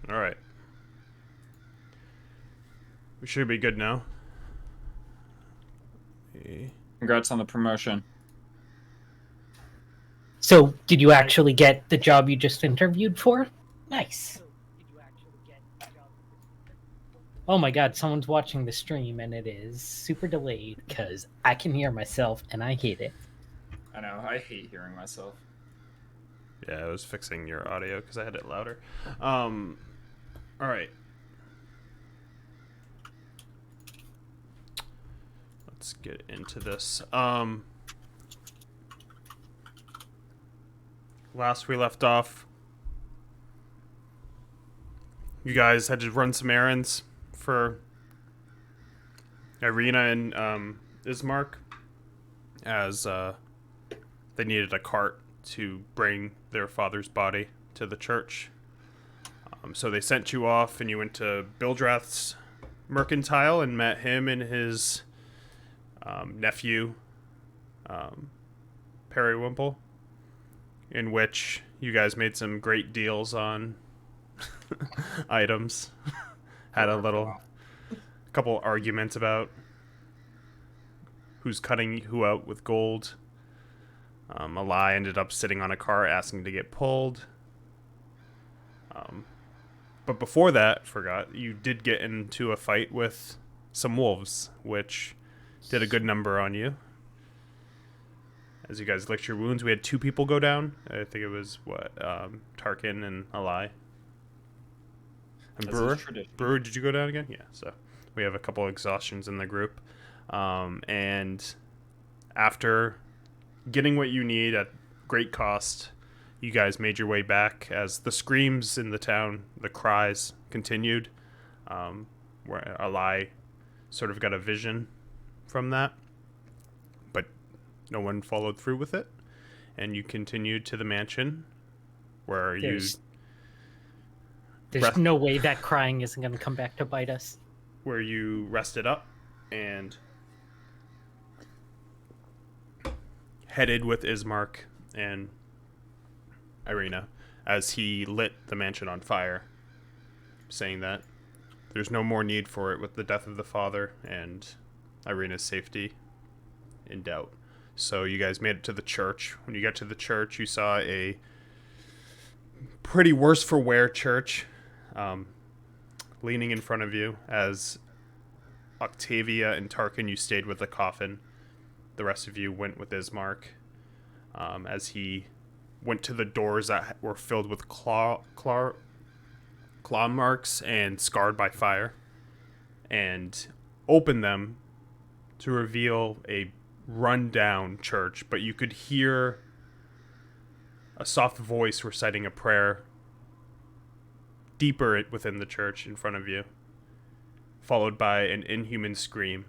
All right. We should be good now. Congrats on the promotion. So, did you actually get the job you just interviewed for? Nice. Oh my god, someone's watching the stream and it is super delayed because I can hear myself and I hate it. I know, I hate hearing myself. Yeah, I was fixing your audio because I had it louder. All right. Let's get into this. Last we left off, you guys had to run some errands for Irina and Ismark, as they needed a cart to bring their father's body to the church. So they sent you off, and you went to Bildrath's mercantile and met him and his nephew, Periwimple, in which you guys made some great deals on items. Had a couple arguments about who's cutting who out with gold. Alai ended up sitting on a car asking to get pulled. But before that, you did get into a fight with some wolves, which did a good number on you. As you guys licked your wounds, we had 2 people go down. I think it was, Tarkin and Alai. And Brewer, did you go down again? Yeah, so we have a couple exhaustions in the group. And after getting what you need at great cost, you guys made your way back as the screams in the town, the cries, continued. Where Alai sort of got a vision from that, but no one followed through with it. And you continued to the mansion where There's no way that crying isn't going to come back to bite us. Where you rested up and headed with Ismark and Irina as he lit the mansion on fire, saying that there's no more need for it with the death of the father and Irina's safety in doubt. So you guys made it to the church. When you got to the church, you saw a pretty worse for wear church leaning in front of you, as Octavia and Tarkin, you stayed with the coffin. The rest of you went with Ismark as he went to the doors that were filled with claw marks and scarred by fire, and opened them to reveal a run-down church. But you could hear a soft voice reciting a prayer deeper within the church in front of you, followed by an inhuman scream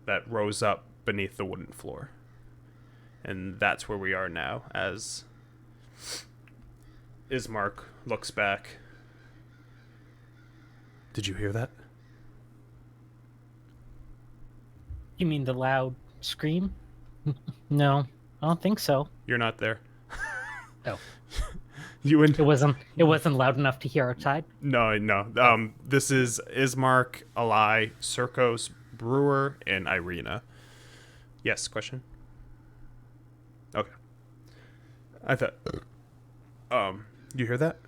that rose up beneath the wooden floor. And that's where we are now, as Ismark looks back. Did you hear that? You mean the loud scream? No, I don't think so. You're not there. No. It wasn't loud enough to hear outside? No. This is Ismark, Alai, Circos, Brewer, and Irina. Yes, question? Okay. I thought... you hear that?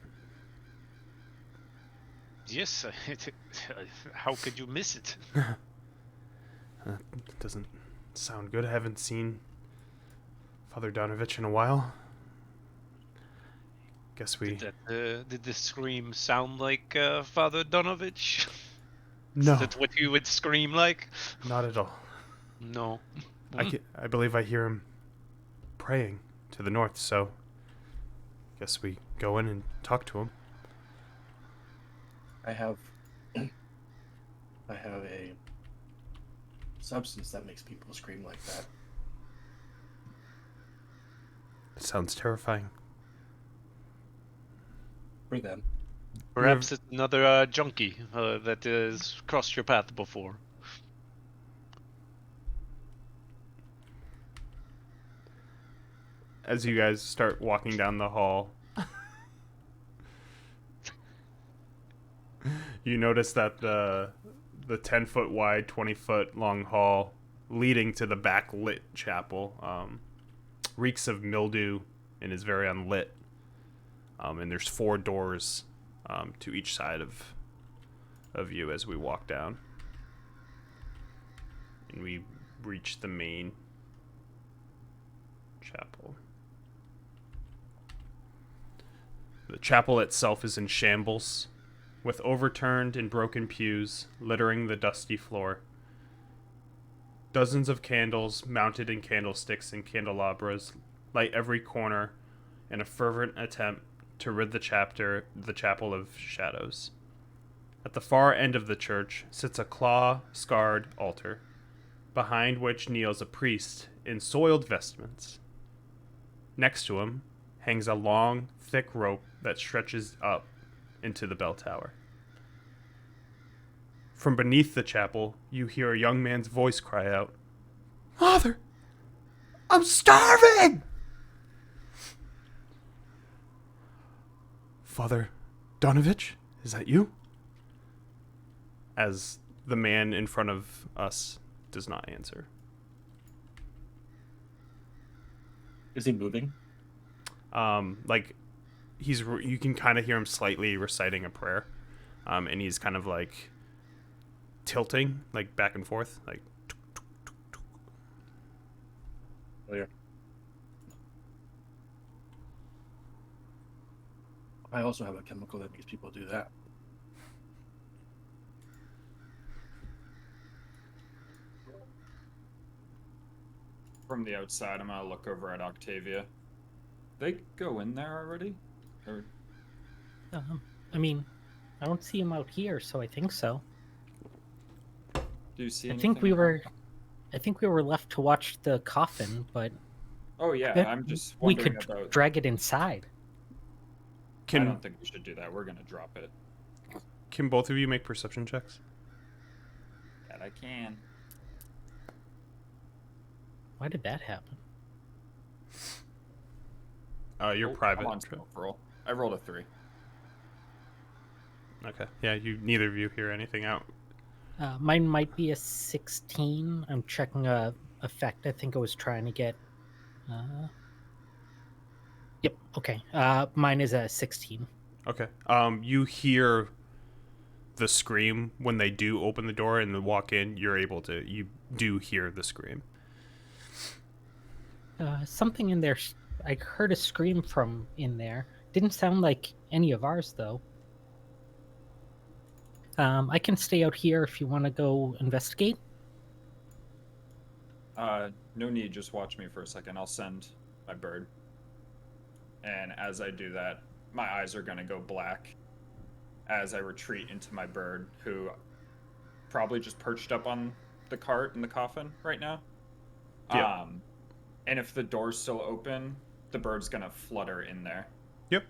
Yes, how could you miss it? It doesn't sound good. I haven't seen Father Donavich in a while. Guess we... Did the scream sound like Father Donavich? No. Is that what you would scream like? Not at all. No. I believe I hear him praying to the north, so guess we go in and talk to him. I have a substance that makes people scream like that. It sounds terrifying. For them. Perhaps it's another junkie that has crossed your path before. As you guys start walking down the hall, You notice that the 10-foot wide, 20-foot long hall leading to the backlit chapel reeks of mildew and is very unlit. And there's 4 doors to each side of you as we walk down. And we reach the main chapel. The chapel itself is in shambles, with overturned and broken pews littering the dusty floor. Dozens of candles mounted in candlesticks and candelabras light every corner in a fervent attempt to rid the chapel of shadows. At the far end of the church sits a claw-scarred altar, behind which kneels a priest in soiled vestments. Next to him hangs a long, thick rope that stretches up into the bell tower. From beneath the chapel, you hear a young man's voice cry out, "Father, I'm starving!" Father Donavich, is that you? As the man in front of us does not answer. Is he moving? Like you can kind of hear him slightly reciting a prayer, and he's kind of like tilting like back and forth, like. Oh, yeah. I also have a chemical that makes people do that. From the outside, I'm gonna look over at Octavia. They go in there already? Or I mean, I don't see him out here, so I think so. do you see I anything? think we were left to watch the coffin, but Oh yeah, I'm just we wondering could about. drag it inside. I don't think we should do that. We're gonna drop it. Can both of you make perception checks? That I can. Why did that happen? You're Oh, private. I'm on stealth roll. I rolled a 3. Okay. Yeah, neither of you hear anything out. Mine might be a 16. I'm checking a effect. I think I was trying to get. Yep. Okay. Mine is a 16. Okay. You hear the scream when they do open the door and walk in. You do hear the scream. Something in there. I heard a scream from in there. Didn't sound like any of ours, though. I can stay out here if you want to go investigate. No need. Just watch me for a second. I'll send my bird. And as I do that, my eyes are gonna go black as I retreat into my bird, who probably just perched up on the cart in the coffin right now. Yeah. And if the door's still open, the bird's gonna flutter in there. Yep.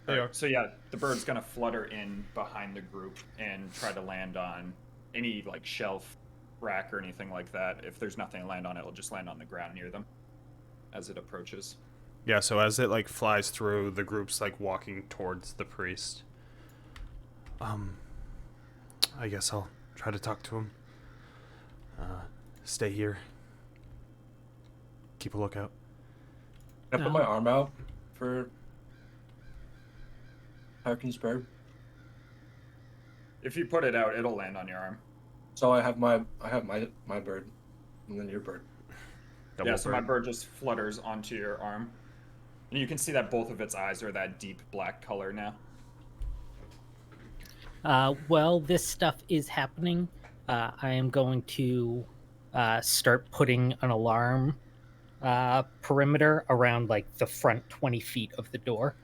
They are. So yeah, the bird's gonna flutter in behind the group and try to land on any like shelf, rack, or anything like that. If there's nothing to land on, it'll just land on the ground near them as it approaches. Yeah, so as it like flies through, the group's like walking towards the priest. I guess I'll try to talk to him. Stay here. Keep a lookout. Can I put my arm out for Harkin's bird? If you put it out, it'll land on your arm. So I have my bird, and then your bird. Yeah, so my bird just flutters onto your arm. And you can see that both of its eyes are that deep black color now. Well, this stuff is happening. I am going to start putting an alarm perimeter around like the front 20 feet of the door.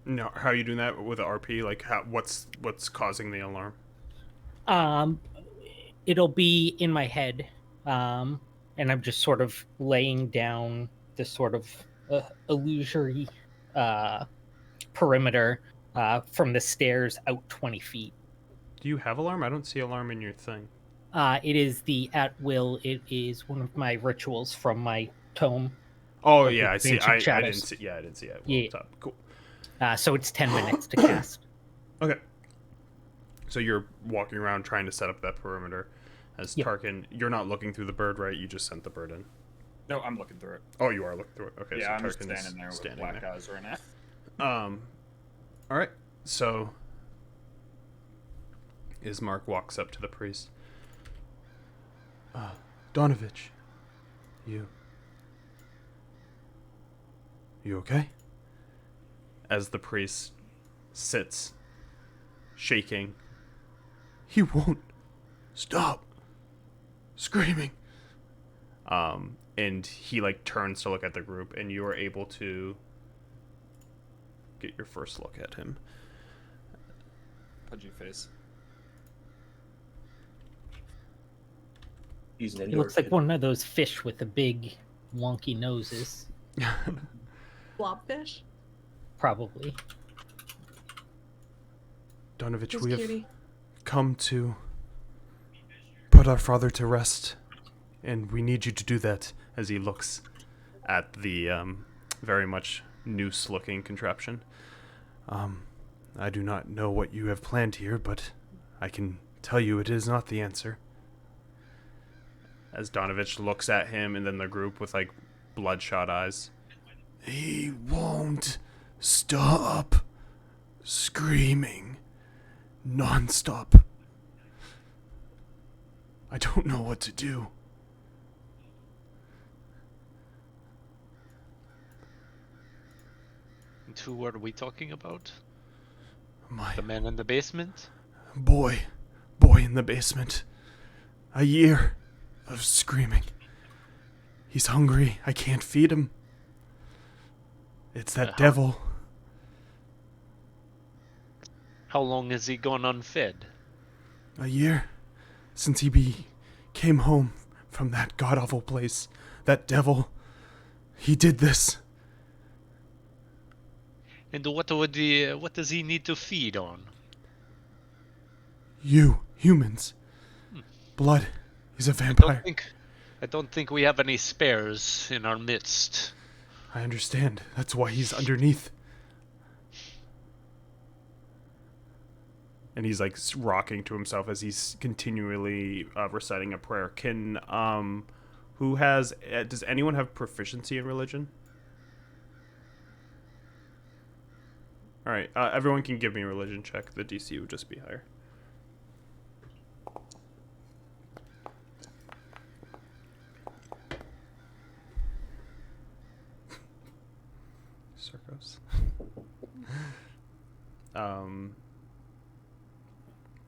No, how are you doing that with the RP? Like, what's causing the alarm? It'll be in my head, and I'm just sort of laying down this sort of illusory perimeter from the stairs out 20 feet. Do you have alarm? I don't see alarm in your thing. It is the at will. It is one of my rituals from my tome. Oh Like yeah, I see. Ancient I didn't Shadows. see. Yeah, I didn't see it. Yeah. Top. Cool. So it's 10 minutes to cast. Okay. So you're walking around trying to set up that perimeter. As Yep. Tarkin, you're not looking through the bird, right? You just sent the bird in. No, I'm looking through it. Oh, you are looking through it. Okay, Yeah, so I'm just Tarkin is standing there with standing black there. eyes right now. All right. So Ismark walks up to the priest. Donavich, you okay? As the priest sits, shaking, he won't stop screaming. And he like turns to look at the group, and you are able to get your first look at him. Pudgy face. He's an He indoor looks like kid. one of those fish with the big, wonky noses. Blobfish. Probably. Donavich, He's we have cutie. come to put our father to rest, and we need you to do that. As he looks at the very much noose-looking contraption. I do not know what you have planned here, but I can tell you it is not the answer. As Donavich looks at him and then the group with like bloodshot eyes. He won't stop screaming nonstop. I don't know what to do. And who are we talking about? My The man in the basement? boy in the basement. A year of screaming. He's hungry. I can't feed him. It's that devil. How long has he gone unfed? A year since he came home from that god-awful place. That devil. He did this. And what does he need to feed on? You, humans. Blood. He's a vampire. I don't think we have any spares in our midst. I understand. That's why he's underneath. And he's like rocking to himself as he's continually reciting a prayer. Does anyone have proficiency in religion? All right, everyone can give me a religion check. The DC would just be higher. Circos.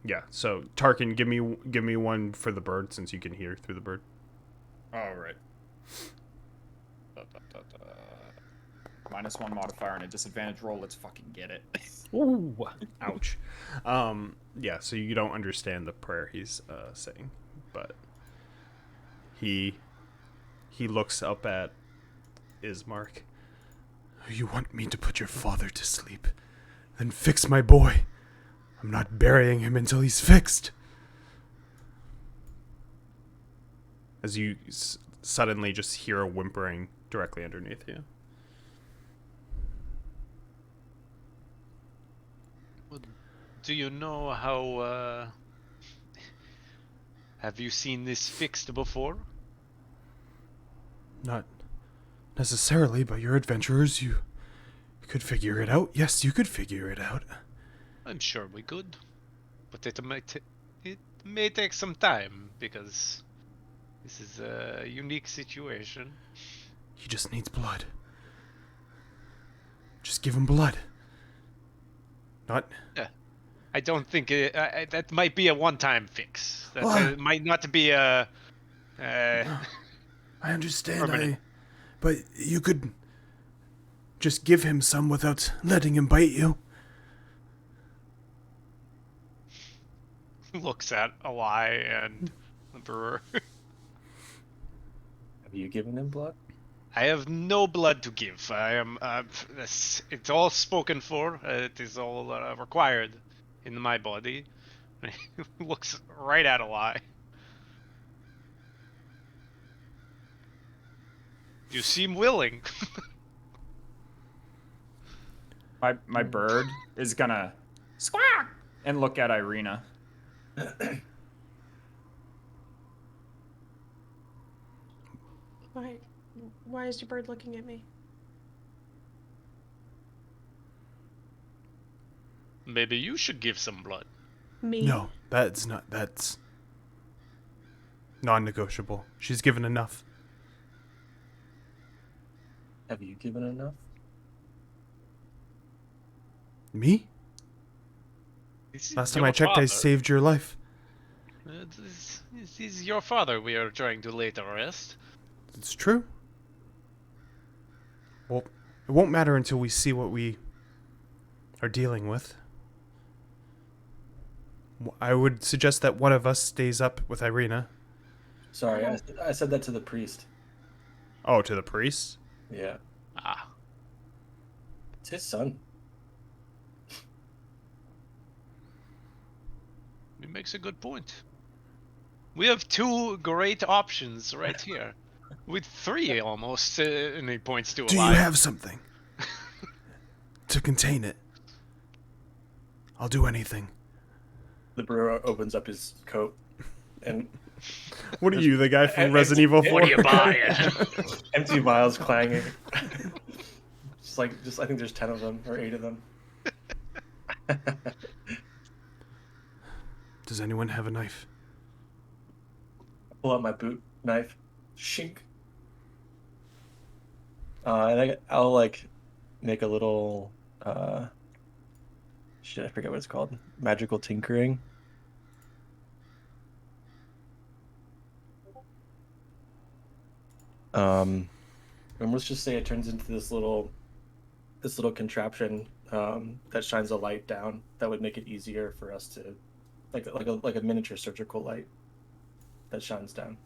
Yeah. So Tarkin, give me one for the bird since you can hear through the bird. All right. -1 modifier and a disadvantage roll. Let's fucking get it. Ooh. Ouch. Yeah. So you don't understand the prayer he's saying, but he looks up at Ismark. You want me to put your father to sleep? Then fix my boy. I'm not burying him until he's fixed. As you suddenly just hear a whimpering directly underneath you. Do you know how, have you seen this fixed before? Not necessarily, but you're adventurers. You could figure it out. Yes, you could figure it out. I'm sure we could. But it may take some time, because this is a unique situation. He just needs blood. Just give him blood. Not... I don't think that might be a one-time fix. That might not be a... I understand, permanent. but you could just give him some without letting him bite you. Looks at Eli and the brewer. Have you given him blood? I have no blood to give. I am. It's all spoken for. It is all required in my body. Looks right at Eli. You seem willing. My bird is gonna squawk and look at Irina. Why is your bird looking at me? Maybe you should give some blood. Me? No, that's non-negotiable. She's given enough. Have you given enough? Me? This is Last time your I checked, I father. saved your life. This is your father we are trying to lay to rest. It's true. Well, it won't matter until we see what we are dealing with. I would suggest that one of us stays up with Irina. Sorry, I said that to the priest. Oh, to the priest? Yeah. Ah, It's his son. he makes a good point. We have two great options right here. With three almost, and he points to a Do you line. have something to contain it? I'll do anything. The brewer opens up his coat and What are you, the guy from And- Resident Evil 4? What are you buying? empty vials clanging. I think there's 10 of them or 8 of them. Does anyone have a knife? Pull out my boot knife. Shink. And I'll like make a little shit, I forget what it's called. Magical tinkering. And let's just say it turns into this little contraption that shines a light down that would make it easier for us to like a miniature surgical light that shines down.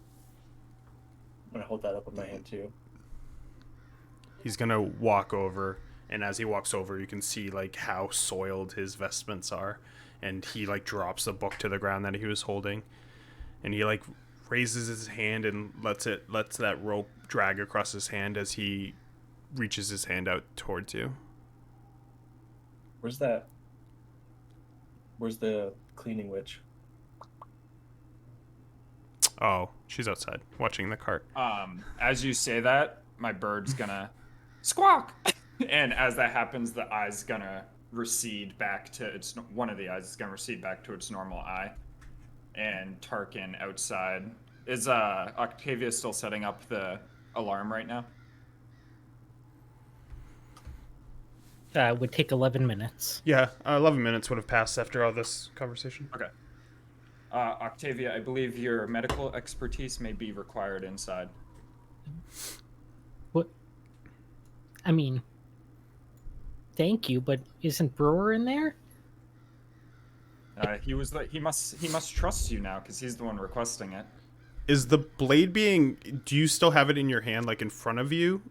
I'm gonna hold that up with my hand too. He's gonna walk over, and as he walks over, you can see like how soiled his vestments are, and he like drops the book to the ground that he was holding, and he like raises his hand and lets that rope drag across his hand as he reaches his hand out towards you. Where's the cleaning witch? Oh, she's outside watching the cart. As you say that, my bird's gonna squawk, and as that happens, the eye's gonna recede back to one of the eyes is gonna recede back to its normal eye. And Tarkin outside is Octavia still setting up the alarm right now? Would take 11 minutes. Yeah, 11 minutes would have passed after all this conversation. Okay. Octavia, I believe your medical expertise may be required inside. What? I mean, thank you, but isn't Brewer in there? He must trust you now because he's the one requesting it. Is the blade do you still have it in your hand, like in front of you?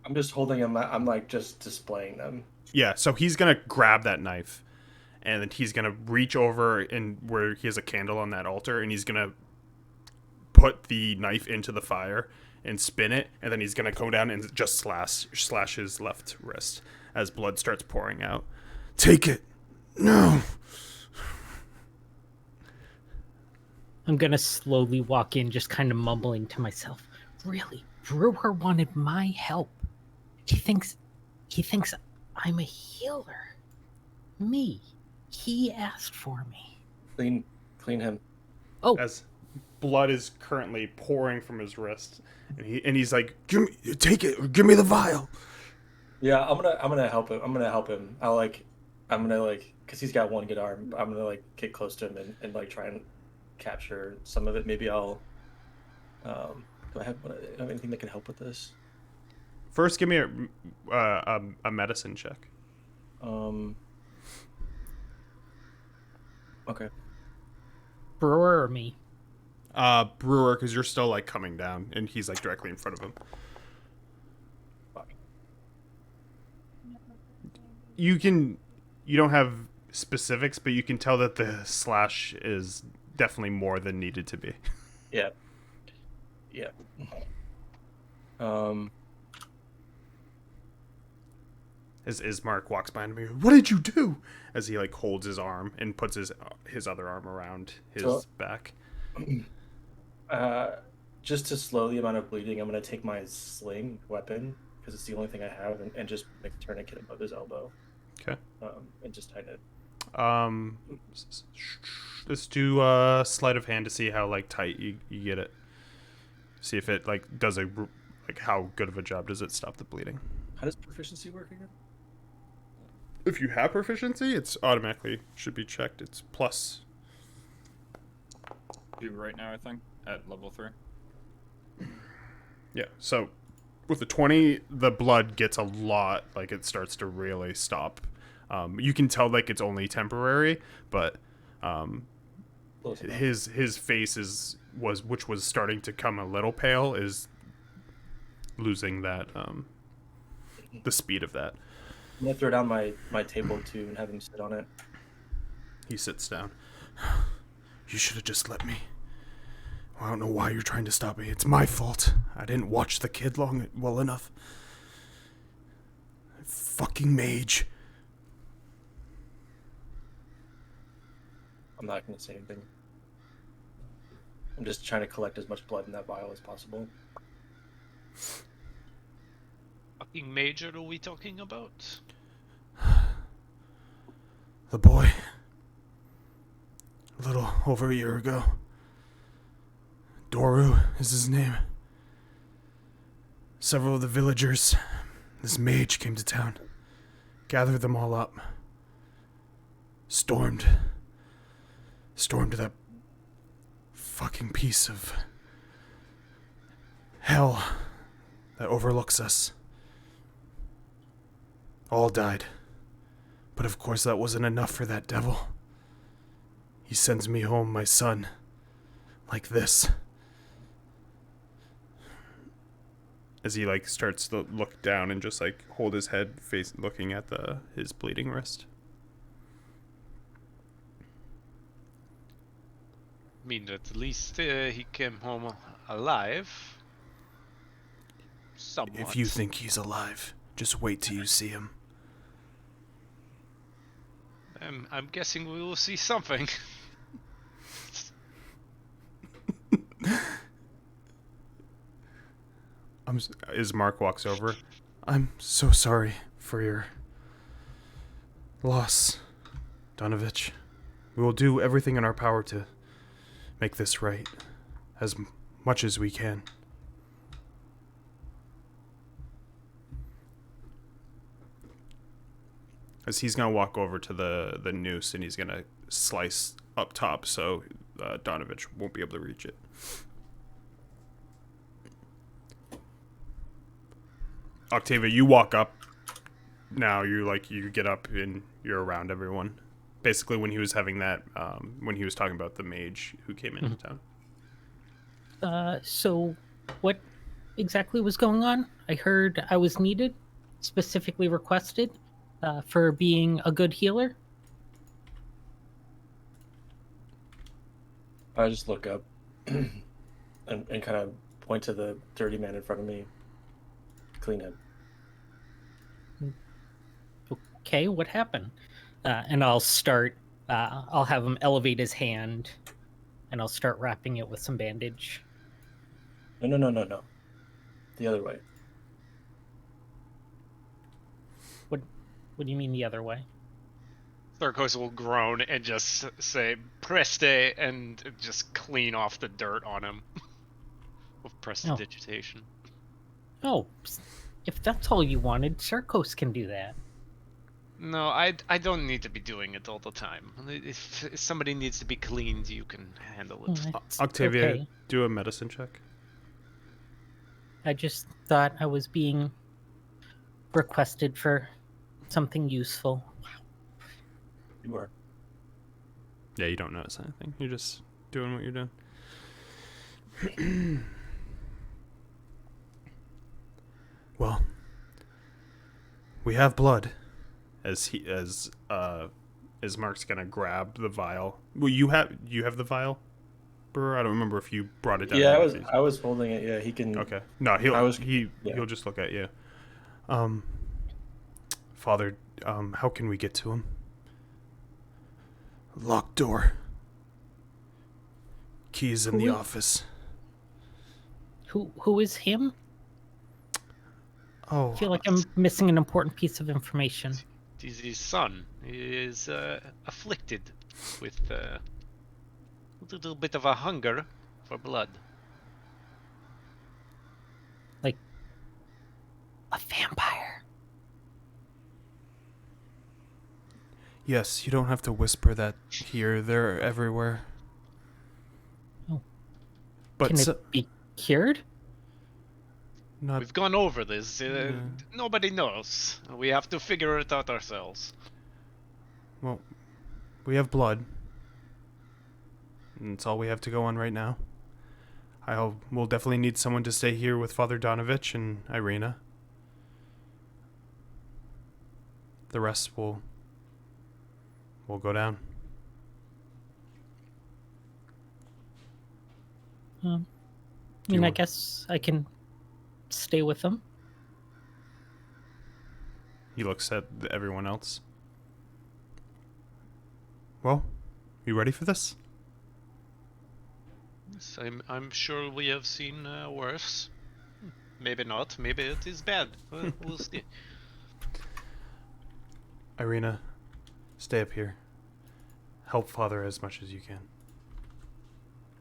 I'm just holding them. I'm like just displaying them. Yeah, so he's gonna grab that knife, and then he's gonna reach over and where he has a candle on that altar, and he's gonna put the knife into the fire and spin it, and then he's gonna go down and just slash his left wrist as blood starts pouring out. Take it. No. I'm gonna slowly walk in, just kind of mumbling to myself. Really, Brewer wanted my help. He thinks I'm a healer. Me. He asked for me. Clean him. Oh, As blood is currently pouring from his wrist, and he's like, take it, or give me the vial. Yeah, I'm gonna help him. I'm gonna because he's got one good arm. I'm gonna like get close to him and like try and capture some of it. Maybe I'll. Do I have anything that can help with this? First, give me a medicine check. Okay. Brewer or me? Brewer, because you're still like coming down, and he's like directly in front of him. You don't have specifics, but you can tell that the slash is definitely more than needed to be. Yeah. Yeah. As Ismark walks behind me, what did you do? As he like holds his arm and puts his other arm around his back. Just to slow the amount of bleeding, I'm gonna take my sling weapon because it's the only thing I have, and just make a tourniquet above his elbow. Okay. And just tighten it. Let's do sleight of hand to see how like tight you get it. See if it like does how good of a job does it stop the bleeding. How does proficiency work again? If you have proficiency, it's automatically should be checked. It's plus. 2 right now, I think, at level 3. Yeah. So with the 20, the blood gets a lot. Like it starts to really stop. You can tell like it's only temporary, but his face which was starting to come a little pale, is losing that the speed of that. I'm gonna throw down my table too and have him sit on it. He sits down. You should have just let me. I don't know why you're trying to stop me. It's my fault. I didn't watch the kid well enough. Fucking mage. I'm not gonna say anything. I'm just trying to collect as much blood in that vial as possible. Fucking major are we talking about? The boy. A little over a year ago. Doru is his name. Several of the villagers, this mage came to town. Gathered them all up. Stormed that fucking piece of hell that overlooks us. All died. But of course that wasn't enough for that devil. He sends me home my son. Like this. As he like starts to look down and just like hold his head face looking at his bleeding wrist. I mean, at least he came home alive. Somewhat. If you think he's alive, just wait till you see him. I'm guessing we will see something. Ismark walks over. I'm so sorry for your loss, Donavich. We will do everything in our power to make this right, as much as we can. As he's gonna walk over to the noose and he's gonna slice up top so Donavich won't be able to reach it. Octavia, you walk up. Now you get up and you're around everyone. Basically, when he was having that, when he was talking about the mage who came into town. So what exactly was going on? I heard I was needed, specifically requested, for being a good healer. I just look up and kind of point to the dirty man in front of me. Clean him. Okay, what happened? And I'll start, I'll have him elevate his hand, and I'll start wrapping it with some bandage. No. The other way. What do you mean the other way? Thurkos will groan and just say "Preste" and just clean off the dirt on him with prestidigitation. Oh, if that's all you wanted, Sarkos can do that. No, I don't need to be doing it all the time. If somebody needs to be cleaned, you can handle it. Octavia, okay. Do a medicine check. I just thought I was being requested for something useful. You are. Yeah, you don't notice anything. You're just doing what you're doing. Well, we have blood. As Mark's gonna grab the vial. Well, you have the vial, Brewer? I don't remember if you brought it down. Yeah, I was holding it. Yeah, he can. Okay. No, he'll just look at you. Father, how can we get to him? Locked door. Keys in the office. Who is him? Oh, I feel like I'm missing an important piece of information. It is his son. He is afflicted with a little bit of a hunger for blood. Like a vampire. yes, you don't have to whisper that here. They're everywhere. Oh. But Can it be cured? not... We've gone over this. Nobody knows. We have to figure it out ourselves. Well, we have blood. And it's all we have to go on right now. We'll definitely need someone to stay here with Father Donavich and Irina. The rest will go down. I mean, I guess I can stay with them. He looks at everyone else. Well, you ready for this? Yes, I'm sure we have seen worse. Maybe not. Maybe it is bad. We'll see. Irina, stay up here. Help Father as much as you can.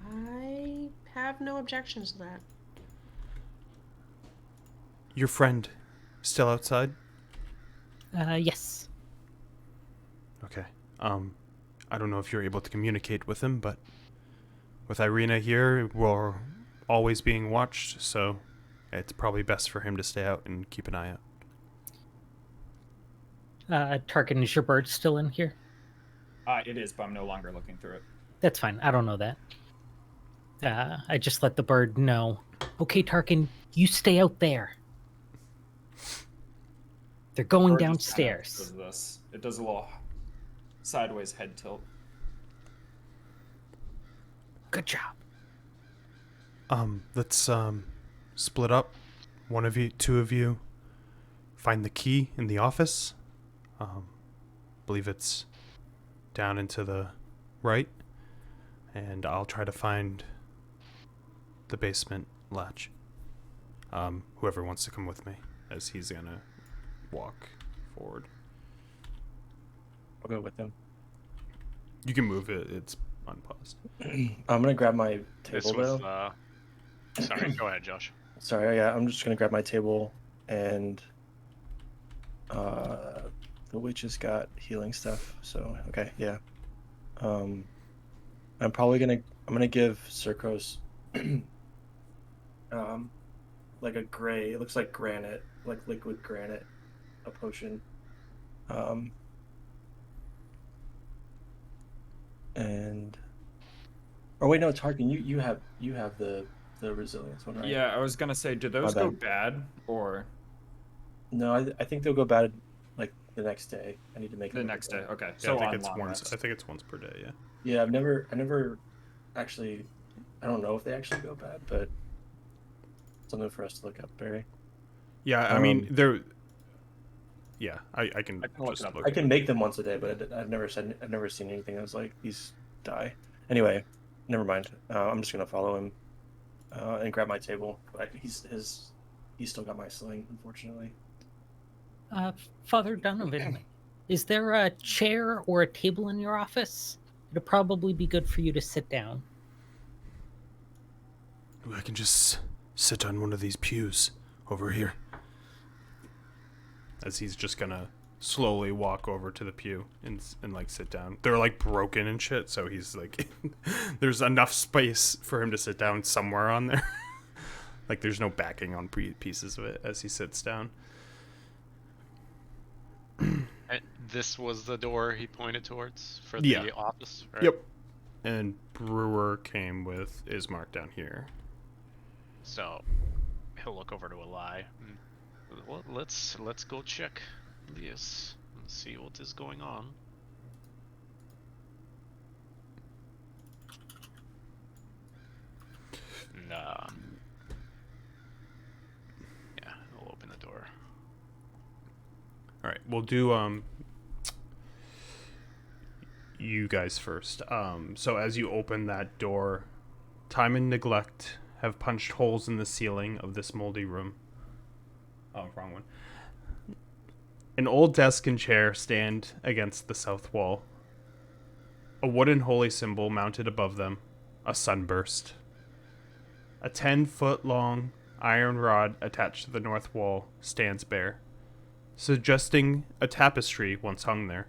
I have no objections to that. Your friend still outside? Yes. Okay. I don't know if you're able to communicate with him, but with Irina here, we're always being watched, so it's probably best for him to stay out and keep an eye out. Tarkin, is your bird still in here? It is, but I'm no longer looking through it. That's fine. I don't know that. I just let the bird know. Okay, Tarkin, you stay out there. They're going Bird just kinda downstairs. does this. It does a little sideways head tilt. Good job. Let's split up. One of you, two of you, find the key in the office. Believe it's down into the right, and I'll try to find the basement latch. Whoever wants to come with me, as he's gonna walk forward. I'll go with him. You can move it. It's unpaused. I'm gonna grab my This table was. though. Sorry, go ahead, Josh. Sorry, yeah, I'm just gonna grab my table and the witch has got healing stuff, so okay, yeah. I'm gonna give Circos like a gray, it looks like granite, like liquid granite, a potion. And or wait, no, Tarkin, you have the resilience one, right? Yeah, I was gonna say, do those My go bad. bad or No, I think they'll go bad like the next day. I need to make the them next bad. day? Okay, Yeah, so I think on it's long once. rest. I think it's once per day. Yeah. Yeah, I never actually. I don't know if they actually go bad, but something for us to look up, Barry. Yeah. I mean, they're. Yeah, I can I can look just it up. look. I can make them once a day, but I've never seen anything that was like these die. Anyway, never mind. I'm just gonna follow him and grab my table. But he's still got my sling, unfortunately. Father Donovan, is there a chair or a table in your office? It'd probably be good for you to sit down. I can just sit on one of these pews over here. As he's just gonna slowly walk over to the pew and like sit down. They're like broken and shit, so he's like, there's enough space for him to sit down somewhere on there. Like there's no backing on pieces of it as he sits down. This was the door he pointed towards for Yeah. the office, right? Yep. And Brewer came with Ismark down here. So he'll look over to Eli. Well, let's go check this and see what is going on. Nah. Yeah, I'll open the door. All right. we'll do you guys first. So as you open that door, time and neglect have punched holes in the ceiling of this moldy room. Oh, wrong one. An old desk and chair stand against the south wall. A wooden holy symbol mounted above them, a sunburst. A 10-foot-long iron rod attached to the north wall stands bare, suggesting a tapestry once hung there.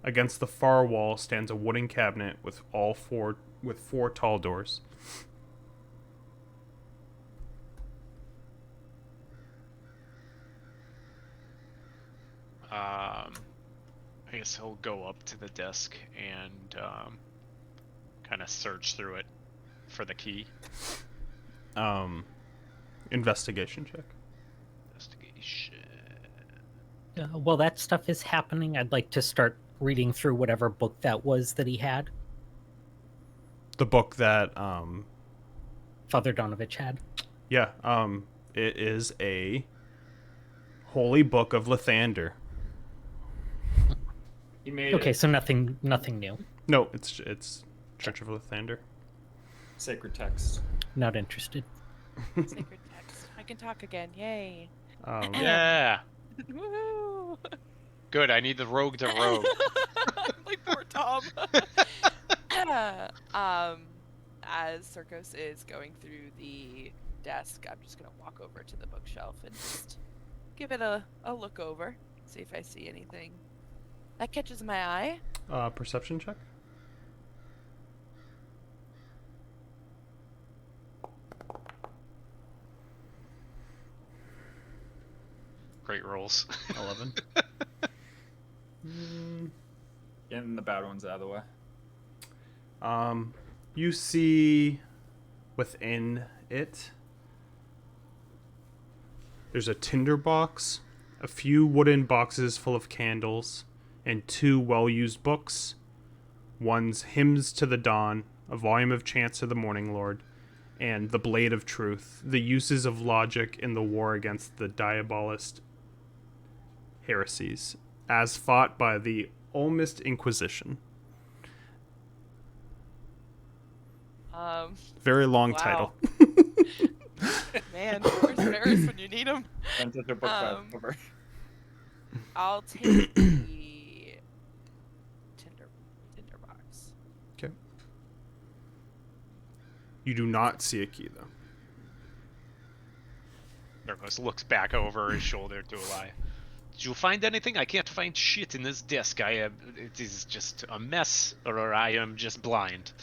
Against the far wall stands a wooden cabinet with four tall doors. I guess he'll go up to the desk and kind of search through it for the key. Investigation check. Investigation. While that stuff is happening, I'd like to start reading through whatever book that was that he had. The book that Father Donavich had. yeah, it is a holy book of Lathander. He made Okay, it. so nothing new. No, it's Church of Lathander. Sacred text. Not interested. Sacred text. I can talk again. Yay. Yeah. Woo! Good. I need the rogue to rogue. Like poor Tom. As Circos is going through the desk, I'm just gonna walk over to the bookshelf and just give it a look over, see if I see anything that catches my eye. Perception check. Great rolls. 11. Getting the bad ones out of the way. You see within it, there's a tinder box, a few wooden boxes full of candles, and 2 well-used books. One's Hymns to the Dawn, a volume of chants to the Morning Lord, and The Blade of Truth, the uses of logic in the war against the diabolist heresies, as fought by the Olmist Inquisition. Very long Wow. title. Man, where's Ferris when you need him? Send it to book back Um, over. I'll take the tinder box. Okay. You do not see a key, though. Circos looks back over his shoulder to Eli. Did you find anything? I can't find shit in this desk. It is just a mess, or I am just blind.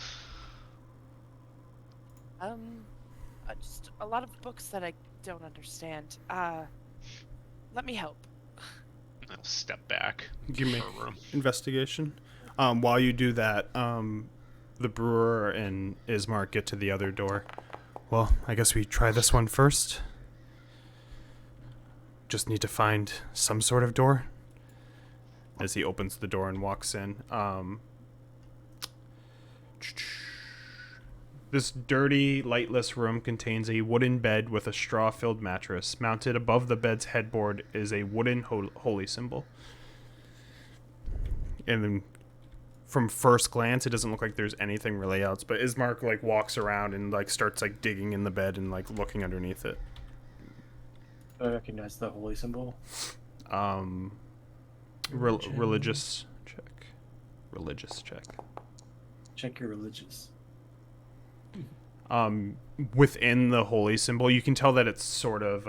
Just a lot of books that I don't understand. Let me help. I'll step back. Give me for a room. investigation. While you do that, the brewer and Ismark get to the other door. Well, I guess we try this one first. Just need to find some sort of door. As he opens the door and walks in. This dirty, lightless room contains a wooden bed with a straw-filled mattress. Mounted above the bed's headboard is a wooden holy symbol. And then, from first glance, it doesn't look like there's anything really else. But Ismark walks around and starts digging in the bed and looking underneath it. I recognize the holy symbol. Religious check. Religious check. Check your religious. Within the holy symbol, you can tell that it's sort of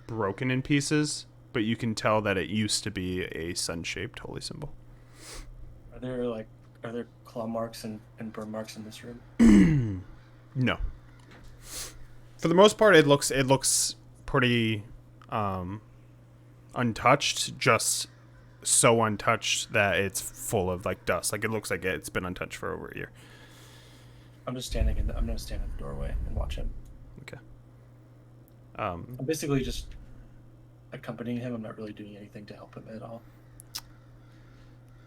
broken in pieces, but you can tell that it used to be a sun-shaped holy symbol. Are there claw marks and burn marks in this room? No. For the most part, it looks pretty untouched, just so untouched that it's full of dust. It looks like it's been untouched for over a year. I'm gonna stand in the doorway and watch him. Okay. I'm basically just accompanying him. I'm not really doing anything to help him at all.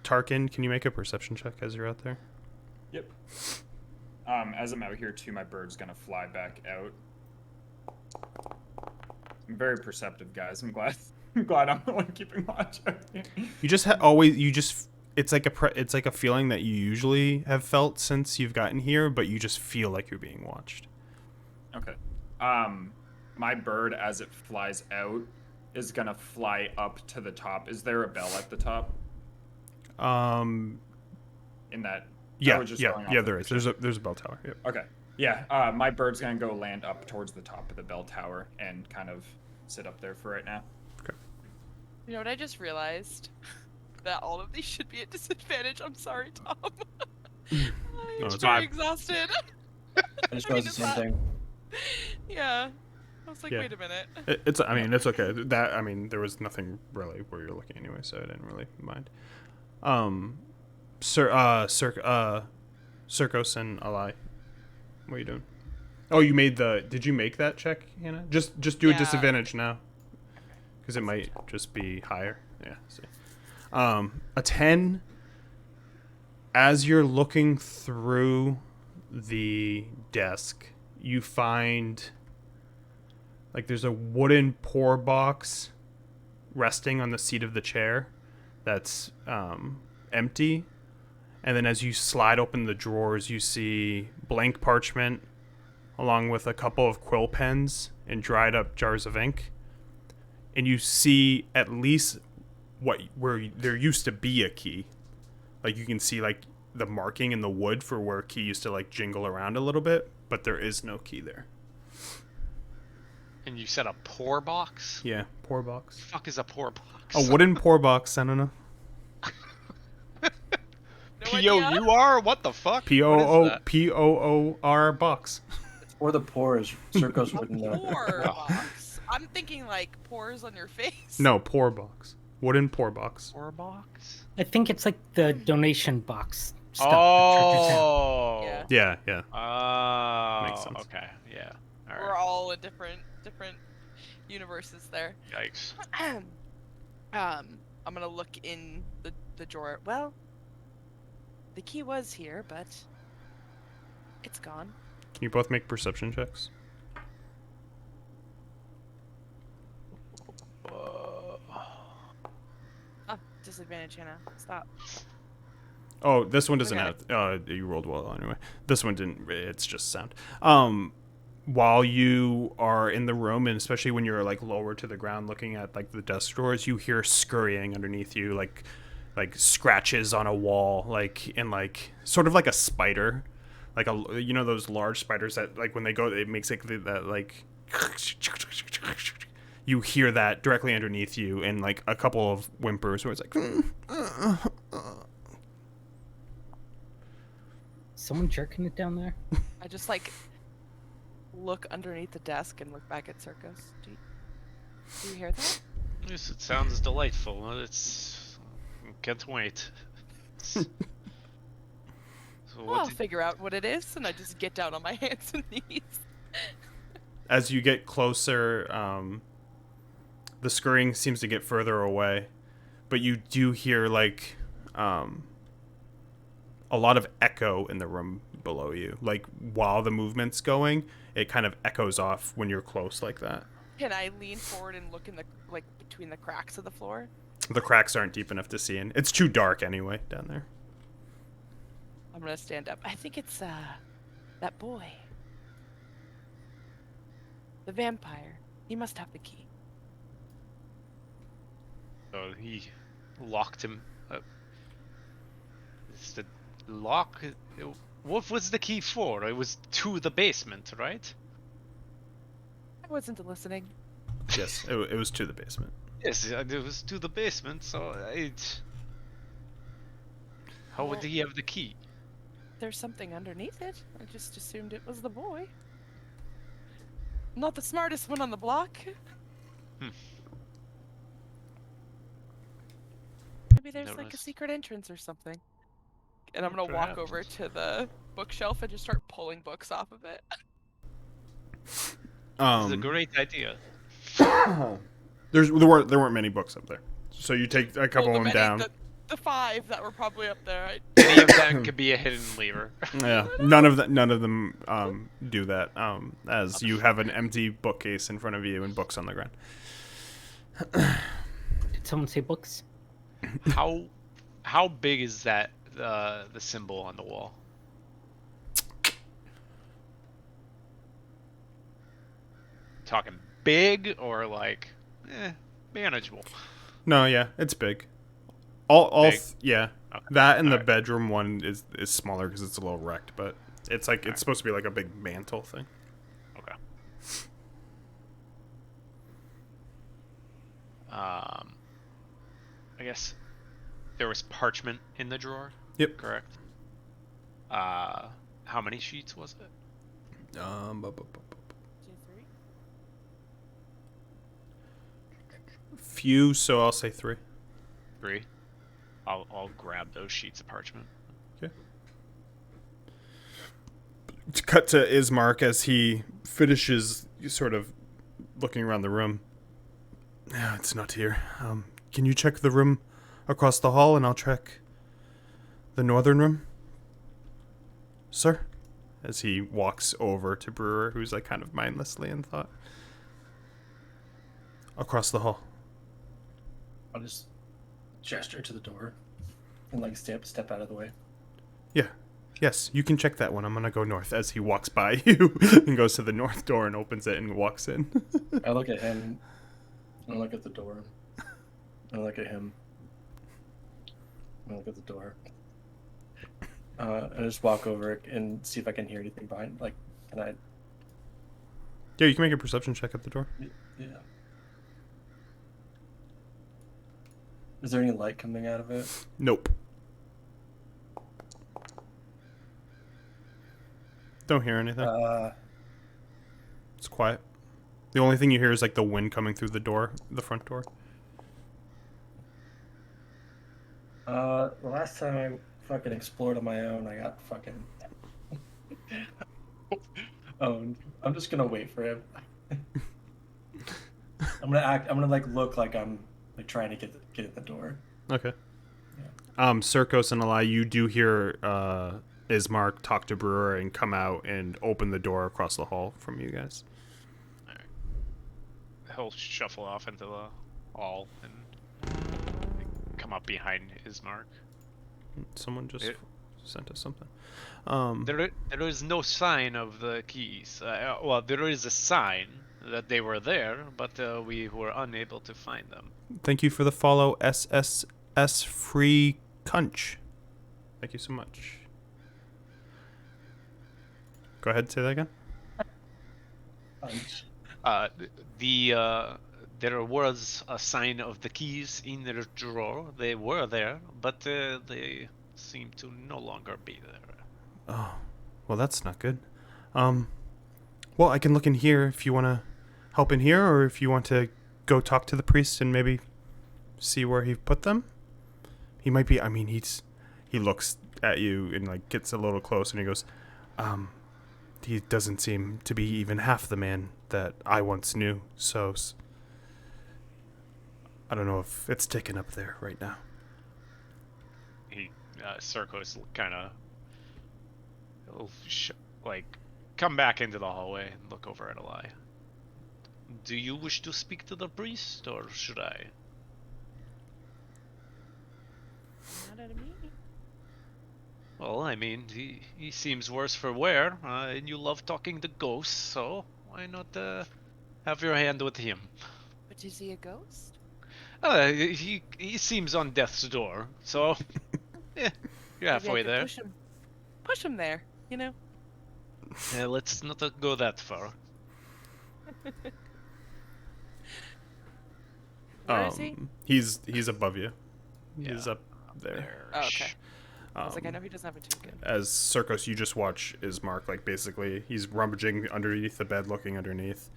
Tarkin, can you make a perception check as you're out there? Yep. As I'm out here too, my bird's gonna fly back out. I'm very perceptive, guys. I'm glad. I'm glad I'm the one keeping watch. You just always it's like it's like a feeling that you usually have felt since you've gotten here, but you just feel like you're being watched. Okay. My bird, as it flies out, is gonna fly up to the top. Is there a bell at the top? In that. Yeah, just yeah, going off yeah. the There is. picture. There's a bell tower. Yep. Okay. Yeah. My bird's gonna go land up towards the top of the bell tower and kind of sit up there for right now. You know what I just realized? That all of these should be at disadvantage. I'm sorry, Tom. I'm it's very fine. exhausted. I just realized the same thing. Yeah. I was like, Yeah. wait a minute. It's. I mean, it's okay. There was nothing really where you're looking anyway, so I didn't really mind. Circos and Alai, what are you doing? Oh, you made the. Did you make that check, Hannah? Just do a Yeah. disadvantage now, because it might just be higher. Yeah. See. A 10. As you're looking through the desk, you find like there's a wooden pour box resting on the seat of the chair that's empty. And then as you slide open the drawers, you see blank parchment along with a couple of quill pens and dried up jars of ink. And you see at least where there used to be a key. Like you can see like the marking in the wood for where a key used to like jingle around a little bit, but there is no key there. And you said a pour box? Yeah, pour box. The fuck is a pour box? A wooden pour box, I don't know. No idea. P-O-U-R? What the fuck? P-O-O-R box. Or the pores. Circos wouldn't know. Pour box. I'm thinking like pores on your face. No, pour box. Wooden pour box. Pour box? I think it's like the donation box stuff. Oh. Yeah. Yeah, yeah. Oh. Makes sense. Okay. Yeah. All We're right. all in different universes there. Yikes. I'm gonna look in the drawer. Well, the key was here, but it's gone. Can you both make perception checks? Oh, disadvantage, Hannah. Stop. Oh, this one doesn't Okay. have. You rolled well anyway. This one didn't. It's just sound. While you are in the room, and especially when you're like lower to the ground, looking at like the desk drawers, you hear scurrying underneath you, like scratches on a wall, like in like sort of like a spider, like a those large spiders that like when they go, it makes like that like. You hear that directly underneath you, and like a couple of whimpers where it's like. Someone jerking it down there? I just like look underneath the desk and look back at Circus. Do you hear that? Yes, it sounds delightful. It's... Can't wait. So Well, what I'll did... figure out what it is, and I just get down on my hands and knees. As you get closer, the scurrying seems to get further away, but you do hear like a lot of echo in the room below you. Like while the movement's going, it kind of echoes off when you're close like that. Can I lean forward and look in the between the cracks of the floor? The cracks aren't deep enough to see in. It's too dark anyway down there. I'm gonna stand up. I think it's that boy. The vampire. He must have the key. So he locked him up. Is the lock... What was the key for? It was to the basement, right? I wasn't listening. Yes, it was to the basement. Yes, it was to the basement, so it... How would Well- he have the key? There's something underneath it. I just assumed it was the boy. Not the smartest one on the block. Hmm. Maybe there's like a Noticed. secret entrance or something. And I'm gonna walk Perhaps. over to the bookshelf and just start pulling books off of it. It's a great idea. there weren't many books up there, so you take a couple Pull of them the down. many- the 5 that were probably up there. Any of them could be a hidden lever. Yeah, none of them do that. As you have an empty bookcase in front of you and books on the ground. Did someone say books? How big is that the symbol on the wall? Talking big or like manageable? No, yeah, it's big. All Big? yeah. Okay. That and the Alright. bedroom one is smaller because it's a little wrecked, but it's like it's supposed to be like a big mantle thing. Okay. I guess there was parchment in the drawer. Yep. Correct. How many sheets was it? Bu- bu- bu- bu- 2, 3. Few, so I'll say 3. 3. I'll grab those sheets of parchment. To cut to Ismark as he finishes sort of looking around the room. Yeah, it's not here. Can you check the room across the hall and I'll check the northern room? Sir? As he walks over to Brewer, who's like kind of mindlessly in thought. Across the hall. I'll just gesture to the door and like step out of the way. Yeah. Yes, you can check that one. I'm gonna go north as he walks by you and goes to the north door and opens it and walks in. I look at him. I look at the door. I look at him. I look at the door. I just walk over and see if I can hear anything behind. Like, can I? Yeah, you can make a perception check at the door. Yeah. Is there any light coming out of it? Nope. Don't hear anything. It's quiet. The only thing you hear is like the wind coming through the door, the front door. The last time I fucking explored on my own, I got fucking owned. I'm just gonna wait for him. I'm gonna like look like I'm like trying to get in the door. Okay. Circos and Eli, you do hear Ismark talk to Brewer and come out and open the door across the hall from you guys. He'll shuffle off into the hall and come up behind Ismark. Someone just sent us something. There is no sign of the keys. Well, there is a sign that they were there, but we were unable to find them. Thank you for the follow, SSS Free Cunch. Thank you so much. Go ahead, say that again. There was a sign of the keys in their drawer. They were there, but they seem to no longer be there. Oh, well, that's not good. Well, I can look in here if you want to help in here, or if you want to go talk to the priest and maybe see where he put them. He might be. I mean, he looks at you and like gets a little close, and he goes, he doesn't seem to be even half the man that I once knew. So I don't know if it's taken up there right now. Circos kind of like come back into the hallway and look over at Eli. Do you wish to speak to the priest, or should I? Not at me. Well, I mean, he seems worse for wear, and you love talking to ghosts, so why not have your hand with him? But is he a ghost? He seems on death's door, so yeah, you're halfway Maybe I could there. Push him there, you know? Let's not go that far. Where is he? He's above you. He's Yeah, up there. Oh, okay. I was like, I know he doesn't have a token. As Circos, you just watch Ismark, like basically he's rummaging underneath the bed, looking underneath.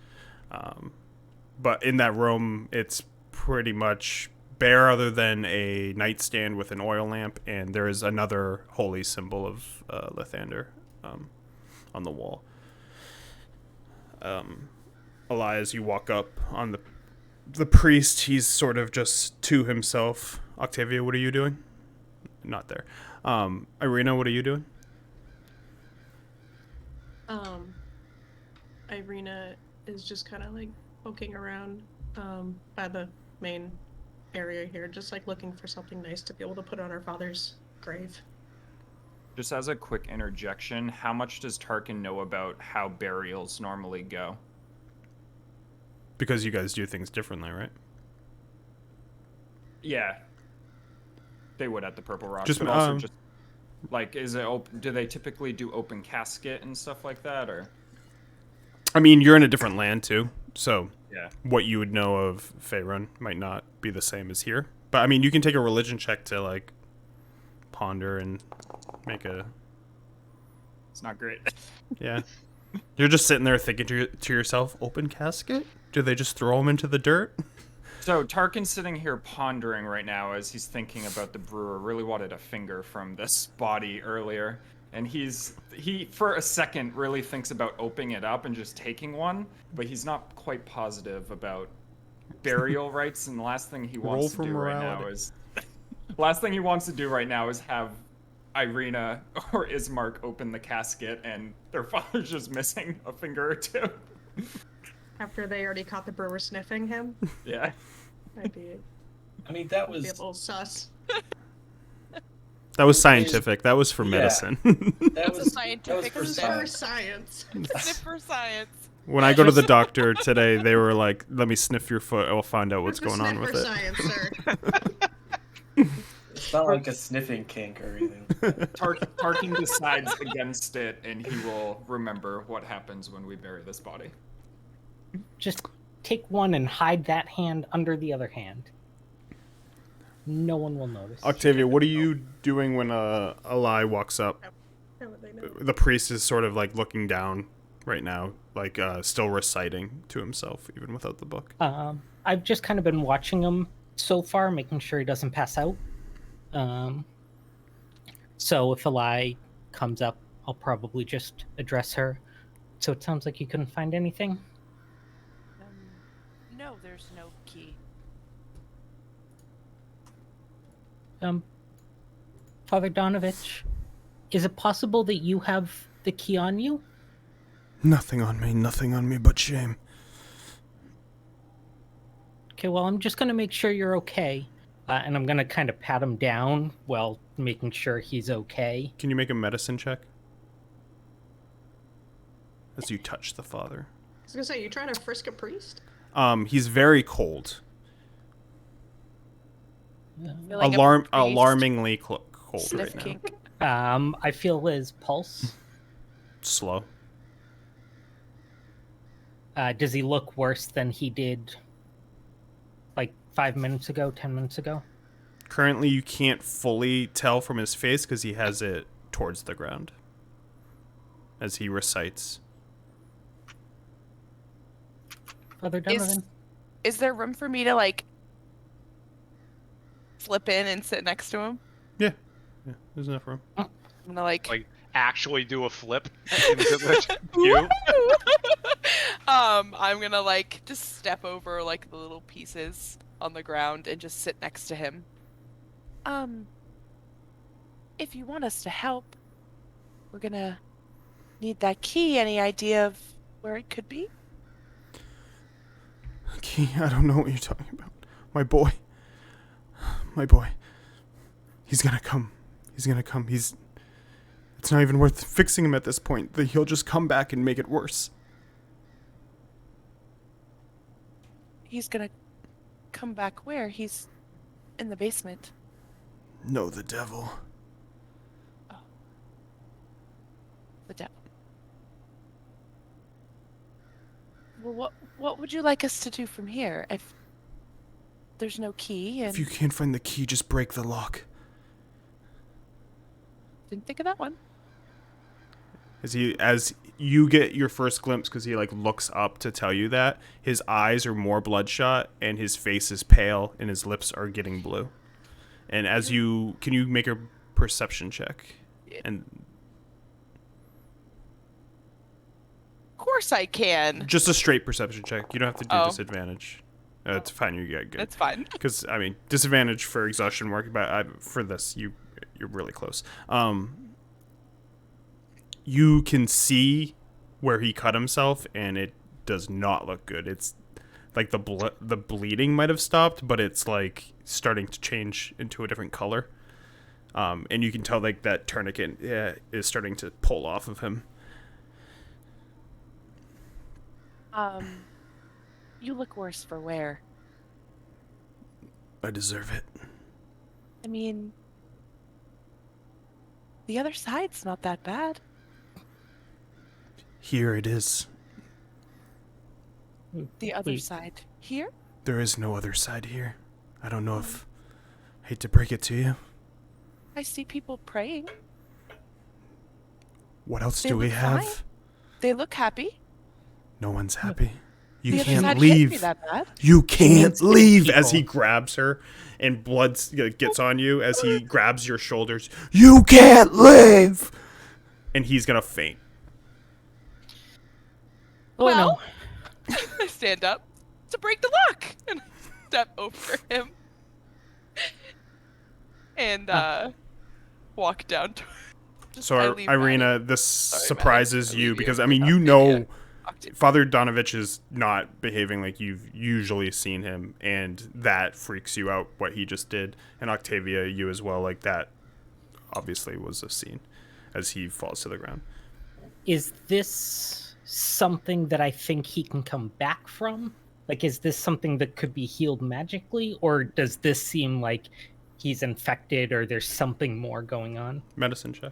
But in that room, it's pretty much bare other than a nightstand with an oil lamp, and there is another holy symbol of Lathander on the wall. Elias, you walk up on the priest. He's sort of just to himself. Octavia, what are you doing? not there. Irina, what are you doing? Irina is just kind of like poking around by the main area here, just like looking for something nice to be able to put on our father's grave. Just as a quick interjection, how much does Tarkin know about how burials normally go? Because you guys do things differently, right? Yeah. They would at the Purple Rocks, Just, but also just like, do they typically do open casket and stuff like that, or? I mean, you're in a different land too, so Yeah. what you would know of Faerun might not be the same as here. But I mean, you can take a religion check to like ponder and make a. It's not great. Yeah, you're just sitting there thinking to yourself, open casket? Do they just throw him into the dirt? So Tarkin's sitting here pondering right now as he's thinking about the brewer. Really wanted a finger from this body earlier, and he for a second really thinks about opening it up and just taking one, but he's not quite positive about burial rites. And the last thing he wants to do right now is have Irina or Ismark open the casket, and their father's just missing a finger or two. After they already caught the brewer sniffing him, Yeah. might be, I mean, that be a was little sus. That was scientific. That was for Yeah. medicine. that was a scientific that was for sniff. For science. science. Sniff for science. When I go to the doctor today, they were like, "Let me sniff your foot. I'll find out what's Just going on sniff with for it." science, sir. It's not like a sniffing kink or anything. Tarkin decides against it, and he will remember what happens when we bury this body. Just take one and hide that hand under the other hand. No one will notice. Octavia, what are you doing when Eli walks up? How would they know? The priest is sort of like looking down right now, like still reciting to himself, even without the book. I've just kind of been watching him so far, making sure he doesn't pass out. So if Eli comes up, I'll probably just address her. So it sounds like you couldn't find anything. No, there's no key. Father Donavich, is it possible that you have the key on you? Nothing on me but shame. Okay, well, I'm just going to make sure you're okay. And I'm going to kind of pat him down while making sure he's okay. Can you make a medicine check? As you touch the father. I was gonna say, you trying to frisk a priest? He's very cold. Feel like a priest Alarmingly cold sniff right now. kink. I feel his pulse. Slow. Does he look worse than he did like 5 minutes ago, 10 minutes ago? Currently, you can't fully tell from his face because he has it towards the ground as he recites. Father Donovan? Is there room for me to like flip in and sit next to him? Yeah, there's enough room. I'm gonna like Actually do a flip into the queue. I'm gonna like just step over like the little pieces on the ground and just sit next to him. If you want us to help, we're gonna need that key. Any idea of where it could be? Key, I don't know what you're talking about. My boy. He's gonna come. It's not even worth fixing him at this point. He'll just come back and make it worse. He's gonna come back where? He's in the basement. No, the devil. The devil. Well, what would you like us to do from here? If there's no key and If you can't find the key, just break the lock. didn't think of that one. As you get your first glimpse, because he like looks up to tell you that, his eyes are more bloodshot and his face is pale and his lips are getting blue. And can you make a perception check? And Of course I can. just a straight perception check. You don't have to do Oh. disadvantage. It's fine. You get good. That's fine. Because I mean, disadvantage for exhaustion work, but for this, you you're really close. You can see where he cut himself, and it does not look good. It's like the bleeding might have stopped, but it's like starting to change into a different color. And you can tell like that tourniquet is starting to pull off of him. You look worse for wear. I deserve it. I mean, the other side's not that bad. Here it is. The other Wait. side. Here? There is no other side here. I don't know if... hate to break it to you. I see people praying. What else They do we look have? fine. They look happy. No one's happy. You The other can't side can't be leave. that bad. You can't means leave. people. As he grabs her and blood gets on you as he grabs your shoulders. You can't leave. And he's going to faint. Oh, Well, no. I stand up to break the lock and step over him and walk down. So, I leave Irina, Maddie. this Sorry, surprises Maddie. I you leave because, you I mean, with you Octavia. know Octavia. Father Donavich is not behaving like you've usually seen him, and that freaks you out, what he just did. And Octavia, you as well, like that obviously was a scene as he falls to the ground. Is this something that I think he can come back from? Like, is this something that could be healed magically? Or does this seem like he's infected or there's something more going on? Medicine check.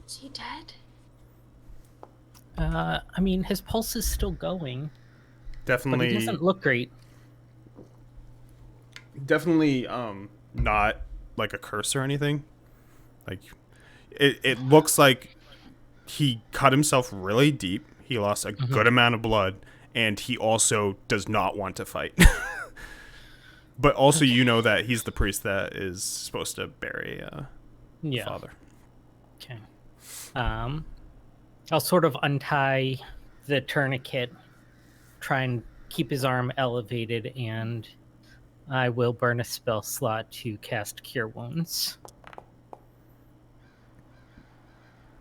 Is he dead? I mean, his pulse is still going, but Definitely. he doesn't look great. Definitely not like a curse or anything. Like it looks like he cut himself really deep. He lost a good amount of blood, and he also does not want to fight. But also you know that he's the priest that is supposed to bury Yeah. Father. Okay. I'll sort of untie the tourniquet, try and keep his arm elevated, and I will burn a spell slot to cast Cure Wounds.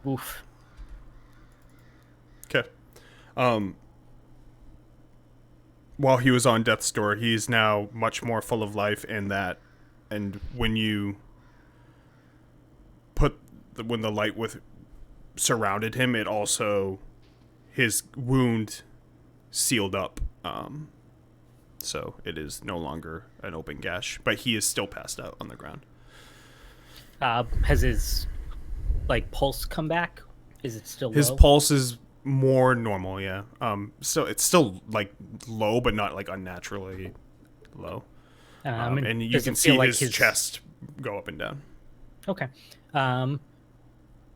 Oof. Okay. While he was on death's door, he's now much more full of life, and when you put when the light surrounded him, it also his wound sealed up. So it is no longer an open gash, but he is still passed out on the ground. Has his pulse come back? Is it still His low? pulse is more normal, yeah. So it's still low, but not unnaturally low. And you does can it feel see like his chest go up and down. Okay.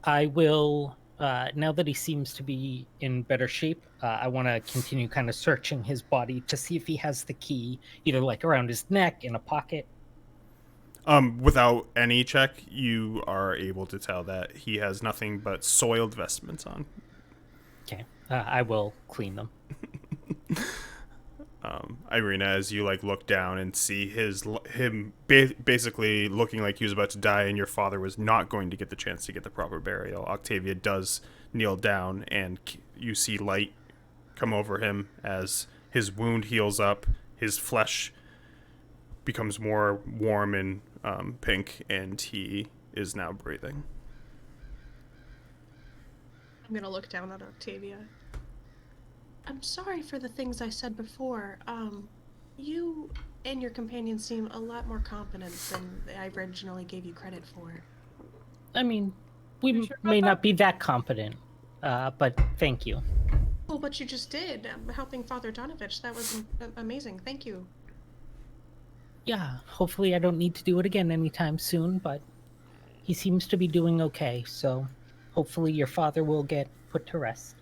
I will, now that he seems to be in better shape, I want to continue kind of searching his body to see if he has the key, either around his neck, in a pocket. Without any check, you are able to tell that he has nothing but soiled vestments on. Okay. I will clean them. Irina, as you look down and see him basically looking like he was about to die, and your father was not going to get the chance to get the proper burial. Octavia does kneel down, and you see light come over him as his wound heals up. His flesh becomes more warm and pink, and he is now breathing. I'm gonna look down at Octavia. I'm sorry for the things I said before. You and your companion seem a lot more competent than I originally gave you credit for. I mean, we sure may about not be that competent, but thank you. Well, what you just did, helping Father Donavich, that was amazing. Thank you. Yeah, hopefully I don't need to do it again anytime soon, but he seems to be doing okay, so hopefully your father will get put to rest.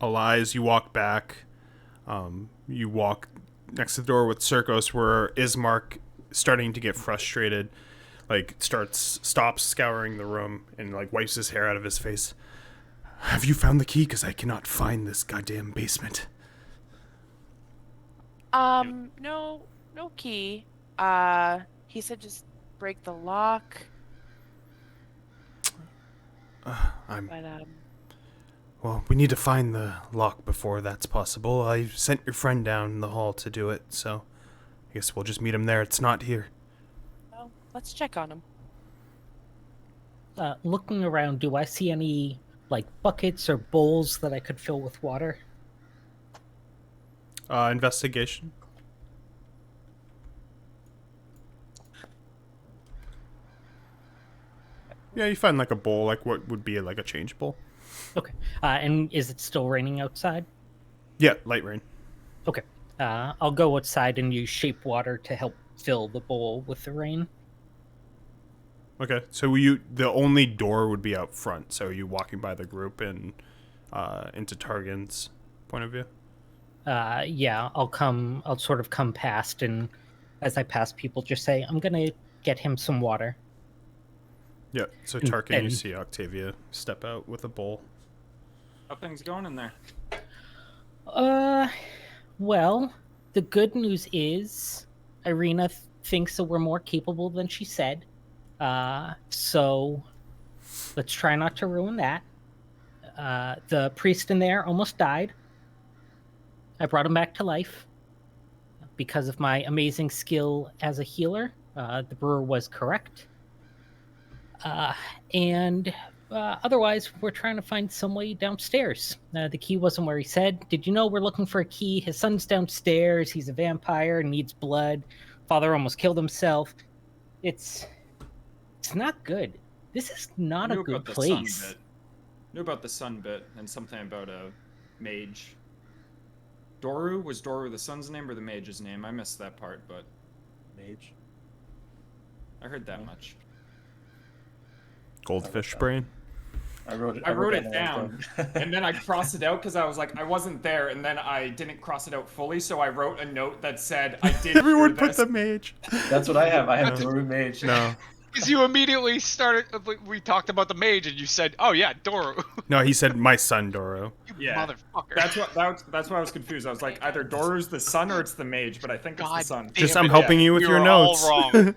Elias, you walk back. You walk next to the door with Circos, where Ismark, starting to get frustrated, stops scouring the room and wipes his hair out of his face. Have you found the key? Because I cannot find this goddamn basement. No key. He said just break the lock. But Well, we need to find the lock before that's possible. I sent your friend down the hall to do it, so I guess we'll just meet him there. It's not here. well, let's check on him. Looking around, do I see any like buckets or bowls that I could fill with water? Investigation. Yeah, you find like a bowl, like what would be like a change bowl. Okay. And is it still raining outside? Yeah, light rain. Okay. I'll go outside and use shape water to help fill the bowl with the rain. Okay, so the only door would be out front. So are you walking by the group and into Targan's point of view? Yeah, I'll sort of come past, and as I pass people, just say, I'm gonna get him some water. Yeah, so And Tarkin, you then- see Octavia step out with a bowl. How things going in there? Well, the good news is Irina thinks that we're more capable than she said. So let's try not to ruin that. The priest in there almost died. I brought him back to life because of my amazing skill as a healer. The brewer was correct. And otherwise, we're trying to find some way downstairs. The key wasn't where he said. Did you know we're looking for a key? His son's downstairs. He's a vampire, needs blood. Father almost killed himself. It's not good. This is not a good place. Knew about the sun bit and something about a mage. Doru? Was Doru the sun's name or the mage's name? I missed that part, but Mage. I heard that much. Goldfish brain. I wrote it down, and then I crossed it out because I was like, I wasn't there, and then I didn't cross it out fully, so I wrote a note that said, I did Everyone hear put this. the mage. That's what I have. I have Doru Mage. No. Because you immediately started, we talked about the mage, and you said, "Oh yeah, Doru." No, he said my son Doro. You Yeah. motherfucker. That's why I was confused. I was like, either Doru's the sun or it's the mage, but I think it's the God sun. damn Just it, I'm helping you with we your were all notes. wrong.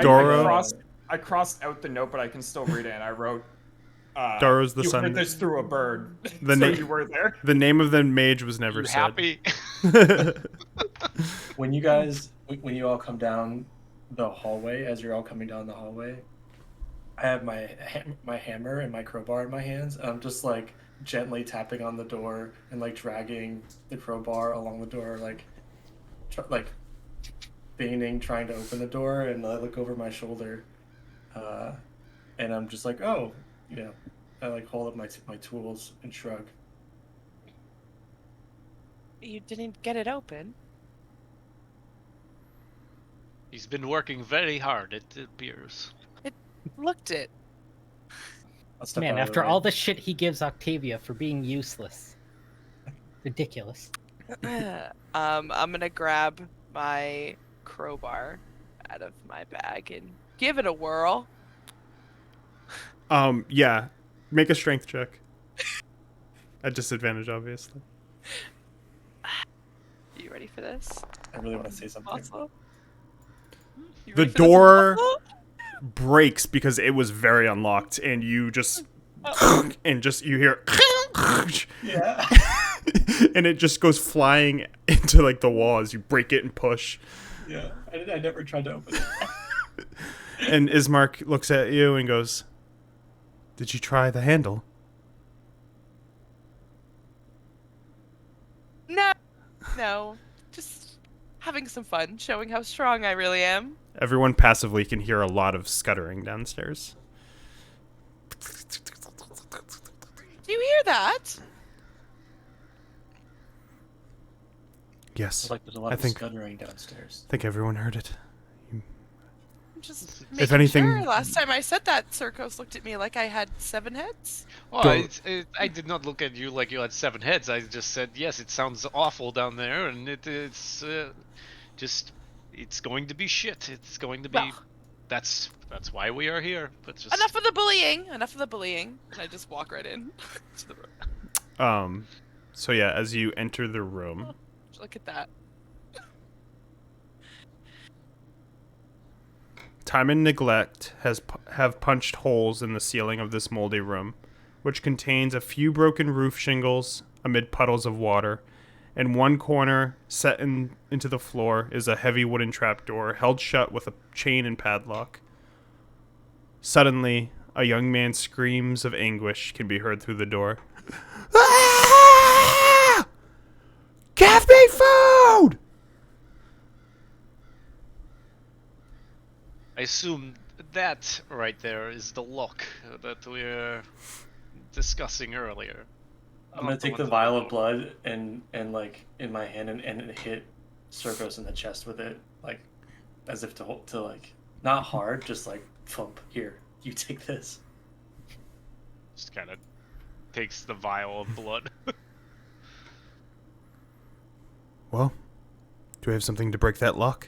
Doro. I crossed out the note, but I can still read it, and I wrote, Doro's the you sun. heard this through a bird. The so na- you were there. The name of the mage was never You said. happy? When you all come down the hallway, as you're all coming down the hallway, I have my hammer and my crowbar in my hands. And I'm just like gently tapping on the door and like dragging the crowbar along the door, like feigning trying to open the door. And I look over my shoulder, and I'm just like, oh, I like hold up my tools and shrug. You didn't get it open. He's been working very hard, it appears. Looked it. I'll step Man, out of the after way. all the shit he gives Octavia for being useless. Ridiculous. I'm gonna grab my crowbar out of my bag and give it a whirl. Yeah. Make a strength check. At disadvantage, obviously. Are you ready for this? I really want to say something. Also? You The ready for this, door Muscle? breaks because it was very unlocked, and you just and just you hear Yeah. and it just goes flying into like the wall as you break it and push. Yeah. I never tried to open it. And Ismark looks at you and goes, "Did you try the handle?" No. Just having some fun, showing how strong I really am. Everyone passively can hear a lot of scuttering downstairs. Do you hear that? Yes, It's like there's a lot I of think scuttering downstairs. I think everyone heard it. I'm just making anything- sure. Last time I said that, Circos looked at me like I had 7 heads. Well, Don't- I did not look at you like you had 7 heads. I just said, yes, it sounds awful down there, and it's going to be shit. It's going to be. Well. That's why we are here. But just Enough of the bullying. Enough of the bullying. And I just walk right in to the room. So yeah, as you enter the room, Look at that. Time and neglect have punched holes in the ceiling of this moldy room, which contains a few broken roof shingles amid puddles of water. In one corner, set into the floor, is a heavy wooden trapdoor held shut with a chain and padlock. Suddenly, a young man's screams of anguish can be heard through the door. Ah! Give me food! I assume that right there is the lock that we were discussing earlier. I'm gonna take the vial of blood and like in my hand and hit Circos in the chest with it, like as if to like not hard, just like thump. Here, you take this. Just kind of takes the vial of blood. Well, do we have something to break that lock?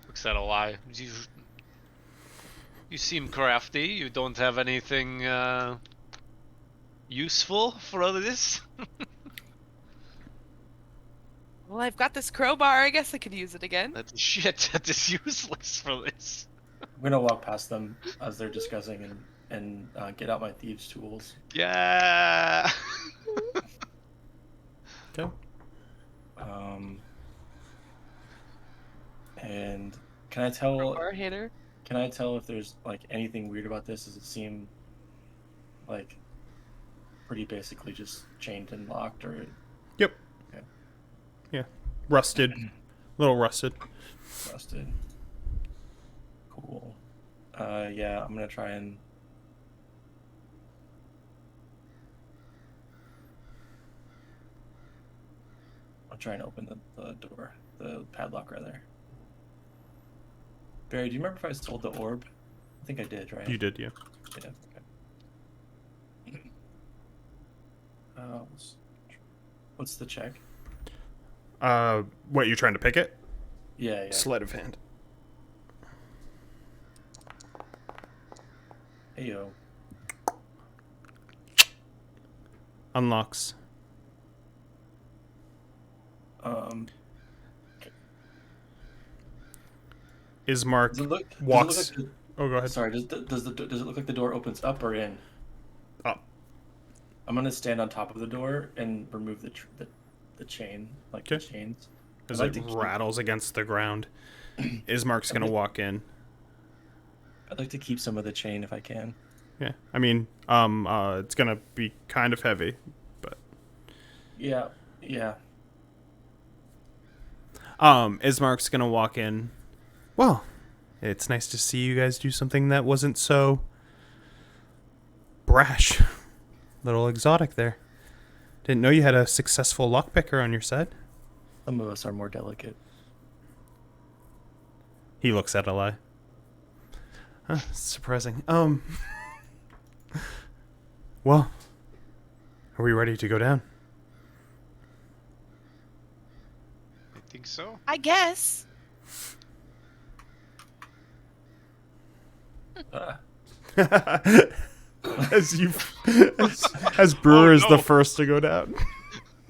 Looks at a lie. You seem crafty. You don't have anything useful for this? Well, I've got this crowbar. I guess I could use it again. That's shit. That is useless for this. I'm gonna walk past them as they're discussing and get out my thieves' tools. Yeah. Okay. And can I tell? Crowbar hitter. Can I tell if there's like anything weird about this? Does it seem like pretty basically just chained and locked, or? Yep. Okay. Yeah. Rusted. A little rusted. Rusted. Cool. Yeah, I'm gonna try and. I'll try and open the door, the padlock rather. Barry, do you remember if I sold the orb? I think I did, right? You did, yeah. Yeah. Okay. What's the check? What, you're trying to pick it? Yeah. Sleight of hand. Heyo. Unlocks. Ismark Does it look walks. like Oh, go ahead. sorry. Does it look like the door opens up or in? Up. I'm gonna stand on top of the door and remove the chain, like the Okay. chains. As I'd it like to keep- rattles against the ground. Ismark's gonna walk in. I'd like to keep some of the chain if I can. Yeah. I mean, it's gonna be kind of heavy, but Yeah. Ismark's gonna walk in. Well, it's nice to see you guys do something that wasn't so brash. Little exotic there. Didn't know you had a successful lockpicker on your side. Some of us are more delicate. He looks at Eli. Huh, surprising. Well, are we ready to go down? I think so. I guess. as Brewer is no. the first to go down.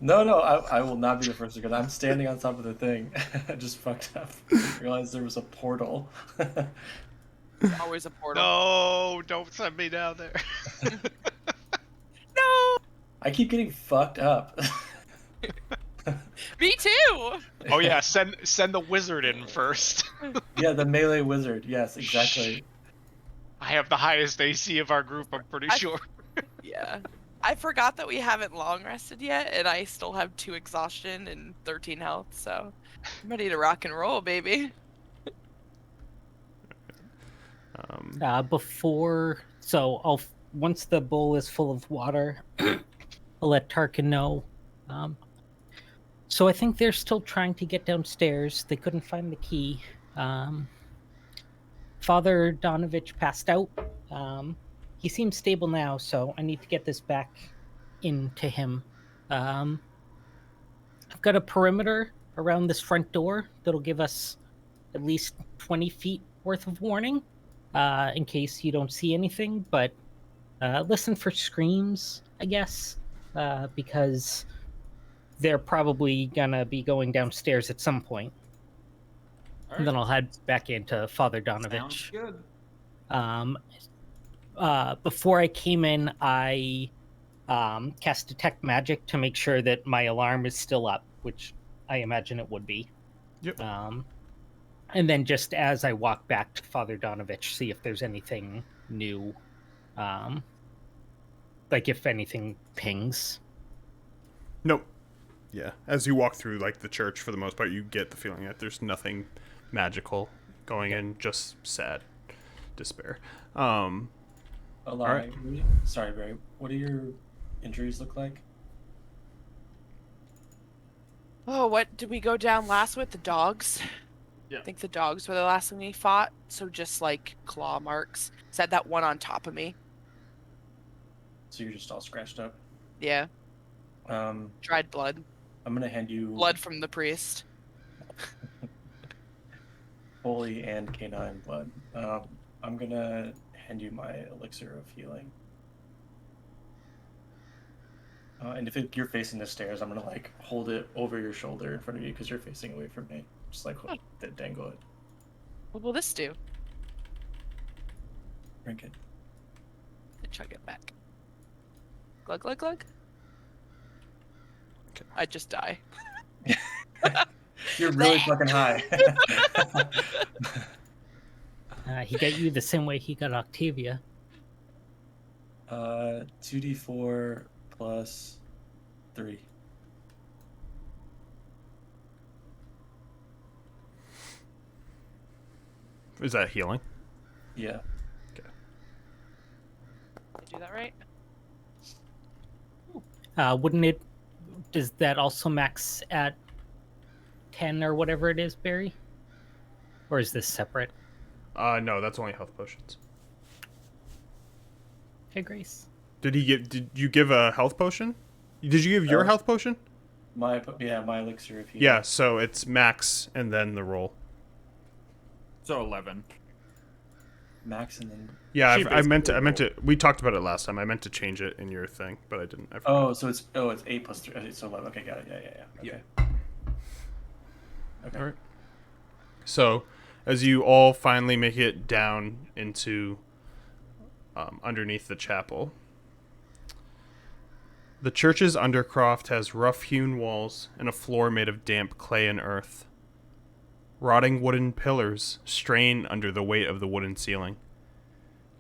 No, I will not be the first to go. I'm standing on top of the thing. I just fucked up. I realized there was a portal. Always a portal. No, don't send me down there. No. I keep getting fucked up. Me too. Oh yeah, send the wizard in first. Yeah, the melee wizard. Yes, exactly. I have the highest AC of our group, I'm pretty sure. Yeah. I forgot that we haven't long rested yet, and I still have 2 exhaustion and 13 health, so I'm ready to rock and roll, baby. Once the bowl is full of water, I'll let Tarkin know. So I think they're still trying to get downstairs. They couldn't find the key. Father Donavich passed out. He seems stable now, so I need to get this back into him. I've got a perimeter around this front door that'll give us at least 20 feet worth of warning, in case you don't see anything, but listen for screams, I guess, because they're probably gonna be going downstairs at some point. All And then right. I'll head back into Father Sounds Donavich. good. Before I came in, I cast Detect Magic to make sure that my alarm is still up, which I imagine it would be. Yep. And then just as I walk back to Father Donavich, see if there's anything new, like if anything pings. Nope. Yeah. As you walk through like the church, for the most part, you get the feeling that there's nothing magical going in, just sad despair. Alright. Alright. Sorry, Barry. What do your injuries look like? Oh, what did we go down last with? The dogs? Yeah. I think the dogs were the last thing we fought. So just like claw marks. Said that one on top of me. So you're just all scratched up. Yeah. I'm Dried blood. gonna hand you Blood from the priest. holy and canine blood. I'm gonna hand you my elixir of healing. And if you're facing the stairs, I'm gonna like hold it over your shoulder in front of you because you're facing away from me. Just like dangle it. What will this do? Drink it. And chug it back. Glug glug glug. Okay. I just die. You're really fucking high. He got you the same way he got Octavia. 2d4 plus 3. Is that healing? Yeah. Did I do that right? Wouldn't it? Does that also max at 10 or whatever it is, Barry? Or is this separate? No, that's only health potions. Hey, Grace. Did you give a health potion? Did you give your health potion? My elixir of healing. Yeah, so it's max and then the roll. So 11. Max and then. Yeah, She I meant basically to. We talked about it last time. I meant to change it in your thing, but I didn't. I forgot. Oh, so it's 8 plus 3. So 11. Okay, got it. Yeah. Okay. Okay. All right. So, as you all finally make it down into underneath the chapel, the church's undercroft has rough-hewn walls and a floor made of damp clay and earth. Rotting wooden pillars strain under the weight of the wooden ceiling.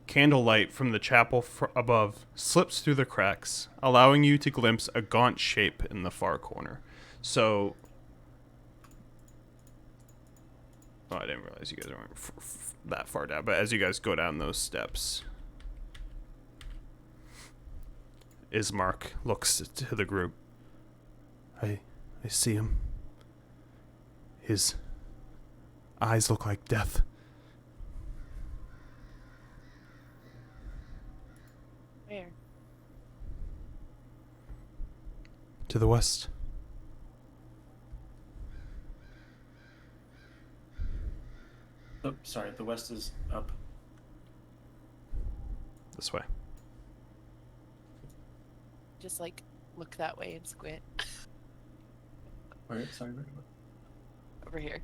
Candlelight from the chapel above slips through the cracks, allowing you to glimpse a gaunt shape in the far corner. So, oh, I didn't realize you guys weren't that far down, but as you guys go down those steps, Ismark looks to the group. I see him. His eyes look like death. Where? To the west. Oh, sorry, the west is up. This way. Just like look that way and squint. Where? Sorry, where? Over here.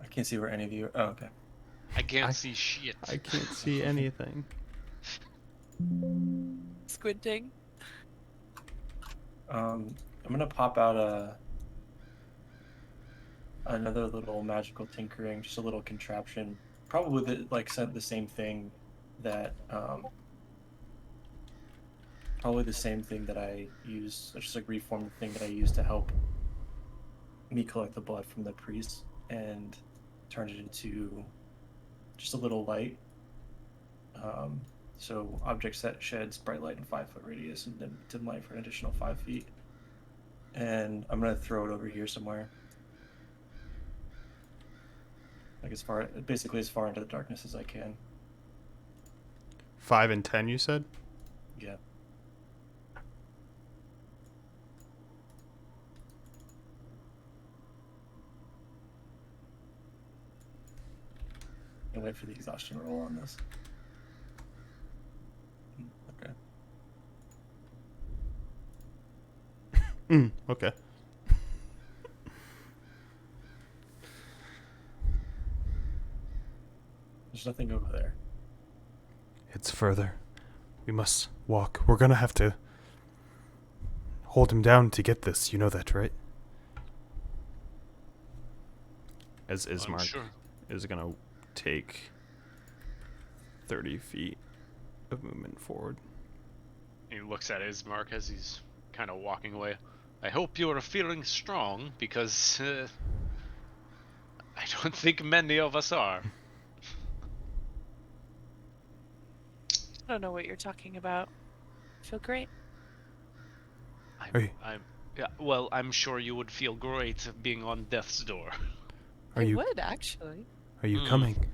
I can't see where any of you are. Oh, okay. I can't see shit. I can't see anything. Squinting. I'm gonna pop out another little magical tinkering, just a little contraption. Probably the same thing that probably the same thing that I use, just like reform the thing that I use to help me collect the blood from the priest and turn it into just a little light. So object set sheds bright light in 5 foot radius and then dim light for an additional 5 feet. And I'm gonna throw it over here somewhere. Like basically as far into the darkness as I can. 5 and 10, you said? Yeah. I'll wait for the exhaustion roll on this. Okay. Okay. There's nothing over there. It's further. We must walk. We're gonna have to hold him down to get this. You know that, right? As I'm Ismark sure. is gonna take 30 feet of movement forward. He looks at Ismark as he's kind of walking away. I hope you are feeling strong, because I don't think many of us are. I don't know what you're talking about. I feel great. Hey. Yeah, well, I'm sure you would feel great being on death's door. Are I you would, actually. Are you Hmm. coming?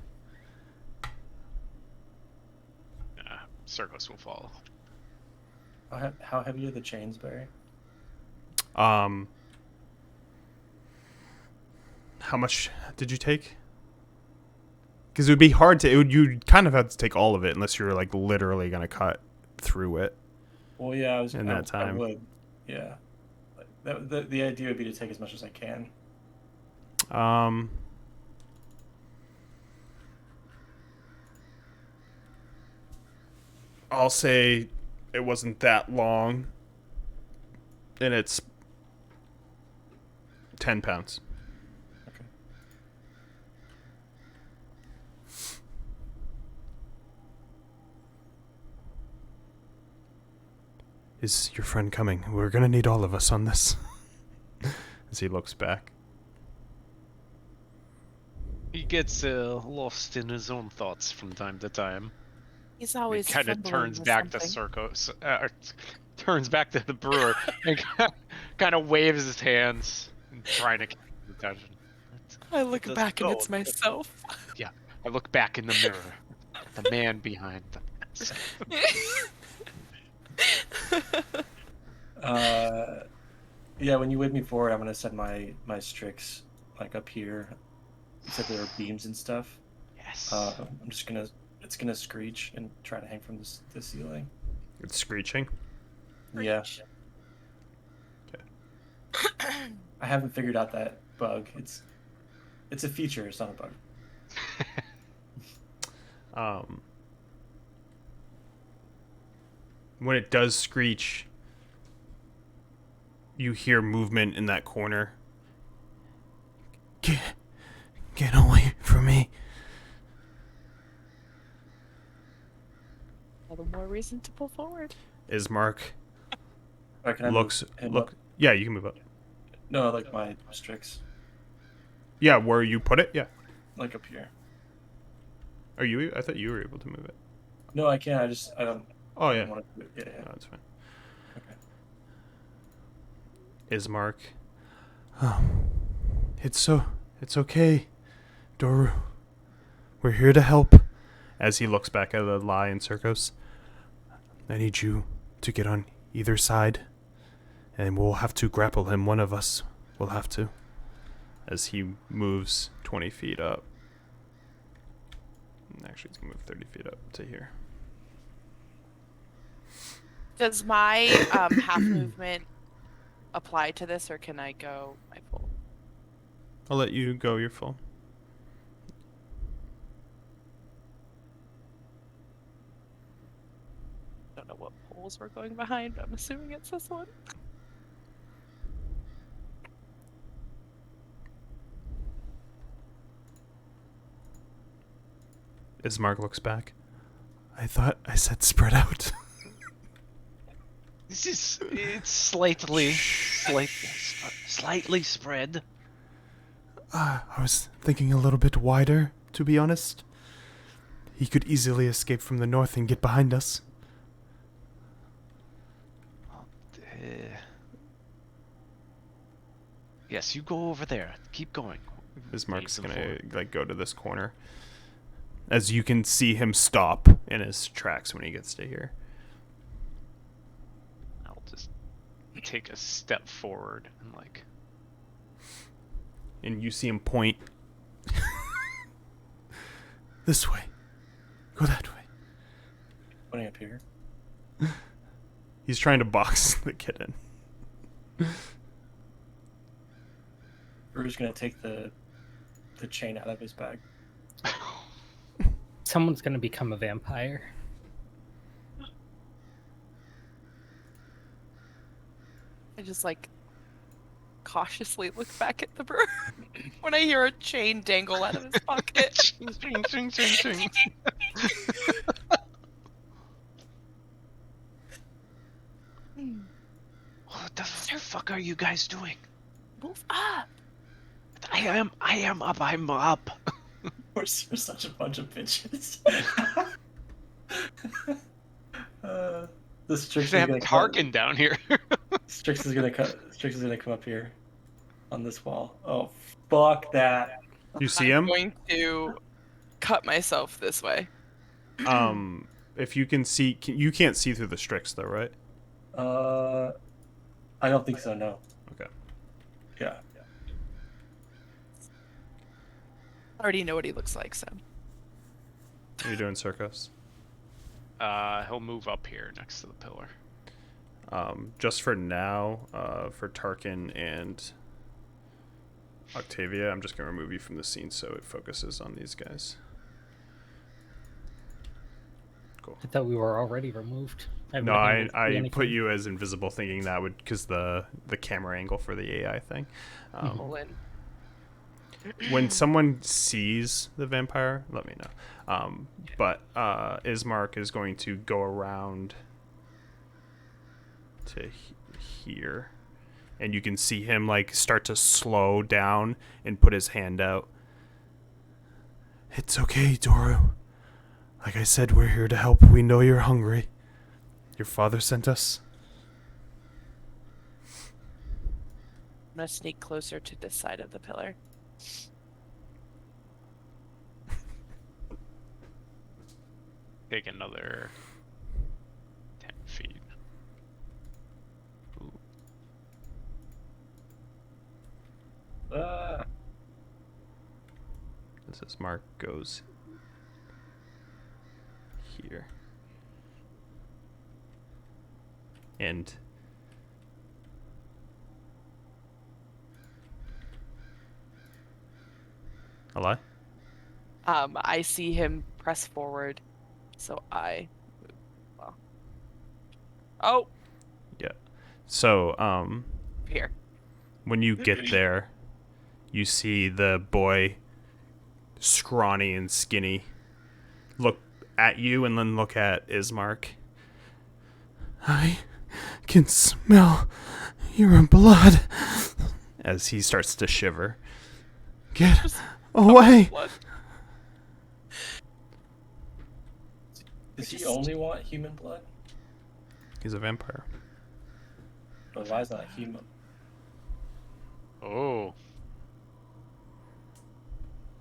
Circus will follow. How heavy are the chains, Barry? How much did you take? Because it would be hard to. You'd kind of have to take all of it unless you were like literally gonna cut through it. Well, yeah, In that time. I would. Yeah. The idea would be to take as much as I can. I'll say it wasn't that long, and it's 10 pounds. Okay. Is your friend coming? We're gonna need all of us on this. As he looks back. He gets lost in his own thoughts from time to time. He's He always kind of fumbling turns with back to something. Circus, turns back to the brewer, and kind of waves his hands, trying to catch his attention. I look Let's back and go. it's myself. I look back in the mirror, at the man behind the mask. Yeah, when you wave me forward, I'm gonna send my Strix like up here. You said there are beams and stuff. Yes. I'm just gonna. It's gonna screech and try to hang from the ceiling. It's screeching. Yeah. I haven't figured out that bug. It's a feature. It's not a bug. When it does screech, you hear movement in that corner. Get away from me. All the more reason to pull forward. Ismark Or can I looks move him look. up? Yeah, you can move up. No, like my Strix, Yeah, where you put it. Yeah. like up here. Are you? I thought you were able to move it. No, I can't. I don't. Oh I yeah. don't want to do it. Yeah. No, that's fine. Okay. Ismark. It's okay, Doru. We're here to help. As he looks back at the lion Circus. I need you to get on either side, and we'll have to grapple him. One of us will have to. As he moves 20 feet up. Actually, he's going to move 30 feet up to here. Does my half movement apply to this, or can I go my full? I'll let you go your full. I don't know what poles we're going behind, but I'm assuming it's this one. Ismark looks back. I thought I said spread out. It's slightly spread. I was thinking a little bit wider, to be honest. He could easily escape from the north and get behind us. Yes, you go over there. Keep going. Ismark's Lead them gonna forward. go to this corner. As you can see him stop in his tracks when he gets to here. I'll just take a step forward and And you see him point. This way. Go that way. Pointing up here. He's trying to box the kitten. We're just gonna take the chain out of his bag. Someone's gonna become a vampire. I just like cautiously look back at the bird when I hear a chain dangle out of his pocket. Ching, ching, ching, ching, ching. What the fuck are you guys doing? Move up. I am up. I'm up. We're such a bunch of bitches. The Strix They is have gonna Tarkin down here. Strix is gonna come up here on this wall. Oh, fuck that. You see I'm him? going to cut myself this way. If you can see, you can't see through the Strix though, right? I don't think so. No. Okay. Yeah. I already know what he looks like, so. What are you doing, Circus? He'll move up here next to the pillar. Just for now, for Tarkin and Octavia, I'm just gonna remove you from the scene so it focuses on these guys. Cool. I thought we were already removed. No, I put you as invisible, thinking that would because the camera angle for the AI thing. When someone sees the vampire, let me know. But Ismark is going to go around to here, and you can see him like start to slow down and put his hand out. It's okay, Doru. Like I said, we're here to help. We know you're hungry. Your father sent us. I'm gonna sneak closer to this side of the pillar. Take another 10 feet. Ooh. This Ismark goes here. And a lie? I see him press forward, so I move. Well. Oh, Yeah. So, here. when you get there, you see the boy, scrawny and skinny, look at you and then look at Ismark. I can smell your blood. As he starts to shiver. Get away! Blood. Does he only want human blood? He's a vampire. But why is not human? Oh.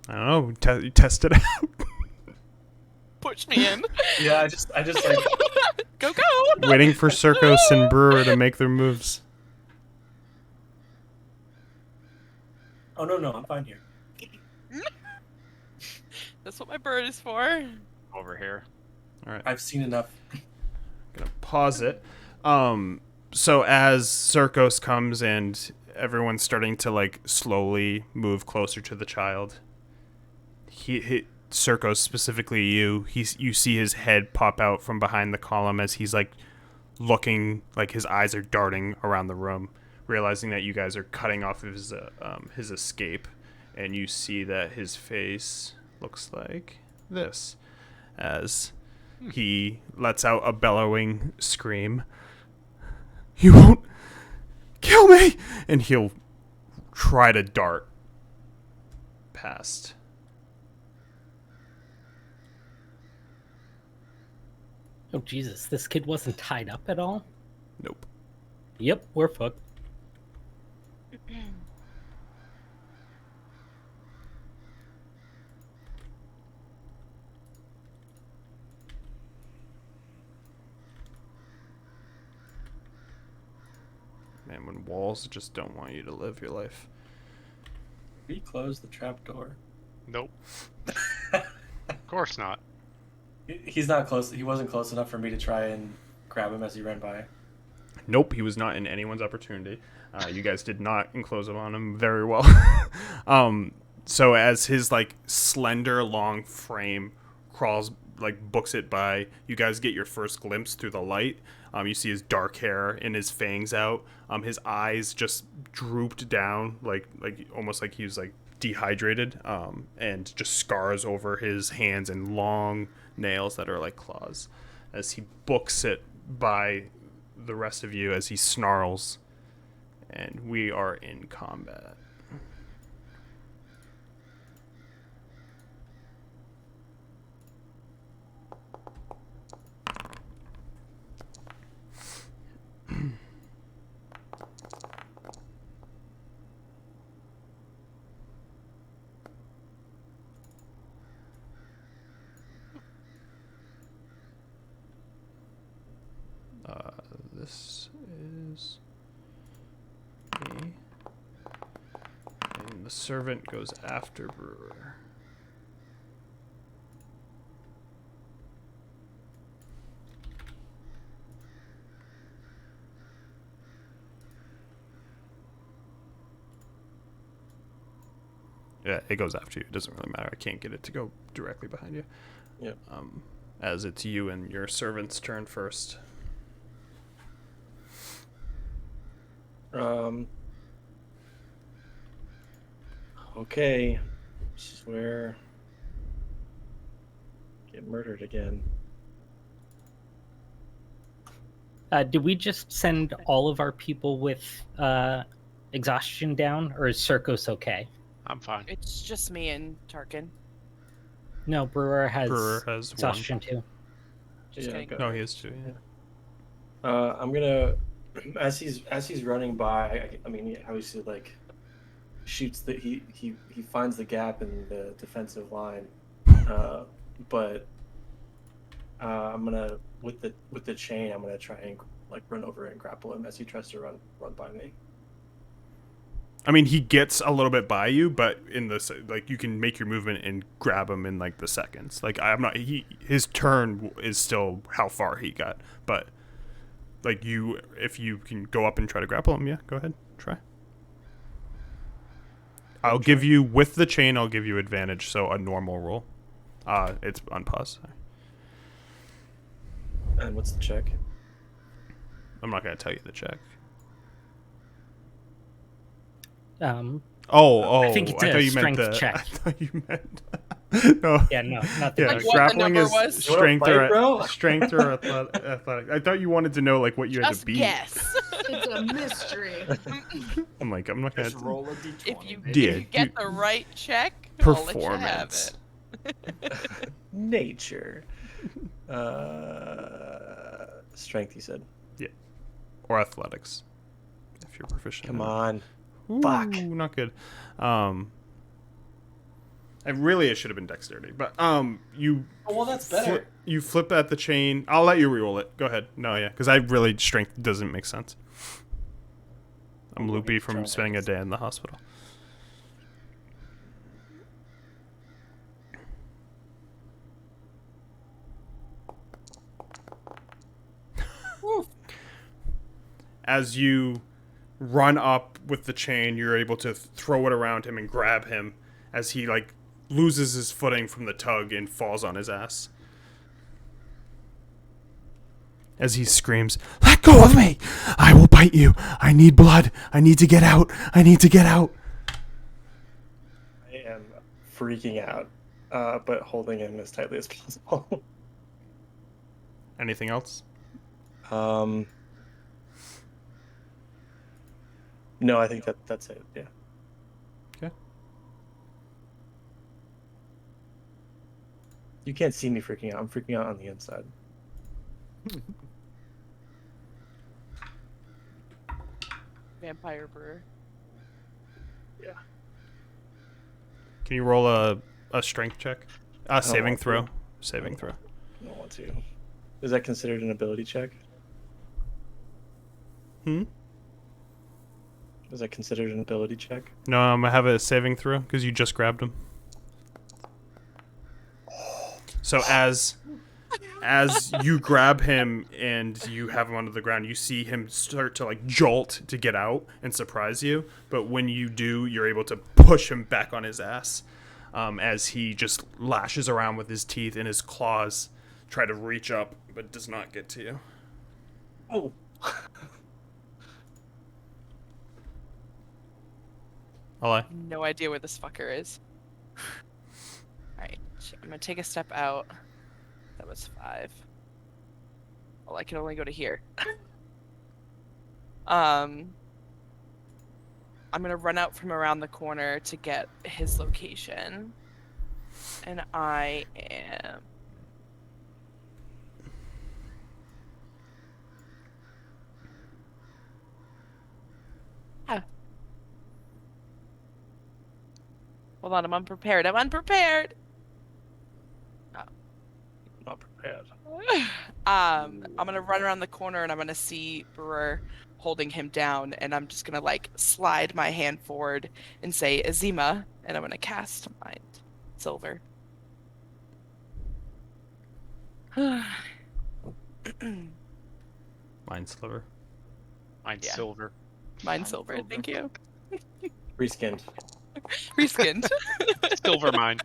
I don't know. Test it out. Push me in. Yeah, I just like Go. Waiting for Circos and Brewer to make their moves. Oh no, I'm fine here. That's what my bird is for. Over here. All right. I've seen enough. Gonna pause it. So as Circos comes and everyone's starting to like slowly move closer to the child, he Circos, specifically you see his head pop out from behind the column as he's like looking, like his eyes are darting around the room, realizing that you guys are cutting off his escape, and you see that his face looks like this as he lets out a bellowing scream. You won't kill me! And he'll try to dart past. Oh, Jesus. This kid wasn't tied up at all? Nope. Yep, we're fucked. Man, when walls just don't want you to live your life. We closed the trap door. Nope. Of course not. He's not close. He wasn't close enough for me to try and grab him as he ran by. Nope, he was not in anyone's opportunity. You guys did not enclose him on him very well. So as his like slender, long frame crawls, like books it by, you guys get your first glimpse through the light. You see his dark hair and his fangs out. His eyes just drooped down, like almost like he was like dehydrated, and just scars over his hands and long nails that are like claws. As he books it by the rest of you, as he snarls, and we are in combat. This is me, and the servant goes after Brewer. Yeah, it goes after you. It doesn't really matter. I can't get it to go directly behind you. Yep. As it's you and your servant's turn first. Okay. This is where get murdered again. Did we just send all of our people with exhaustion down, or is Circos okay? I'm fine. It's just me and Tarkin. No, Brewer has one. exhaustion too. Just Yeah, kidding. go. No, he is too. Yeah. I'm gonna, as he's running by. I mean, he obviously like shoots the he finds the gap in the defensive line, but I'm gonna with the chain. I'm gonna try and like run over and grapple him as he tries to run by me. I mean, he gets a little bit by you, but in this, like, you can make your movement and grab him in like the seconds. Like, I'm not. His turn is still how far he got, but like if you can go up and try to grapple him, yeah, go ahead, try. I'll give you with the chain. I'll give you advantage, so a normal roll. It's on pause. Sorry. And what's the check? I'm not gonna tell you the check. I think it's I a thought you meant strength the. check. I thought you meant. No. Yeah, no, not the Yeah, Like what the grappling number is was? strength You wanna fight, or bro? strength or athletic. I thought you wanted to know like what you had Just to beat. guess. It's a mystery. I'm like, I'm not gonna. Just roll a d20. if you Yeah, get the right check, I'll let you have Performance. it. Nature. Strength. You said. Or athletics, if you're proficient. Come in it. on. Ooh, Fuck. not good. It should have been dexterity, but you. Well, that's better. You flip at the chain. I'll let you reroll it. Go ahead. No, yeah, because strength doesn't make sense. I'm loopy from spending a day in the hospital. As you run up with the chain, you're able to throw it around him and grab him as he like loses his footing from the tug and falls on his ass. As he screams, "Let go of me! I will bite you! I need blood! I need to get out! I need to get out!" I am freaking out, but holding him as tightly as possible. Anything else? No, I think that's it. Yeah. Okay. You can't see me freaking out. I'm freaking out on the inside. Vampire Brewer. Yeah. Can you roll a strength check? Saving want to. throw. Saving throw. I don't want to. Is that considered an ability check? Is that considered an ability check? No, I'm gonna have a saving throw because you just grabbed him. So as as you grab him and you have him onto the ground, you see him start to like jolt to get out and surprise you. But when you do, you're able to push him back on his ass as he just lashes around with his teeth and his claws, try to reach up, but does not get to you. Oh. Hello. No idea where this fucker is. Alright, I'm gonna take a step out. That was 5. Well, I can only go to here. I'm gonna run out from around the corner to get his location. And I am... Hold on, I'm unprepared. I'm unprepared! Not prepared. I'm gonna run around the corner and I'm gonna see Brewer holding him down, and I'm just gonna like slide my hand forward and say Azima, and I'm gonna cast Mind Silver. Mind Sliver. Mine's Yeah. silver. Mind Silver, thank you. Reskinned. Reskinned. Silver mine.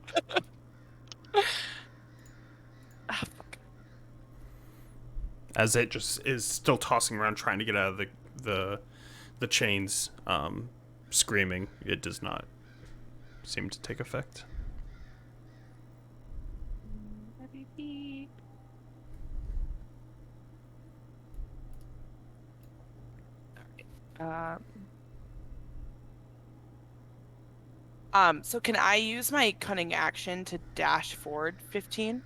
Ah, fuck. As it just is still tossing around trying to get out of the chains, screaming, it does not seem to take effect. So can I use my cunning action to dash forward 15?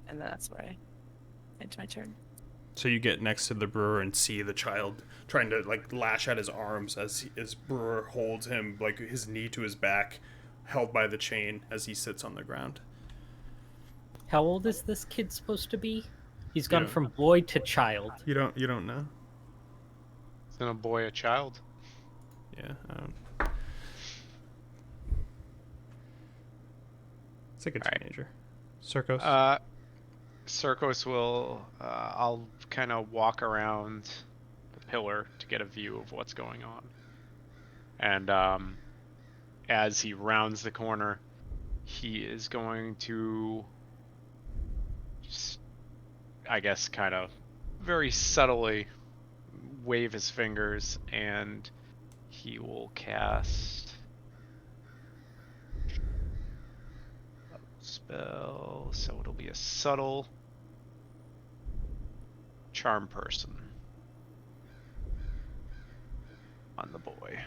And then that's where I end my turn. So you get next to the brewer and see the child trying to like lash at his arms as brewer holds him, like his knee to his back, held by the chain as he sits on the ground. How old is this kid supposed to be? He's gone Yeah. from boy to child. You don't know? Isn't a boy a child? Yeah. It's like a All right. teenager. Circos. Circos will. I'll kind of walk around the pillar to get a view of what's going on. And as he rounds the corner, he is going to just, I guess, kind of very subtly wave his fingers, and he will cast a spell, so it'll be a subtle charm person on the boy.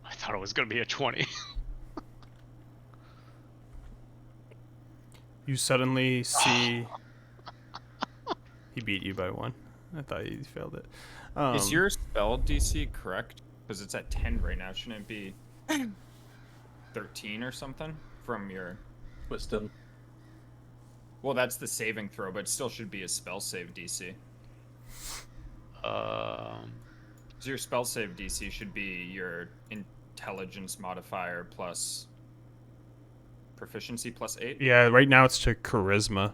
I thought it was going to be a 20. You suddenly see he beat you by 1. I thought you failed it. Is your spell DC correct? Because it's at 10 right now. Shouldn't it be 13 or something from your... Wisdom. Well, that's the saving throw, but it still should be a spell save DC. So your spell save DC should be your intelligence modifier plus proficiency plus 8. Yeah, right now it's to charisma.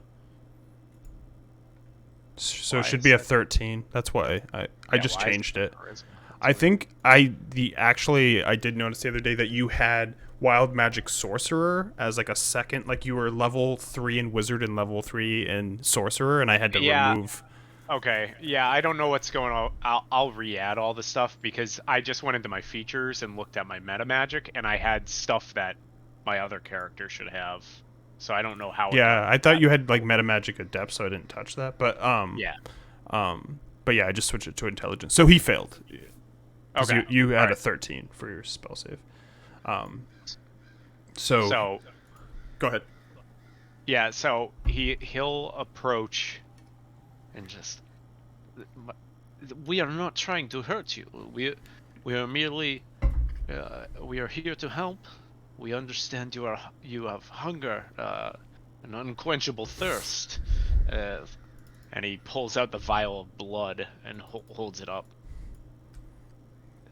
So Why it should is be a that? 13. That's why I just why is changed it. charisma? I think I did notice the other day that you had wild magic sorcerer as like a second, like you were level 3 in wizard and level 3 in sorcerer, and I had to remove. Okay, yeah, I don't know what's going on. I'll re-add all the stuff because I just went into my features and looked at my meta magic, and I had stuff that my other character should have. So I don't know how. Yeah, I thought you had like meta magic adept, so I didn't touch that. But yeah. But yeah, I just switched it to intelligence. So he failed. 'Cause Okay. You had Alright. a 13 for your spell save. So go ahead. Yeah, so he'll approach and just, we are not trying to hurt you. We are merely we are here to help. We understand you have hunger, an unquenchable thirst, And he pulls out the vial of blood and holds it up.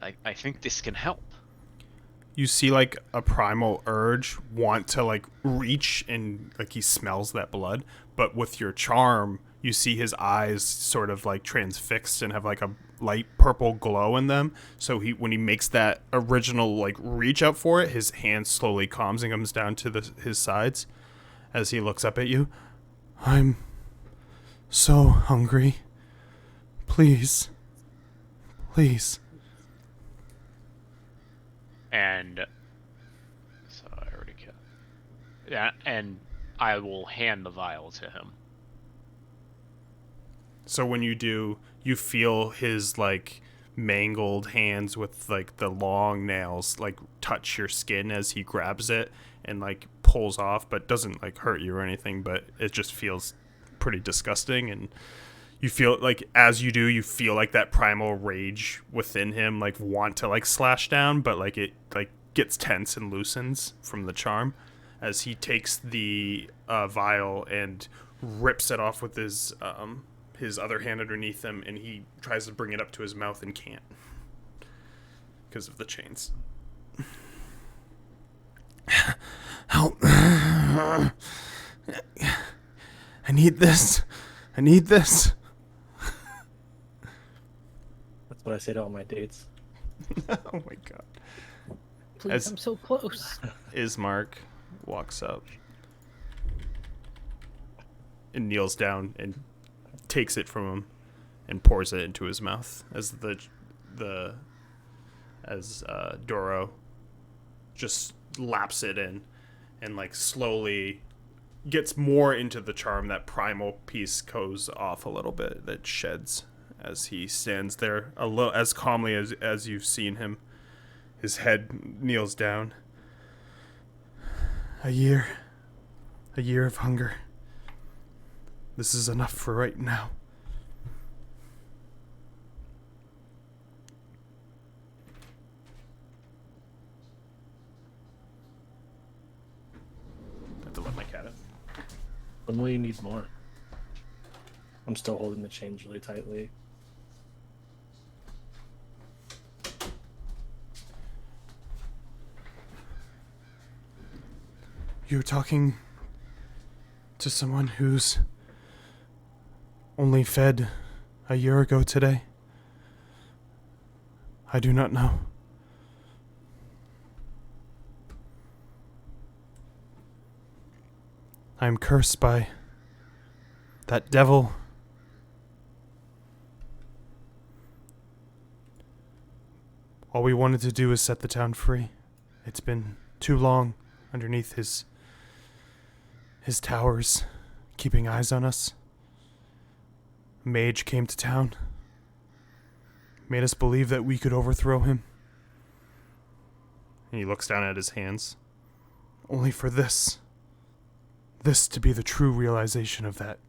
I think this can help. You see like a primal urge want to like reach, and like he smells that blood, but with your charm you see his eyes sort of like transfixed and have like a light purple glow in them. So when he makes that original like reach out for it, his hand slowly calms and comes down to his sides as he looks up at you. I'm so hungry. Please. And so I already can. Yeah, and I will hand the vial to him. So when you do, you feel his like mangled hands with like the long nails like touch your skin as he grabs it and like pulls off, but doesn't like hurt you or anything, but it just feels pretty disgusting. And you feel like as you do, you feel like that primal rage within him like want to like slash down, but like it like gets tense and loosens from the charm as he takes the vial and rips it off with his other hand underneath him, and he tries to bring it up to his mouth and can't because of the chains. Help. I need this. That's what I say to all my dates. Oh my god. Please, I'm so close. Ismark walks up and kneels down and takes it from him and pours it into his mouth as Doro just laps it in and like slowly gets more into the charm. That primal piece goes off a little bit, that sheds as he stands there a little as calmly as you've seen him. His head kneels down. A year of hunger. This is enough for right now. I have to let my cat in. When will you need more? I'm still holding the chains really tightly. You're talking to someone who's only fed a year ago today? I do not know. I am cursed by that devil. All we wanted to do is set the town free. It's been too long underneath his towers, keeping eyes on us. A mage came to town, made us believe that we could overthrow him. And he looks down at his hands. Only for this to be the true realization of that.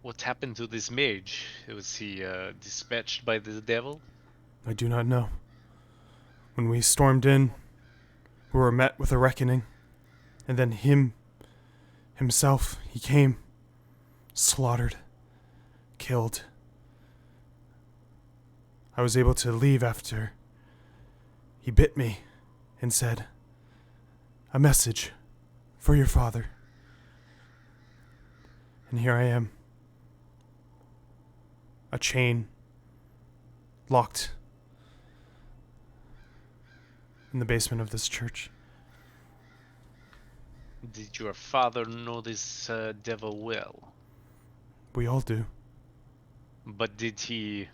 What happened to this mage? Was he dispatched by the devil? I do not know. When we stormed in, we were met with a reckoning. And then himself, he came, slaughtered, killed. I was able to leave after he bit me and said, "A message for your father." And here I am. A chain locked in the basement of this church. Did your father know this devil well? We all do. But did he...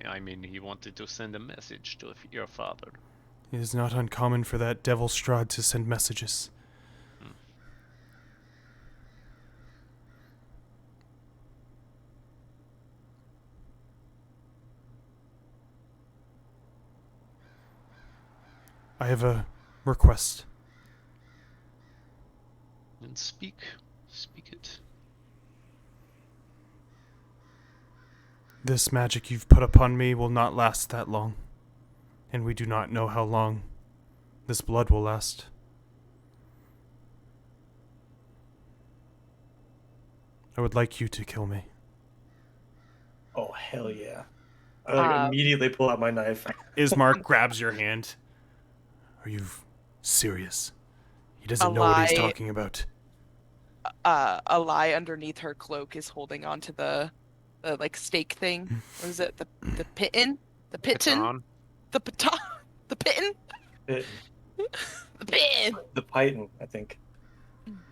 I mean, he wanted to send a message to your father. It is not uncommon for that devil Strahd to send messages. I have a request. And speak it. This magic you've put upon me will not last that long, and we do not know how long this blood will last. I would like you to kill me. Oh, hell yeah. I like, immediately pull out my knife. Ismark grabs your hand. Are you serious? He doesn't A know what he's lie. talking about. A lie underneath her cloak is holding on to the like stake thing. What is it? The pitten? The pitten? Baton. The baton? The pitten? It, The pitten! the python, I think.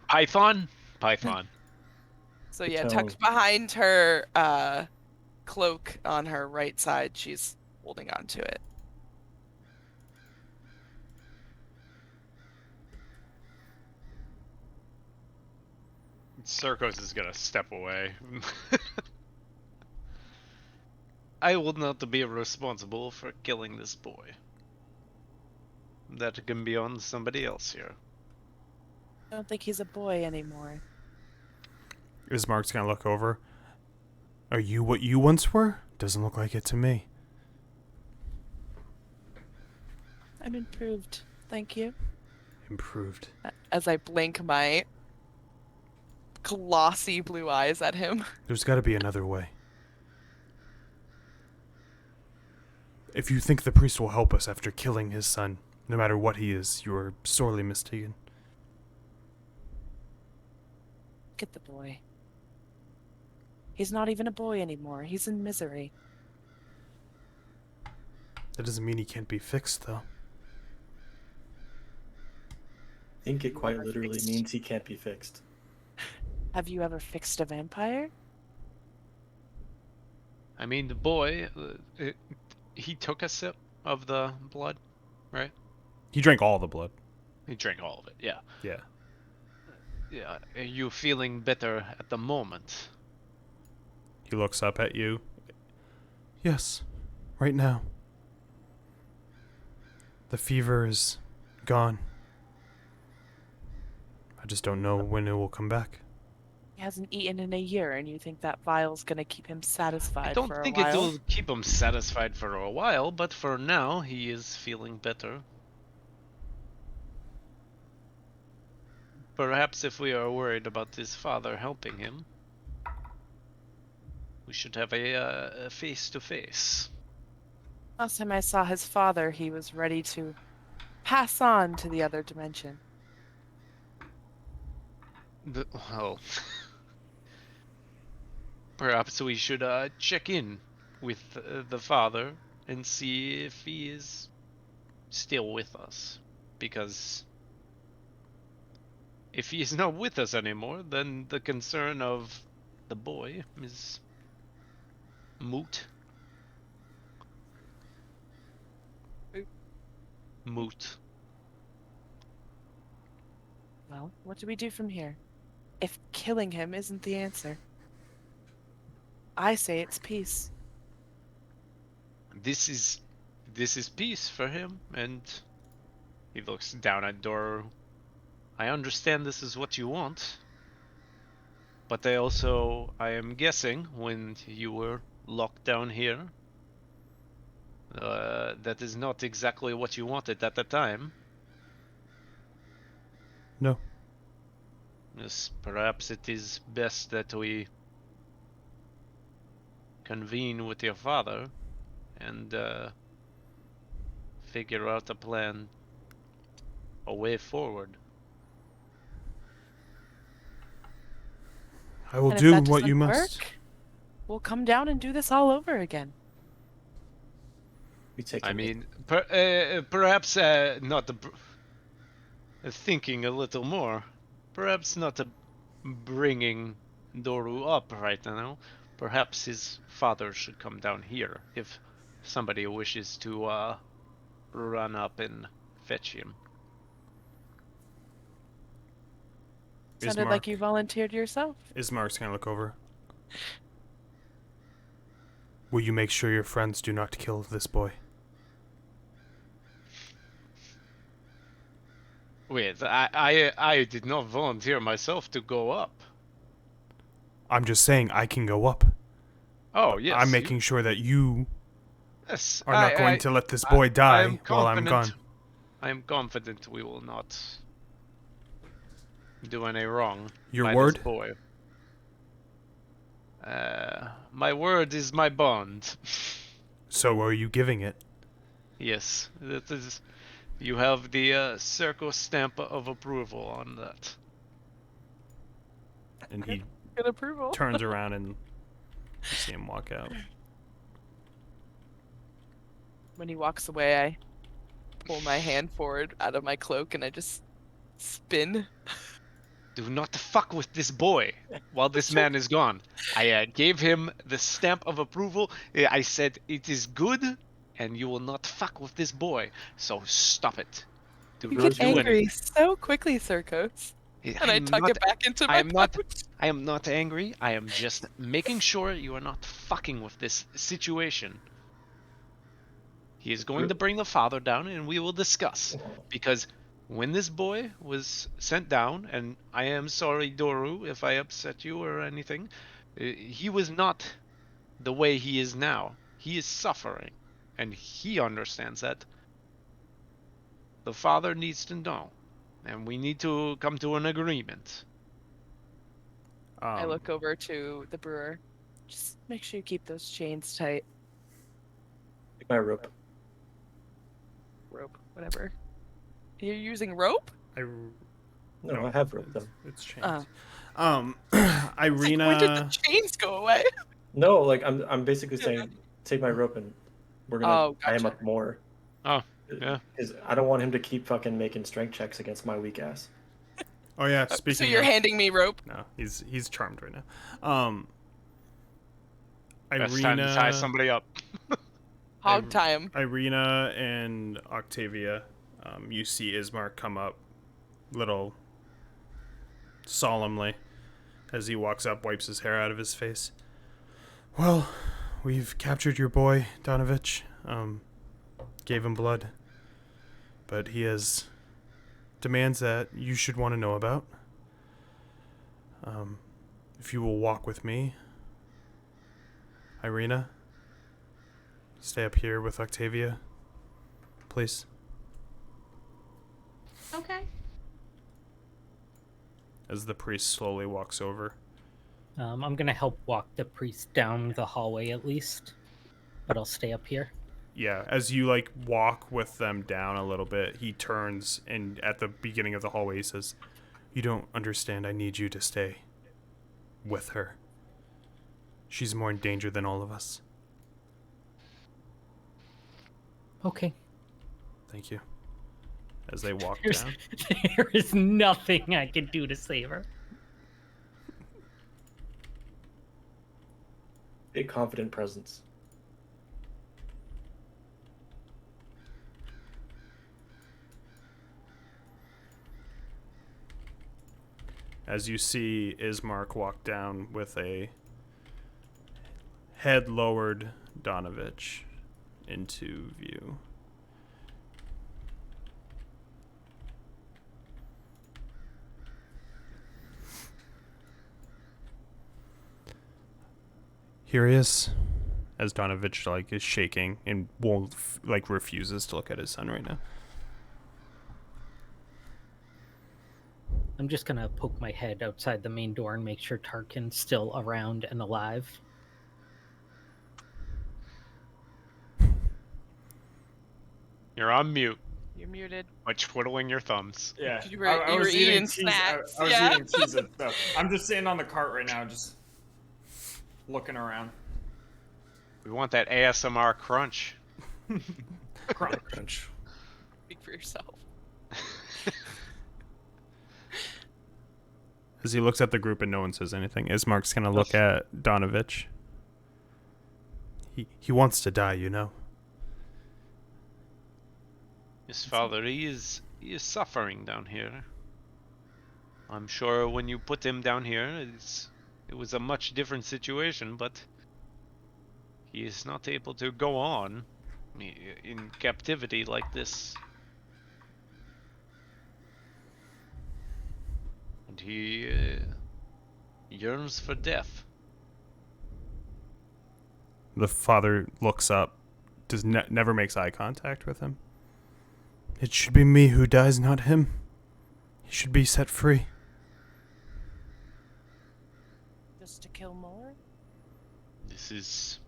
Python? Python. So yeah, Tone. tucked behind her cloak on her right side, she's holding on to it. Circos is gonna step away. I will not be responsible for killing this boy. That can be on somebody else here. I don't think he's a boy anymore. Ismark's gonna look over. Are you what you once were? Doesn't look like it to me. I'm improved. Thank you. Improved. As I blink my glossy blue eyes at him. There's gotta be another way. If you think the priest will help us after killing his son, no matter what he is, you are sorely mistaken. Look at the boy. He's not even a boy anymore. He's in misery. That doesn't mean he can't be fixed, though. I think it quite literally means he can't be fixed. Have you ever fixed a vampire? I mean, the boy, he took a sip of the blood, right? He drank all the blood. He drank all of it, yeah. Yeah. Yeah, are you feeling better at the moment? He looks up at you. Yes, right now. The fever is gone. I just don't know when it will come back. He hasn't eaten in a year, and you think that vial's gonna keep him satisfied I don't for a think while? it will keep him satisfied for a while, but for now, he is feeling better. Perhaps if we are worried about his father helping him, we should have a face-to-face. Last time I saw his father, he was ready to pass on to the other dimension. Well, perhaps we should check in with the father and see if he is still with us. Because if he is not with us anymore, then the concern of the boy is moot. Moot. Well, what do we do from here? If killing him isn't the answer, I say it's peace. This is peace for him, and he looks down at Doru. I understand this is what you want, but I am guessing when you were locked down here, that is not exactly what you wanted at the time. No. Yes, perhaps it is best that we convene with your father and figure out a plan, a way forward. I will And if do that what you doesn't must. work, we'll come down and do this all over again. We take I him mean, perhaps not thinking a little more. Perhaps not bringing Doru up right now. Perhaps his father should come down here if somebody wishes to run up and fetch him. Sounded like you volunteered yourself. Ismark's gonna look over. Will you make sure your friends do not kill this boy? Wait, I did not volunteer myself to go up. I'm just saying I can go up. Oh, yes. I'm making sure that you Yes, are not going to let this boy die while I'm gone. I am confident we will not do any wrong Your by word? this boy. My word is my bond. So are you giving it? Yes, that is. You have the circle stamp of approval on that. And he Good approval. turns around and you see him walk out. When he walks away, I pull my hand forward out of my cloak and I just spin. Do not fuck with this boy while this man is gone. I gave him the stamp of approval. I said it is good, and you will not fuck with this boy. So stop it. Do You not get do angry anything. so quickly, Circos. And I tuck it back into my pouch. I am not angry. I am just making sure you are not fucking with this situation. He is going to bring the father down, and we will discuss. Because when this boy was sent down, and I am sorry, Doru, if I upset you or anything, he was not the way he is now. He is suffering, and he understands that. The father needs to know, and we need to come to an agreement. I look over to the brewer. Just make sure you keep those chains tight. Take my rope. Rope, whatever. You're using rope? No, I have rope though. It's chains. Irina. When did the Irina. chains go away? No, like I'm basically saying, take my rope and we're gonna tie him up more. Oh, yeah. Because I don't want him to keep fucking making strength checks against my weak ass. Oh yeah, speaking. So you're handing me rope? No, he's charmed right now. Best time to tie somebody up. Hog time. Irina and Octavia, you see Ismark come up, little solemnly, as he walks up, wipes his hair out of his face. Well, we've captured your boy, Donavich. Gave him blood, but he has demands that you should want to know about. If you will walk with me, Irina, stay up here with Octavia, please. Okay. As the priest slowly walks over. I'm gonna help walk the priest down the hallway at least, but I'll stay up here. Yeah, as you walk with them down a little bit, he turns and at the beginning of the hallway he says, "You don't understand. I need you to stay with her. She's more in danger than all of us." Okay. Thank you. As they walk There's, down. there is nothing I can do to save her. A confident presence. As you see Ismark walk down with a head lowered Donavich into view. Here he is, as Donavich is shaking and won't refuses to look at his son right now. I'm just gonna poke my head outside the main door and make sure Tarkin's still around and alive. You're on mute. You're muted. By twiddling your thumbs. Yeah. You were eating cheese. snacks. I was Yeah. eating cheese and stuff. I'm just sitting on the cart right now, just looking around. We want that ASMR crunch. Crunch. Speak for yourself. As he looks at the group and no one says anything, Ismark's gonna look at Donavich. He wants to die, you know. His father, he is suffering down here. I'm sure when you put him down here, it was a much different situation, but he is not able to go on in captivity like this. And he yearns for death. The father looks up, never makes eye contact with him. It should be me who dies, not him. He should be set free. Just to kill more? This is...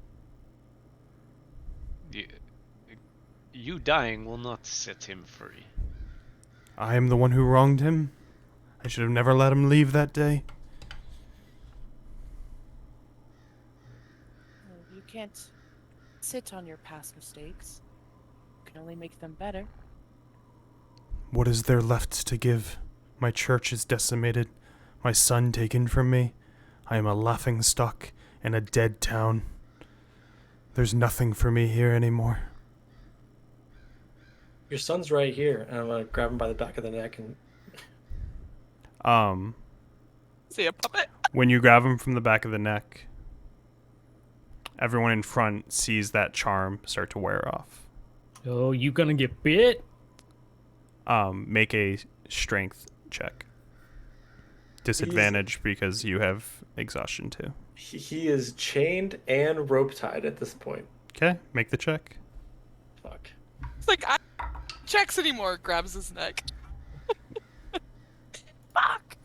You dying will not set him free. I am the one who wronged him. I should have never let him leave that day. Well, you can't sit on your past mistakes. You can only make them better. What is there left to give? My church is decimated. My son taken from me. I am a laughing stock in a dead town. There's nothing for me here anymore. Your son's right here, and I'm gonna grab him by the back of the neck and See a puppet? When you grab him from the back of the neck, everyone in front sees that charm start to wear off. Oh, you gonna get bit? Make a strength check. Disadvantage because you have exhaustion too. he is chained and rope tied at this point. Okay, make the check. Fuck. It's like, I checks anymore. Grabs his neck. Fuck.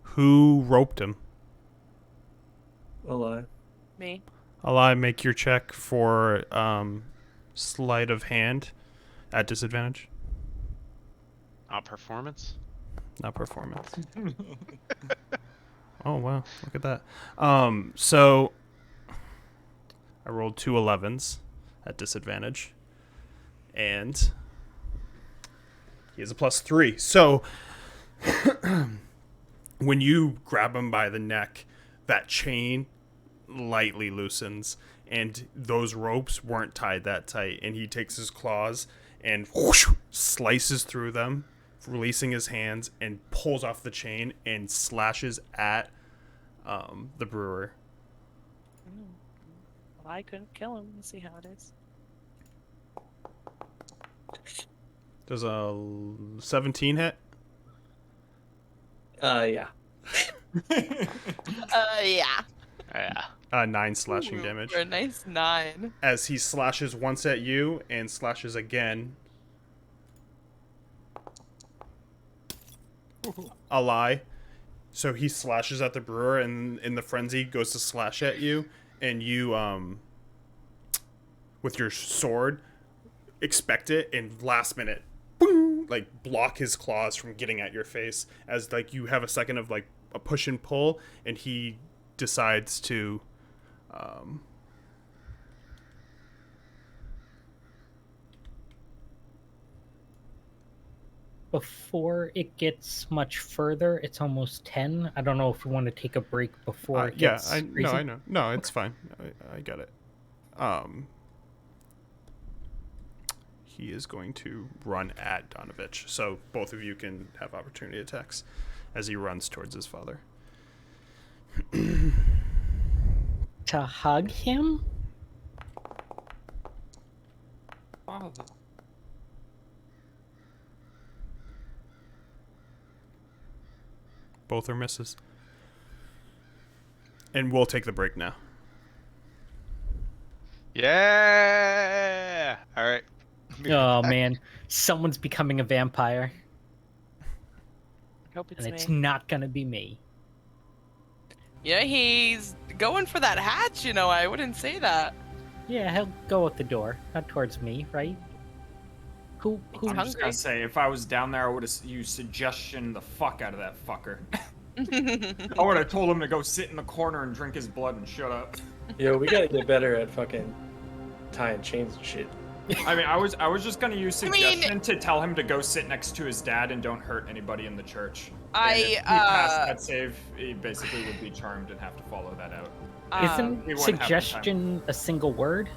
Who roped him? Alive. Me. Alai, make your check for sleight of hand at disadvantage. Not performance? Not performance. Oh, wow. Look at that. So I rolled 2 11s at disadvantage. And he has a +3. So when you grab him by the neck, that chain lightly loosens, and those ropes weren't tied that tight, and he takes his claws and whoosh, slices through them, releasing his hands, and pulls off the chain and slashes at the brewer. Well, I couldn't kill him. Let's see how it is. Does a 17 hit? Yeah. Yeah. Yeah. 9 slashing damage. For a nice 9. As he slashes once at you and slashes again. A lie. So he slashes at the brewer, and in the frenzy goes to slash at you, and you with your sword expect it, and last minute boom, like block his claws from getting at your face, as like you have a second of like a push and pull, and he decides to Before it gets much further, it's almost 10. I don't know if you want to take a break before it yeah, gets I crazy. know. No, it's fine. I get it. He is going to run at Donavich, so both of you can have opportunity attacks as he runs towards his father. To hug him? Father. Both are misses. And we'll take the break now. Yeah! Alright. Oh man, someone's becoming a vampire, I hope it's and it's me. not gonna be me. Yeah, he's going for that hatch, you know. I wouldn't say that. Yeah, he'll go out the door, not towards me, right? Who? He's I'm just hungry. gonna say, if I was down there, I would have used suggestion the fuck out of that fucker. I would have told him to go sit in the corner and drink his blood and shut up. Yo, we gotta get better at fucking tying chains and shit. I mean, I was just gonna use I mean- suggestion to tell him to go sit next to his dad and don't hurt anybody in the church. I, And if he passed that save, he basically would be charmed and have to follow that out. Isn't we wouldn't have the time. suggestion a single word?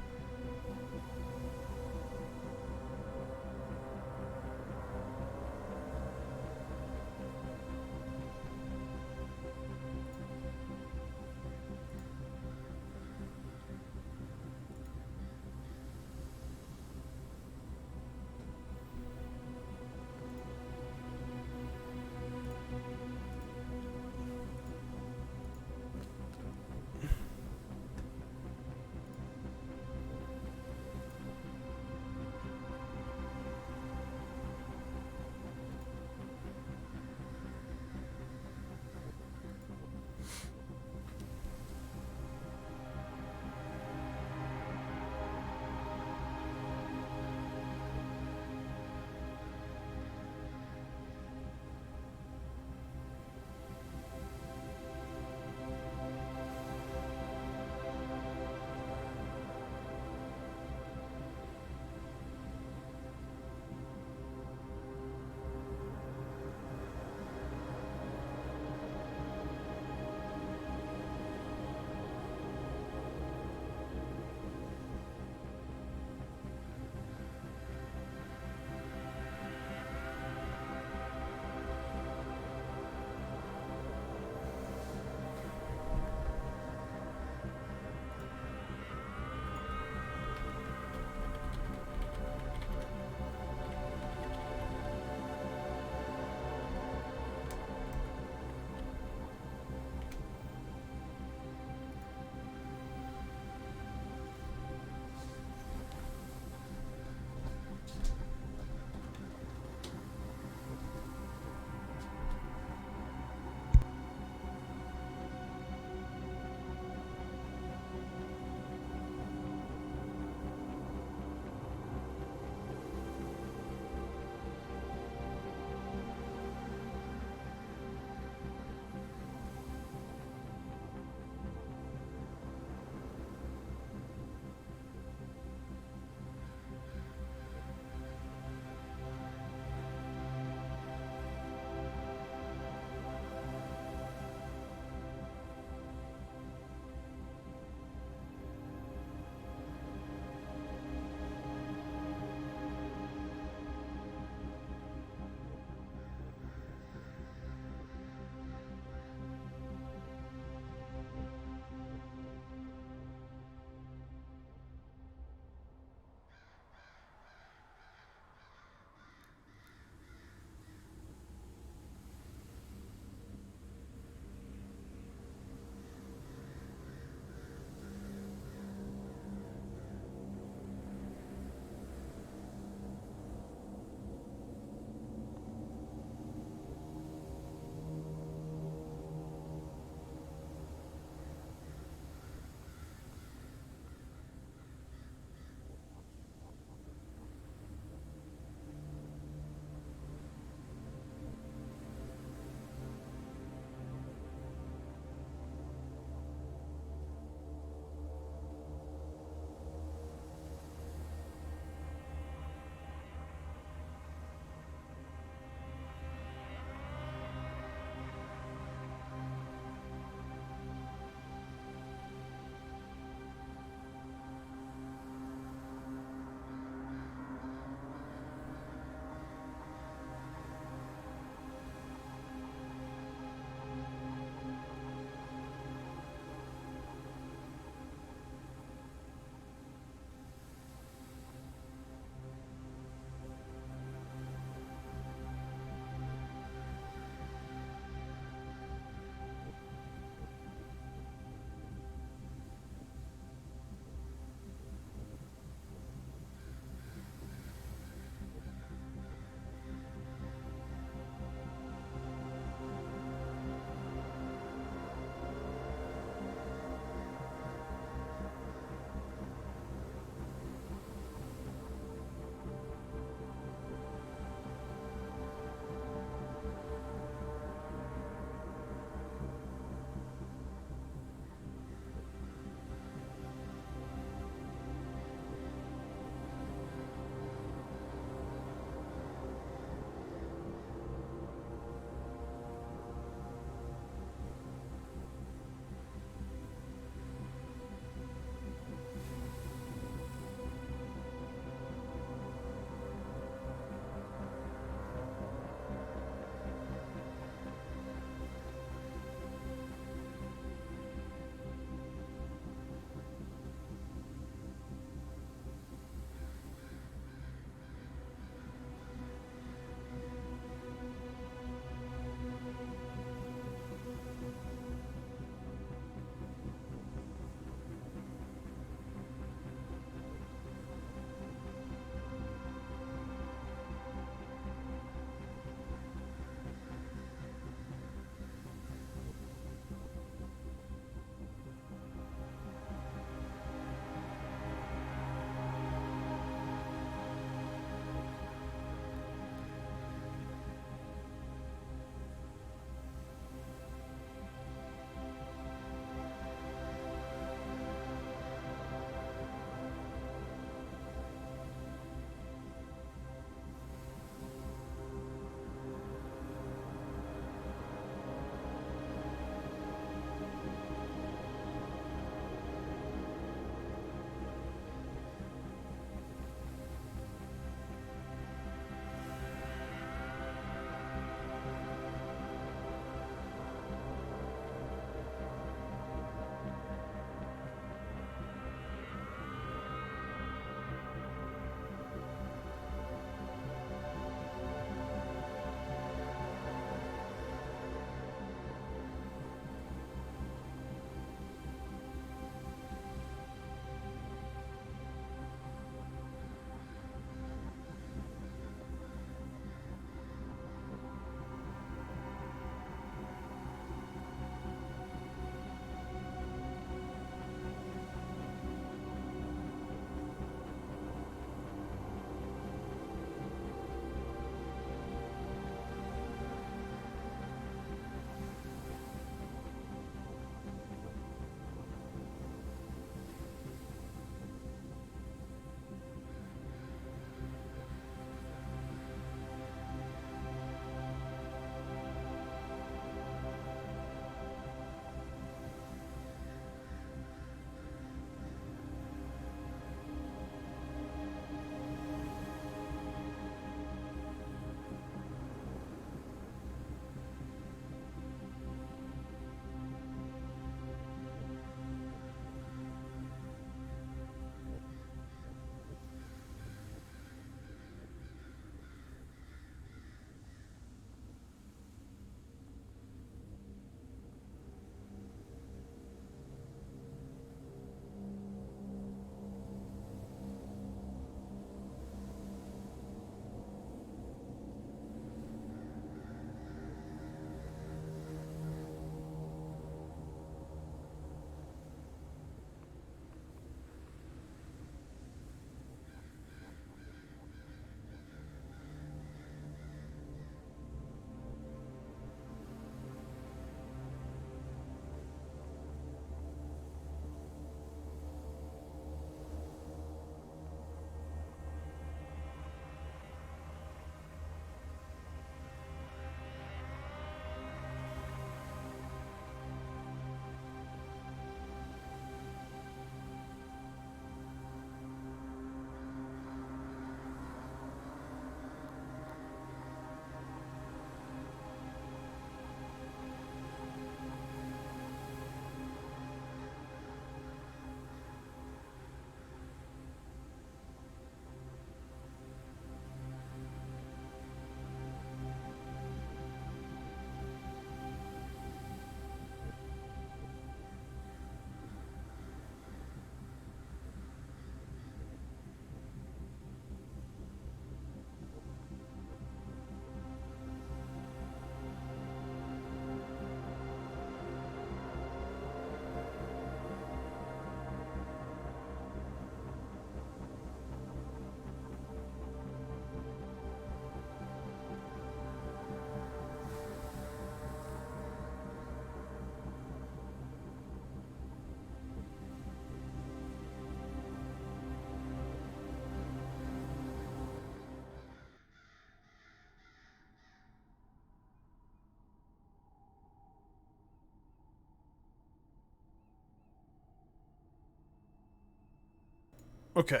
Okay.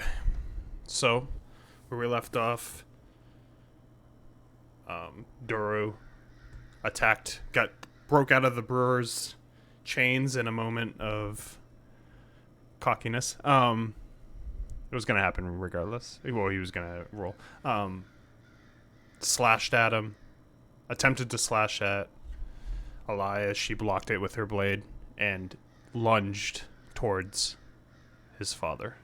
So, where we left off, Doru broke out of the brewer's chains in a moment of cockiness. It was going to happen regardless. Well, he was going to roll. Slashed at him. Attempted to slash at Elias. She blocked it with her blade and lunged towards his father.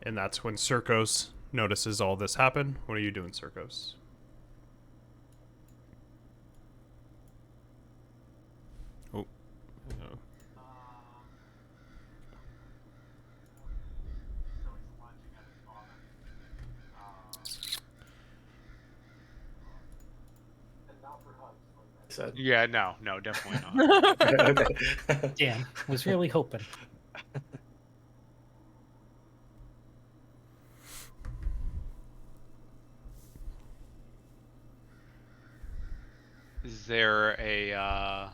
And that's when Circos notices all this happen. What are you doing, Circos? Oh. Said. Yeah, no, definitely not. Okay. Damn, was really hoping. Is there a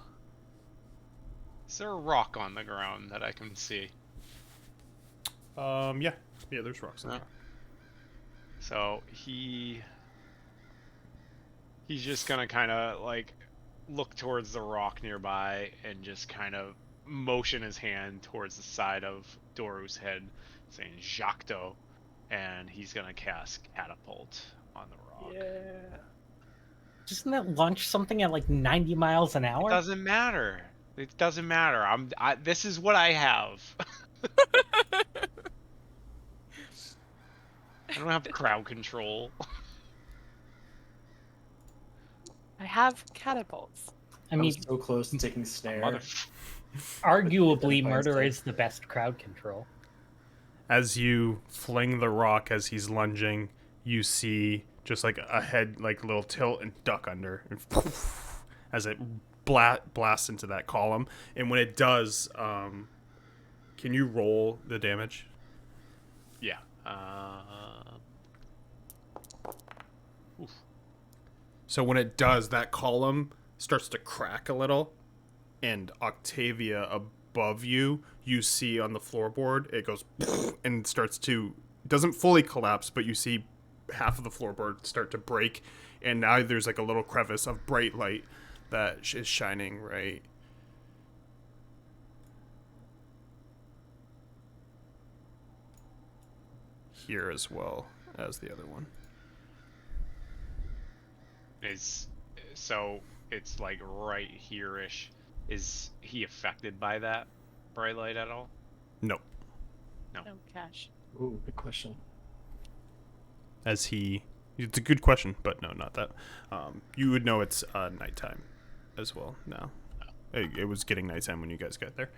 rock on the ground that I can see? Yeah, there's rocks in there. So he's just gonna kind of like look towards the rock nearby and just kind of motion his hand towards the side of Doru's head, saying "Jacto," and he's gonna cast catapult on the rock. Yeah. Doesn't that launch something at like 90 miles an hour? It doesn't matter. It doesn't matter. This is what I have. I don't have crowd control. I have catapults. I mean, I'm so close to taking snare. arguably, Fine murder stuff. is the best crowd control. As you fling the rock as he's lunging, you see just like a head, like little tilt and duck under, and as it blasts into that column. And when it does, can you roll the damage? Yeah. So when it does, that column starts to crack a little, and Octavia above you, you see on the floorboard, it goes and starts to, doesn't fully collapse, but you see half of the floorboard start to break, and now there's like a little crevice of bright light that is shining right here as well as the other one. So it's like right here-ish. Is he affected by that bright light at all? No. No cash. Ooh, good question. It's a good question, but no, not that. You would know it's nighttime as well now. It was getting nighttime when you guys got there.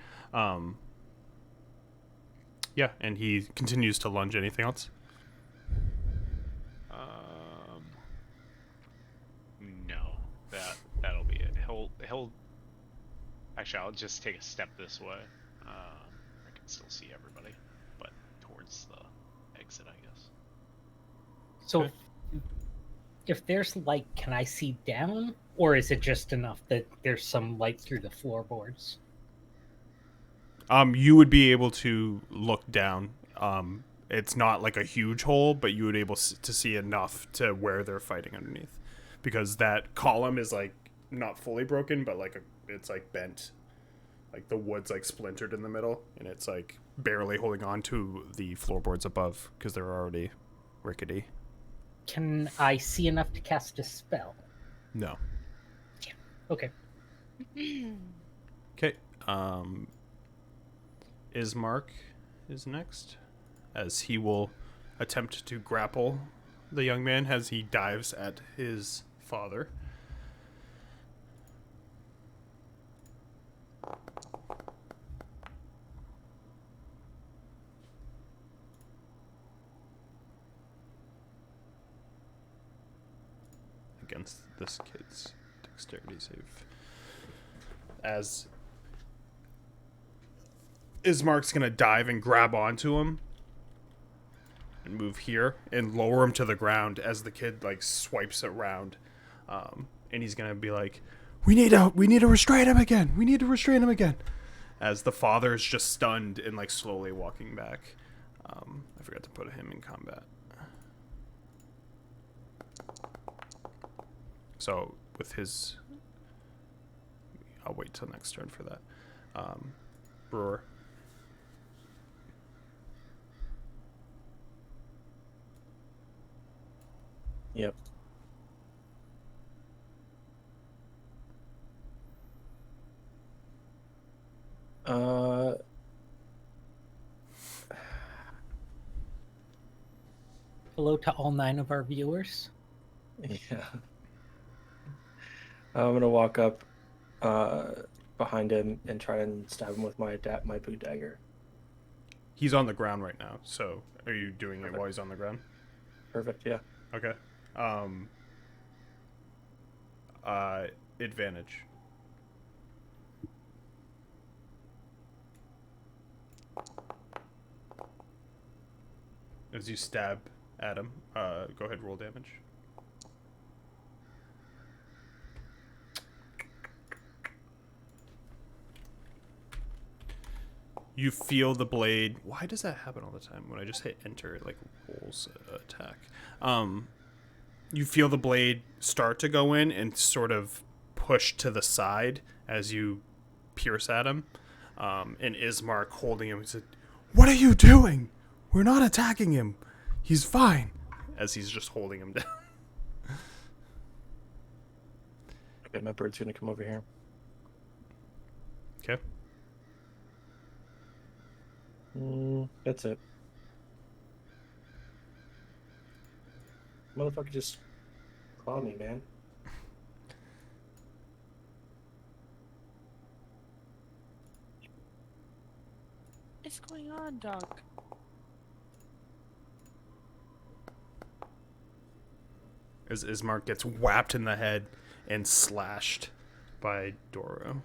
Yeah, and he continues to lunge. Anything else? No. That'll be it. He'll. Actually, I'll just take a step this way. I can still see everybody, but towards the exit, I guess. So, Okay. if there's light, can I see down? Or is it just enough that there's some light through the floorboards? You would be able to look down. It's not like a huge hole, but you would be able to see enough to where they're fighting underneath, because that column is like not fully broken, but like it's like bent, like the wood's like splintered in the middle, and it's like barely holding on to the floorboards above because they're already rickety. Can I see enough to cast a spell? No. Okay. Okay. Ismark is next, as he will attempt to grapple the young man as he dives at his father. Against this kid's dexterity save. As Ismark's gonna dive and grab onto him and move here and lower him to the ground as the kid like swipes around, and he's gonna be like, we need to restrain him again. We need to restrain him again. As the father is just stunned and like slowly walking back. I forgot to put him in combat. So with his, I'll wait till next turn for that. Brewer. Yep. Hello to all 9 of our viewers. Yeah. I'm gonna walk up behind him and try and stab him with my boot dagger. He's on the ground right now, so are you doing it Perfect. while he's on the ground? Perfect, yeah. Okay. Advantage. As you stab at him, go ahead, roll damage. You feel the blade. Why does that happen all the time? When I just hit enter, it like rolls attack. You feel the blade start to go in and sort of push to the side as you pierce at him. And Ismark holding him, he said, "What are you doing? We're not attacking him. He's fine." As he's just holding him down. Okay, my bird's gonna come over here. Okay. That's it. Motherfucker just clawed me, man. What's going on, dog? As Ismark gets whapped in the head and slashed by Doro.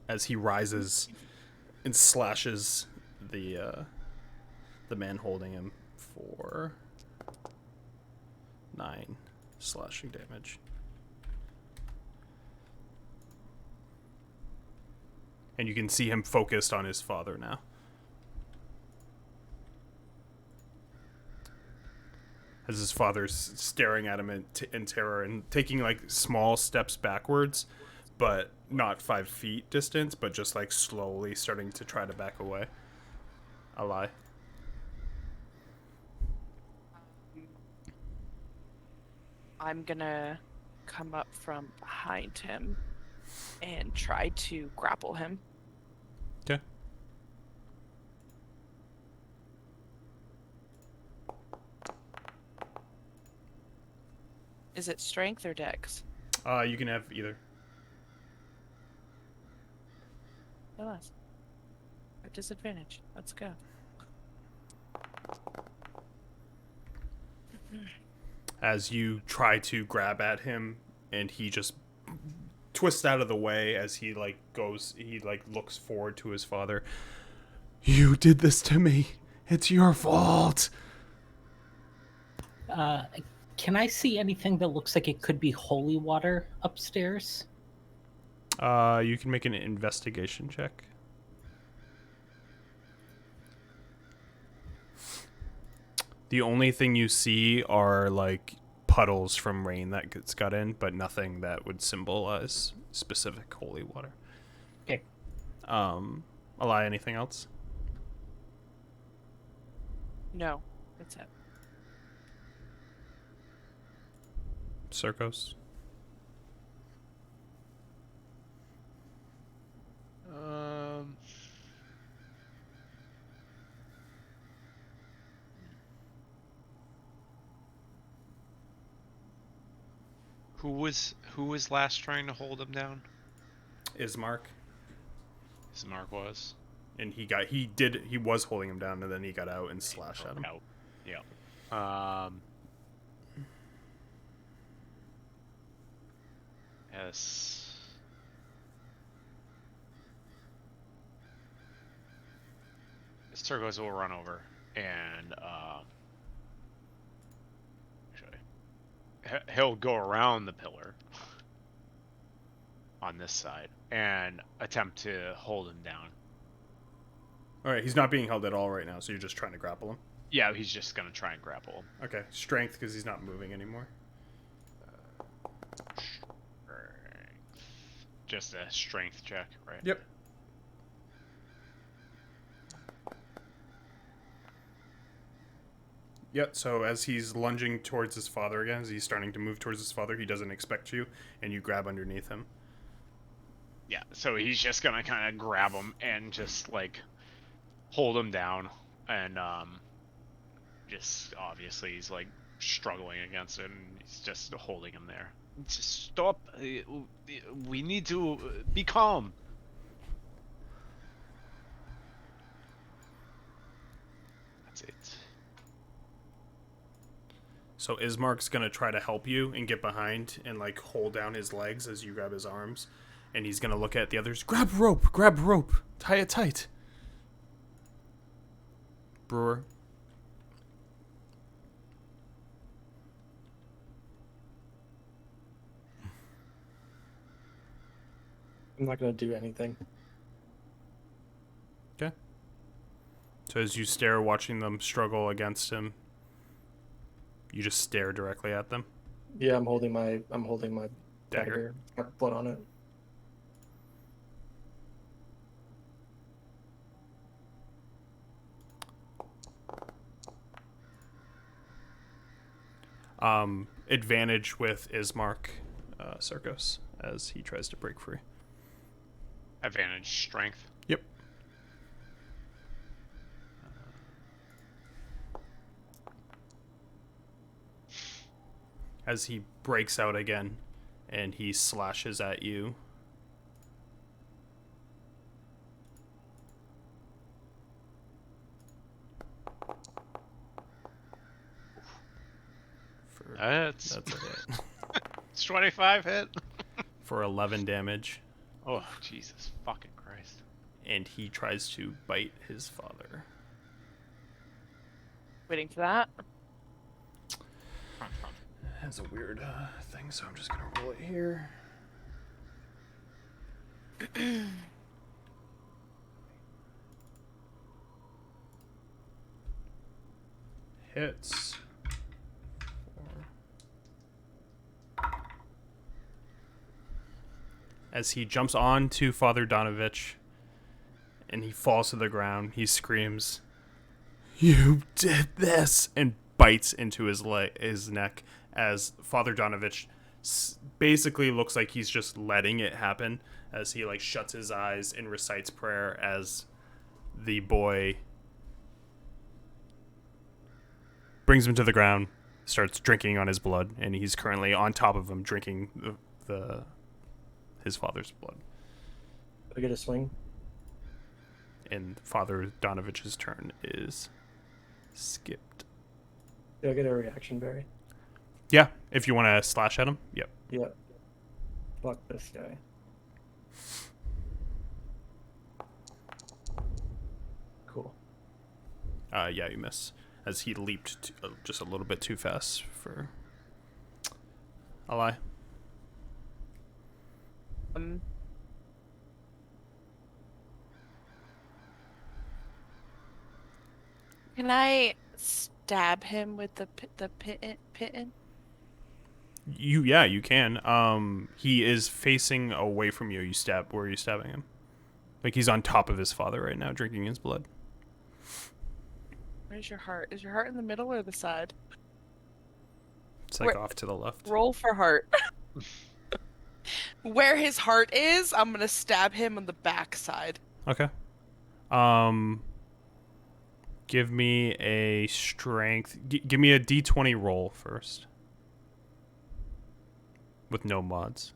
As he rises and slashes the man holding him for 9 slashing damage. And you can see him focused on his father now. As his father's staring at him in terror and taking like small steps backwards, but not 5 feet distance, but just like slowly starting to try to back away. A lie. I'm gonna come up from behind him and try to grapple him. Okay. Is it strength or dex? You can have either. Yes. At disadvantage. Let's go. As you try to grab at him, and he just twists out of the way as he looks forward to his father. "You did this to me. It's your fault." Can I see anything that looks like it could be holy water upstairs? You can make an investigation check. The only thing you see are like puddles from rain that got in, but nothing that would symbolize specific holy water. Okay. Ally, anything else? No, that's it. Circos? Who was last trying to hold him down? Ismark. Ismark was. And he was holding him down, and then he got out and slashed at him. Out. Yeah. Yes. Circos will run over and actually he'll go around the pillar on this side and attempt to hold him down. All right, he's not being held at all right now, so you're just trying to grapple him. Yeah, he's just gonna try and grapple him. Okay, strength because he's not moving anymore. Just a strength check, right? Yep. Yep, so as he's lunging towards his father again, as he's starting to move towards his father, he doesn't expect you, and you grab underneath him. Yeah, so he's just gonna kind of grab him and just, like, hold him down. And, just, obviously, he's, like, struggling against it, and he's just holding him there. Just stop. We need to be calm. That's it. So Ismark's gonna try to help you and get behind and like hold down his legs as you grab his arms, and he's gonna look at the others. Grab rope, tie it tight. Brewer. I'm not gonna do anything. Okay. So as you stare, watching them struggle against him, you just stare directly at them. Yeah, I'm holding my Dagger. dagger. Got blood on it. Advantage with Ismark, Circus, as he tries to break free. Advantage strength. Yep. As he breaks out again, and he slashes at you. That's a hit. It's 25 hit. For 11 damage. Oh, Jesus fucking Christ. And he tries to bite his father. Waiting for that. That's a weird thing, so I'm just going to roll it here. Hits. 4. As he jumps on to Father Donavich and he falls to the ground, he screams, "You did this!" and bites into his neck as Father Donavich basically looks like he's just letting it happen as he like shuts his eyes and recites prayer as the boy brings him to the ground, starts drinking on his blood, and he's currently on top of him drinking his father's blood. Do I get a swing? And Father Donavich's turn is skipped. Do I get a reaction berry? Yeah, if you want to slash at him. Yep. Yep. Fuck this guy. Cool. Yeah, you miss. As he leaped just a little bit too fast for a lie. Can I stab him with the pitten? You can. He is facing away from you. Where are you stabbing him? Like he's on top of his father right now, drinking his blood. Where's your heart? Is your heart in the middle or the side? It's like off to the left. Roll for heart. Where his heart is, I'm gonna stab him on the back side. Okay. Give me a strength. Give me a D20 roll first. With no mods.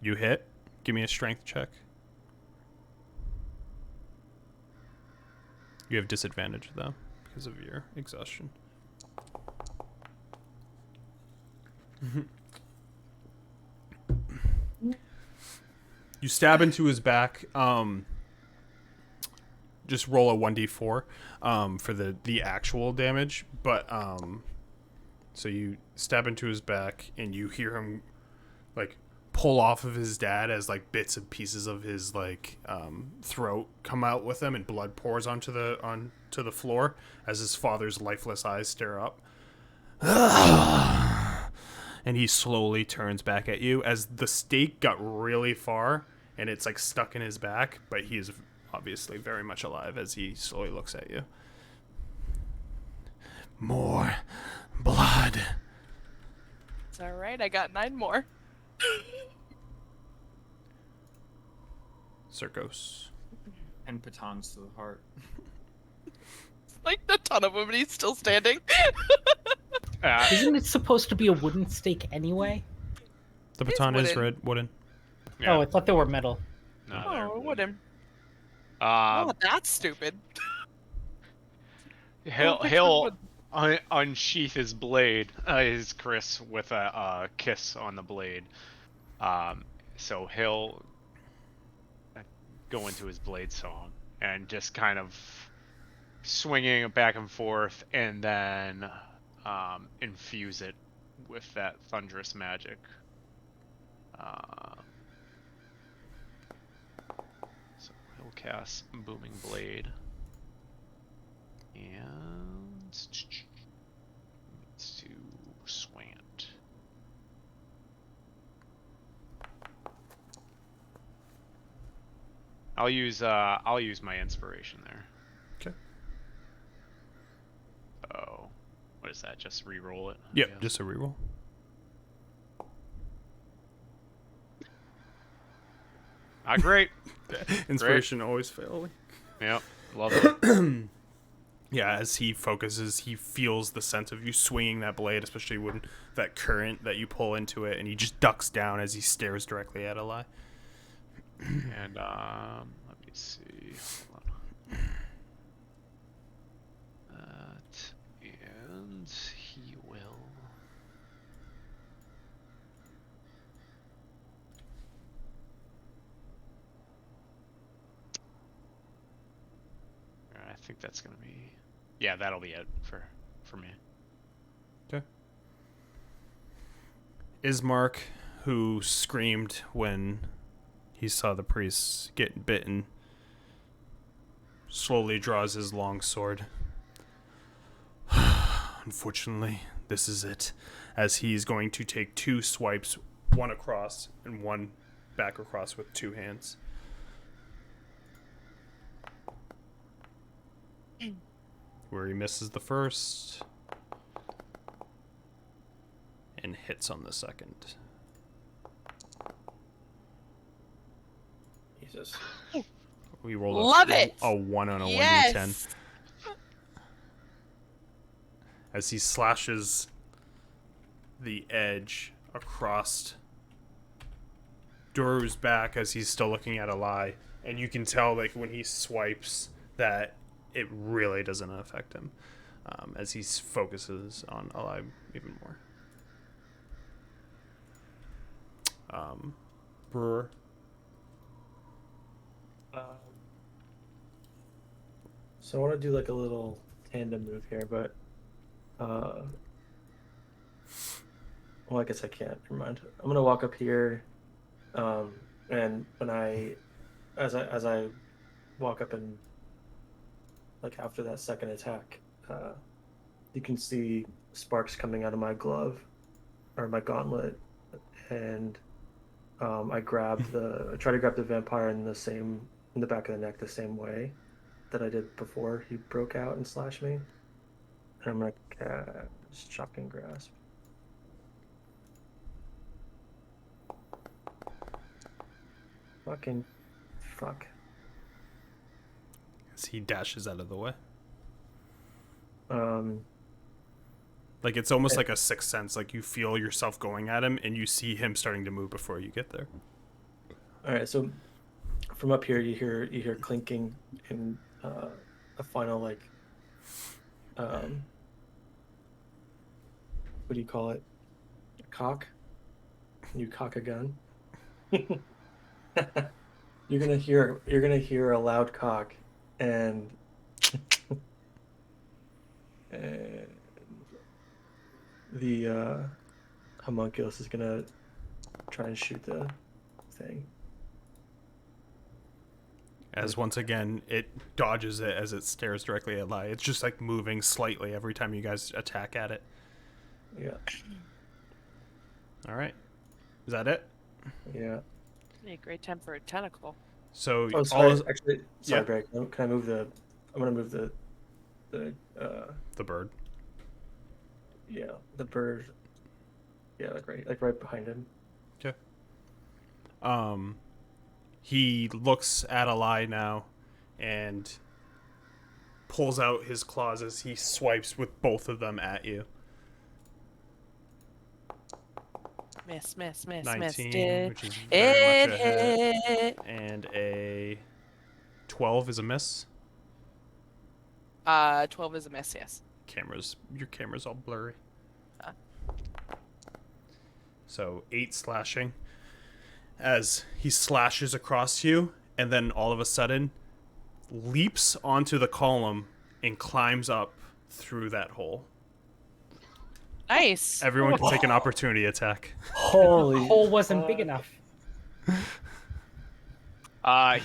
You hit. Give me a strength check. You have disadvantage though because of your exhaustion. You stab into his back. Just roll a 1d4 for the actual damage, but So you stab into his back, and you hear him like pull off of his dad as like bits and pieces of his like throat come out with him, and blood pours onto the floor as his father's lifeless eyes stare up. And he slowly turns back at you as the stake got really far and it's like stuck in his back, but he is obviously very much alive as he slowly looks at you. More blood. It's all right. I got 9 more. Circos. And batons to the heart. Like a ton of them, and he's still standing. Isn't it supposed to be a wooden stake anyway? The It's baton is wooden. wooden. Yeah. Oh, I thought they were metal. No, Oh, they're wooden. Um, Oh, that's stupid. he'll unsheath his blade, his Chris, with a kiss on the blade. So he'll go into his blade song and just kind of swinging it back and forth, and then infuse it with that thunderous magic. So he'll cast Booming Blade. And needs to swing it. I'll use my inspiration there. Okay. Oh, what is that? Just re-roll it? I Yep, guess. just a reroll. Not great. Inspiration always failing. Yep, love it. Yeah, as he focuses, he feels the sense of you swinging that blade, especially when that current that you pull into it, and he just ducks down as he stares directly at Eli. And let me see. Hold on. That, and he will. I think that's gonna be. Yeah, that'll be it for me. Okay. Ismark, who screamed when he saw the priest get bitten, slowly draws his long sword. Unfortunately, this is it, as he's going to take 2 swipes, one across and one back across with 2 hands. Where he misses the first and hits on the second. Jesus. We rolled Love it! a 1 on a Yes! 1d10. As he slashes the edge across Doru's back as he's still looking at Eli, and you can tell like when he swipes that it really doesn't affect him, as he focuses on Eli even more. Brewer. So I want to do like a little tandem move here, but well, I guess I can't. Never mind. I'm gonna walk up here, and as I walk up and like after that second attack, you can see sparks coming out of my glove or my gauntlet, and I try to grab the vampire in the back of the neck the same way that I did before he broke out and slashed me. And I'm gonna cast Shocking Grasp. Fucking fuck. As he dashes out of the way. Um, Like it's almost like a sixth sense. Like you feel yourself going at him, and you see him starting to move before you get there. all right, so from up here you hear clinking and a final like what do you call it? A cock? You cock a gun. You're gonna hear a loud cock and the homunculus is gonna try and shoot the thing. As once again, it dodges it as it stares directly at Lai. It's just like moving slightly every time you guys attack at it. Yeah. All right. Is that it? Yeah. Be a great time for a tentacle. So Oh, sorry. all Actually, sorry, Yeah. Greg. Can I move the? I'm gonna move the the bird. yeah, the bird. Yeah, like right behind him. Okay. He looks at Alai now and pulls out his claws as he swipes with both of them at you. Miss. 19, Did which is very it much a hit. hit? And a 12 is a miss. 12 is a miss, yes. Your camera's all blurry. Ah. So 8 slashing as he slashes across you, and then all of a sudden leaps onto the column and climbs up through that hole. Nice. Everyone can take an opportunity attack. Holy! Hole wasn't big enough.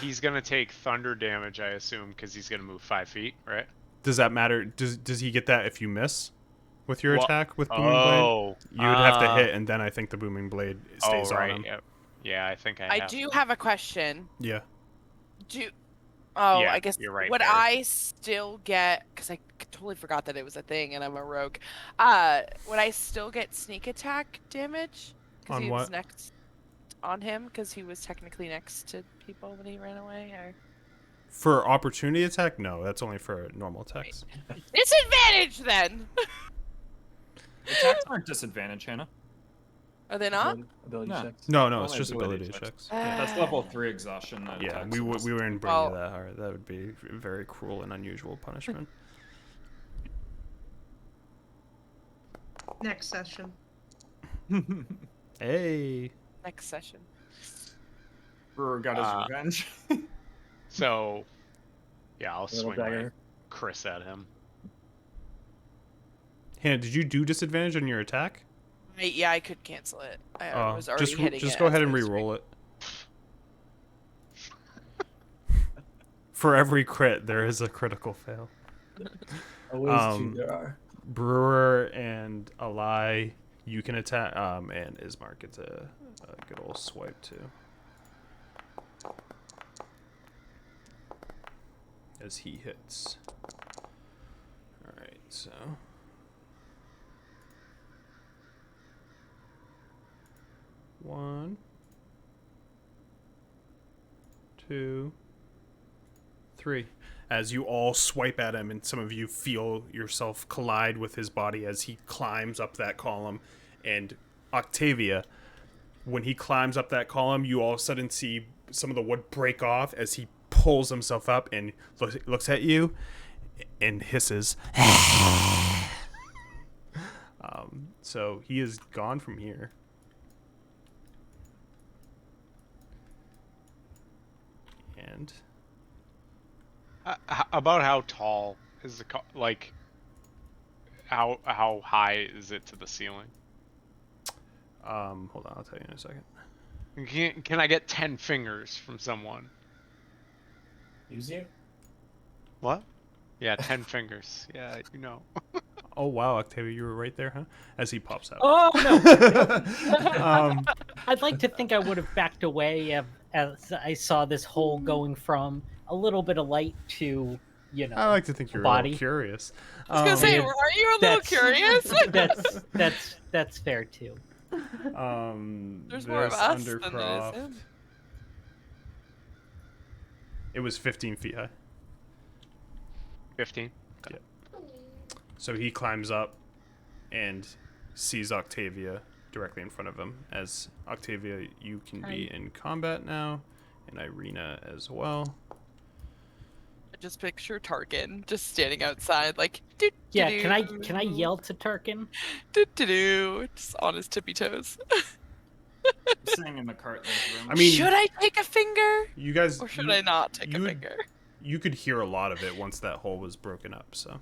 He's gonna take thunder damage, I assume, because he's gonna move 5 feet, right? Does that matter? Does he get that if you miss with your Well, attack with booming blade? Oh, You would have to hit, and then I think the booming blade stays right. on him. Yep. Yeah, I think I have do to. have a question. Yeah. Oh, Yeah, I guess you're right would there. I still get, because I totally forgot that it was a thing and I'm a rogue. Would I still get sneak attack damage? Because On he what? was next on him, because he was technically next to people when he ran away. Or For opportunity attack, no, that's only for normal attacks. disadvantage then. Attacks aren't disadvantage, Hannah. Are they not? Ability No. checks. No, it's Only just ability ability checks. checks. That's level 3 exhaustion. That Yeah, attacks we are wouldn't bring Well- you that hard. That would be very cruel and unusual punishment. Next session. Hey. Next session. Brewer got his revenge. So, yeah, I'll Little swing my dagger. Chris at him. Hannah, did you do disadvantage on your attack? Yeah, I could cancel it. I was already just hitting just it go as ahead I and was re-roll it. For every crit, there is a critical fail. Always two there are. Brewer and Alai, you can attack. And Ismark gets a good old swipe too. As he hits. Alright, so. One. 2. 3. As you all swipe at him, and some of you feel yourself collide with his body as he climbs up that column. And Octavia, when he climbs up that column, you all of a sudden see some of the wood break off as he pulls himself up and looks at you and hisses. So he is gone from here. And About how tall is the like? How high is it to the ceiling? hold on, I'll tell you in a second. Can I get 10 fingers from someone? Use you? What? Yeah, 10 fingers. Yeah, you know. Oh wow, Octavia, you were right there, huh? As he pops out. Oh no! I'd like to think I would have backed away as I saw this hole going from a little bit of light to, I like to think you're a body. little curious. I was gonna say, Yeah, are you a little curious? that's fair too. There's more of this us than there is Undercroft, him. it was 15 feet high. 15. So he climbs up and sees Octavia directly in front of him. As Octavia, you can be in combat now, and Irina as well. I just picture Tarkin just standing outside, like, Yeah, can I yell to Tarkin? just on his tippy toes. Sitting in the cart next room. I mean, should I take a finger, you guys, or should I not take a you- finger? you could hear a lot of it once that hole was broken up. So,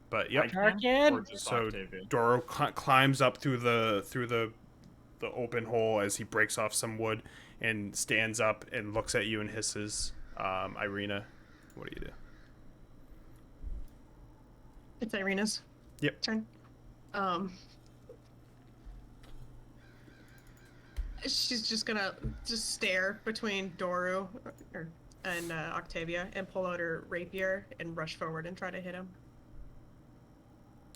But yep. Tarkin! Or just So Octavia? Doro climbs up through the open hole as he breaks off some wood and stands up and looks at you and hisses. Irina, what do you do? It's Irina's Yep. turn. She's just gonna stare between Doru and Octavia and pull out her rapier and rush forward and try to hit him.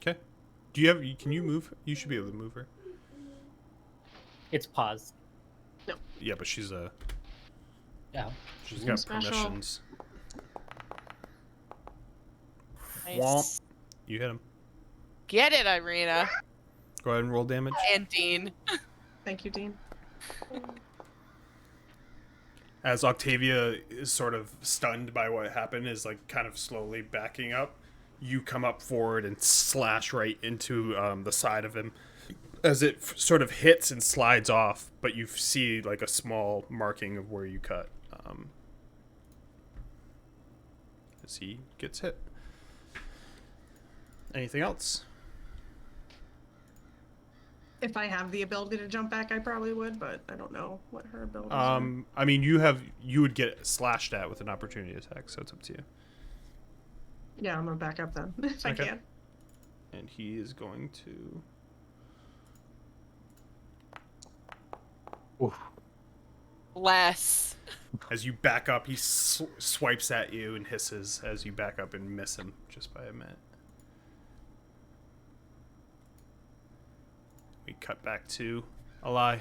Okay. Do you have? Can you move? You should be able to move her. It's paused. Yeah, but she's Oh. she's got Special. permissions. Nice. Womp. You hit him. Get it, Irina. Go ahead and roll damage. And Dean. Thank you, Dean. As Octavia is sort of stunned by what happened, is like kind of slowly backing up. You come up forward and slash right into the side of him as it sort of hits and slides off, but you see like a small marking of where you cut as he gets hit. Anything else? If I have the ability to jump back, I probably would, but I don't know what her abilities are. I mean, you would get slashed at with an opportunity attack, so it's up to you. Yeah, I'm gonna back up then, if I Okay. can. And he is going to... Less. As you back up, he swipes at you and hisses as you back up and miss him just by a minute. We cut back to Alai.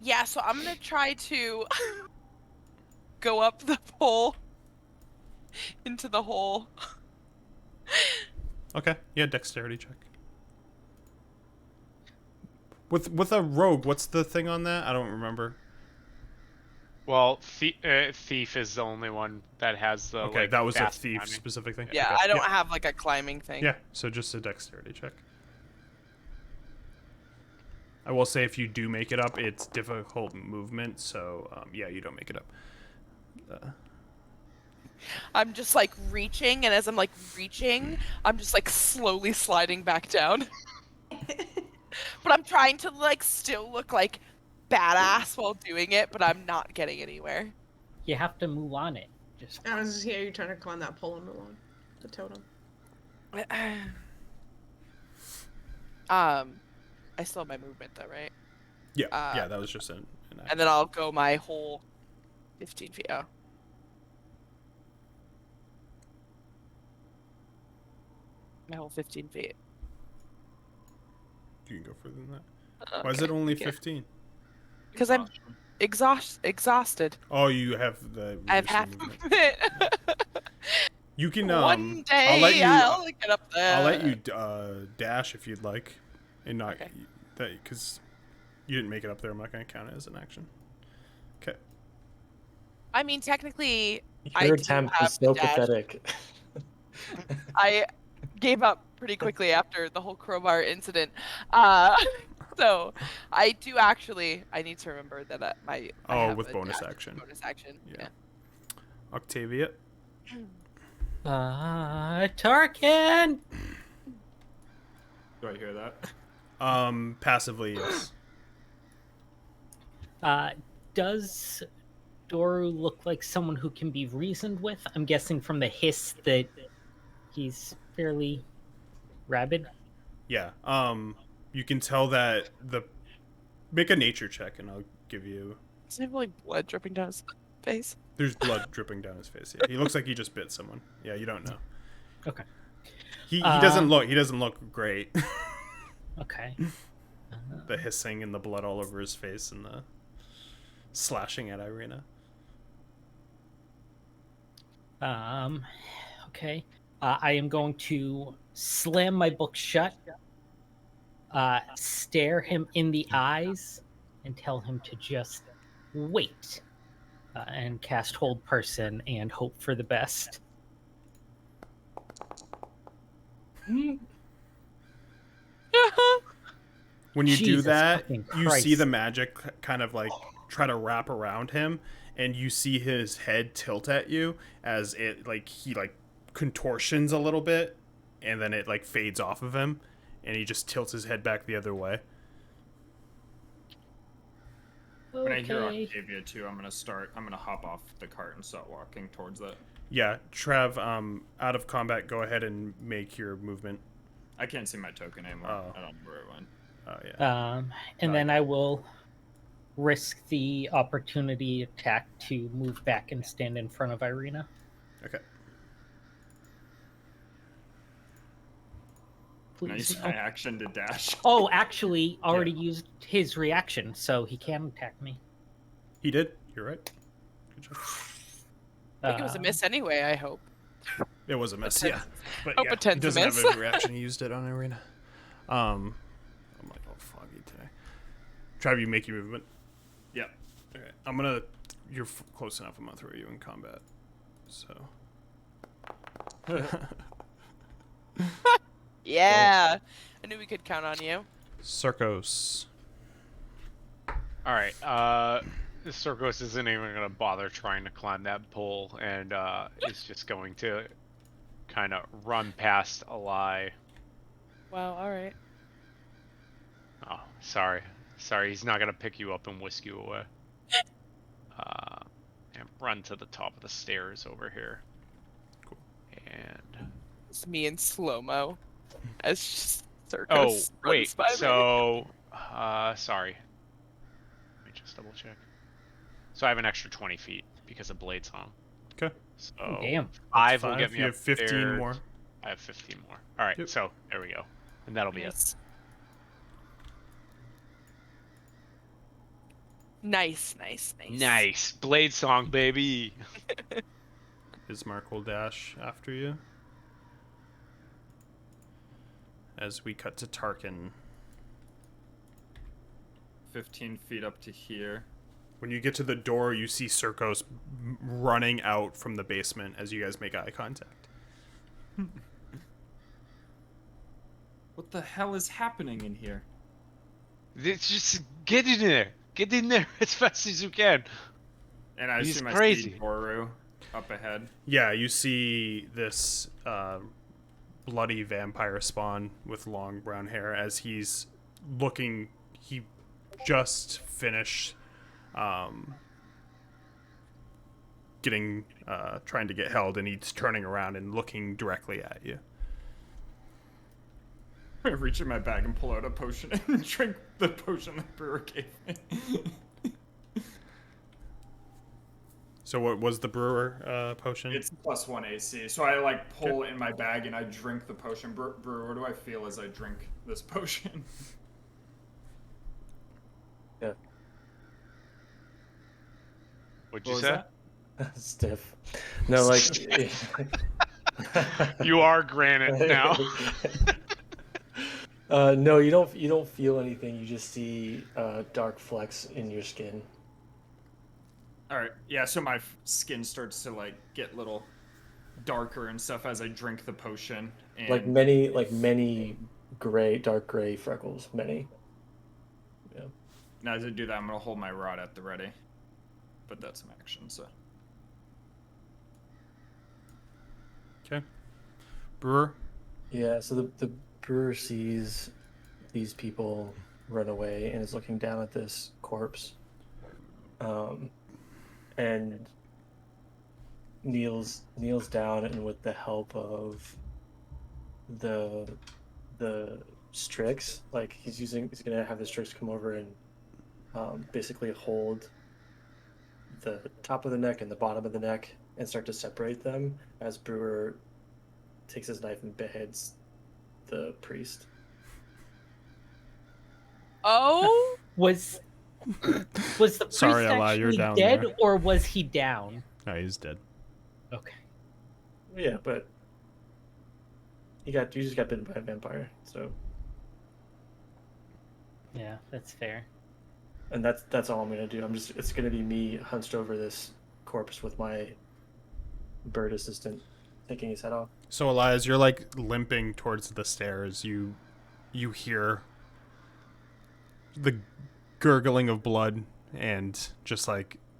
Yeah, so I'm gonna try to go up the pole into the hole. Okay, yeah, dexterity check. With a rogue, what's the thing on that? I don't remember. Well, thief is the only one that has the. Okay, like, that was a fast thief timing. specific thing. Yeah, Okay. I don't Yeah. have like a climbing thing. Yeah, so just a dexterity check. I will say if you do make it up, it's difficult movement, so yeah, you don't make it up. I'm just like reaching, and as I'm like reaching, I'm just like slowly sliding back down. But I'm trying to like still look like badass while doing it, but I'm not getting anywhere. You have to move on it. Just I was just here, you trying to climb that pole and move on the totem. I still have my movement though, right? Yeah, yeah, that was just an action. And then I'll go my whole 15 feet. Oh. My whole 15 feet. You can go further than that. Why is it only 15? Because I'm exhausted. Oh, you have the. I have reduced half movement. movement. You can. One day I'll let you. I'll get up there. I'll let you dash if you'd like, and not Okay. that because you didn't make it up there. I'm not going to count it as an action. Okay. I mean, technically, I Your do attempt have is so dash. pathetic. I gave up pretty quickly after the whole crowbar incident. So I do actually. I need to remember that I have with a bonus dash action. Bonus action. Yeah. Yeah. Octavia. Tarkin! Do I hear that? Passively, yes. Does Doru look like someone who can be reasoned with? I'm guessing from the hiss that he's fairly rabid. Yeah. You can tell that make a nature check, and I'll give you. Does he have like blood dripping down his face? There's blood dripping down his face. Yeah, he looks like he just bit someone. Yeah, you don't know. Okay. He doesn't look. He doesn't look great. Okay. The hissing and the blood all over his face and the slashing at Irina. Okay. I am going to slam my book shut, stare him in the eyes, and tell him to just wait, and cast Hold Person and hope for the best. When you do Jesus that, fucking you see Christ. the magic kind of like try to wrap around him, and you see his head tilt at you as it he contortions a little bit, and then it fades off of him, and he just tilts his head back the other way. When I hear Okay. Octavia too, I'm gonna hop off the cart and start walking towards that. Yeah, Trav, out of combat, go ahead and make your movement. I can't see my token anymore. Oh. I don't know where it went. Oh yeah. And then I will risk the opportunity attack to move back and stand in front of Irina. Okay. Can I Please. use my action to dash? Oh, actually, already used his reaction, so he can attack me. He did. You're right. Good job. I think it was a miss anyway, I hope. It was a miss, But yeah. But hope yeah, it tends he to doesn't have miss. a reaction. He used it on Arena. I'm like all foggy today. Trav, you make your movement. Yeah. Okay. You're close enough. I'm gonna throw you in combat. So. Yeah. I knew we could count on you. Sarkos. All right. Circus isn't even gonna bother trying to climb that pole, and is just going to kind of run past Eli. Wow, alright. Oh, sorry. He's not gonna pick you up and whisk you away. And run to the top of the stairs over here. Cool. And It's me in slow-mo. As just Circus oh runs wait, by me. so sorry. Let me just double check. So I have an extra 20 feet because of Blade Song. Okay. So Damn. 5 will get me You up have 15 there. more. I have 15 more. All right, Yep. so there we go, and that'll be it. Nice. Nice. Nice Blade Song, baby. Ismark will dash after you. As we cut to Tarkin. 15 feet up to here. When you get to the door, you see Circos running out from the basement as you guys make eye contact. What the hell is happening in here? It's just get in there. Get in there as fast as you can. And I He's assume I crazy. see Boru up ahead. Yeah, you see this bloody vampire spawn with long brown hair as he's looking. He just finished trying to get held, and he's turning around and looking directly at you. I reach in my bag and pull out a potion and drink the potion that Brewer gave me. So what was the brewer potion? It's +1 AC. So I pull in my bag and I drink the potion. Brewer, what do I feel as I drink this potion? Yeah. What'd you What was say? that? Stiff. No, like You are granite now. no, you don't feel anything. You just see dark flecks in your skin. All right. Yeah. So my skin starts to get a little darker and stuff as I drink the potion. And Like many dark gray freckles. Many. Yeah. now as I do that, I'm gonna hold my rod at the ready. But that's an action. So. Okay. Brewer. Yeah. So the brewer sees these people run away and is looking down at this corpse. And kneels down, and with the help of the Strix, he's gonna have the Strix come over and basically hold the top of the neck and the bottom of the neck and start to separate them as Brewer takes his knife and beheads the priest. Oh? Was the priest Sorry, Eli, actually you're down dead, there. or was he down? No, he's dead. Okay. Yeah, but you just got bitten by a vampire, so. Yeah, that's fair. And that's all I'm gonna do. It's gonna be me hunched over this corpse with my bird assistant taking his head off. So Elias, you're limping towards the stairs. You hear the gurgling of blood and just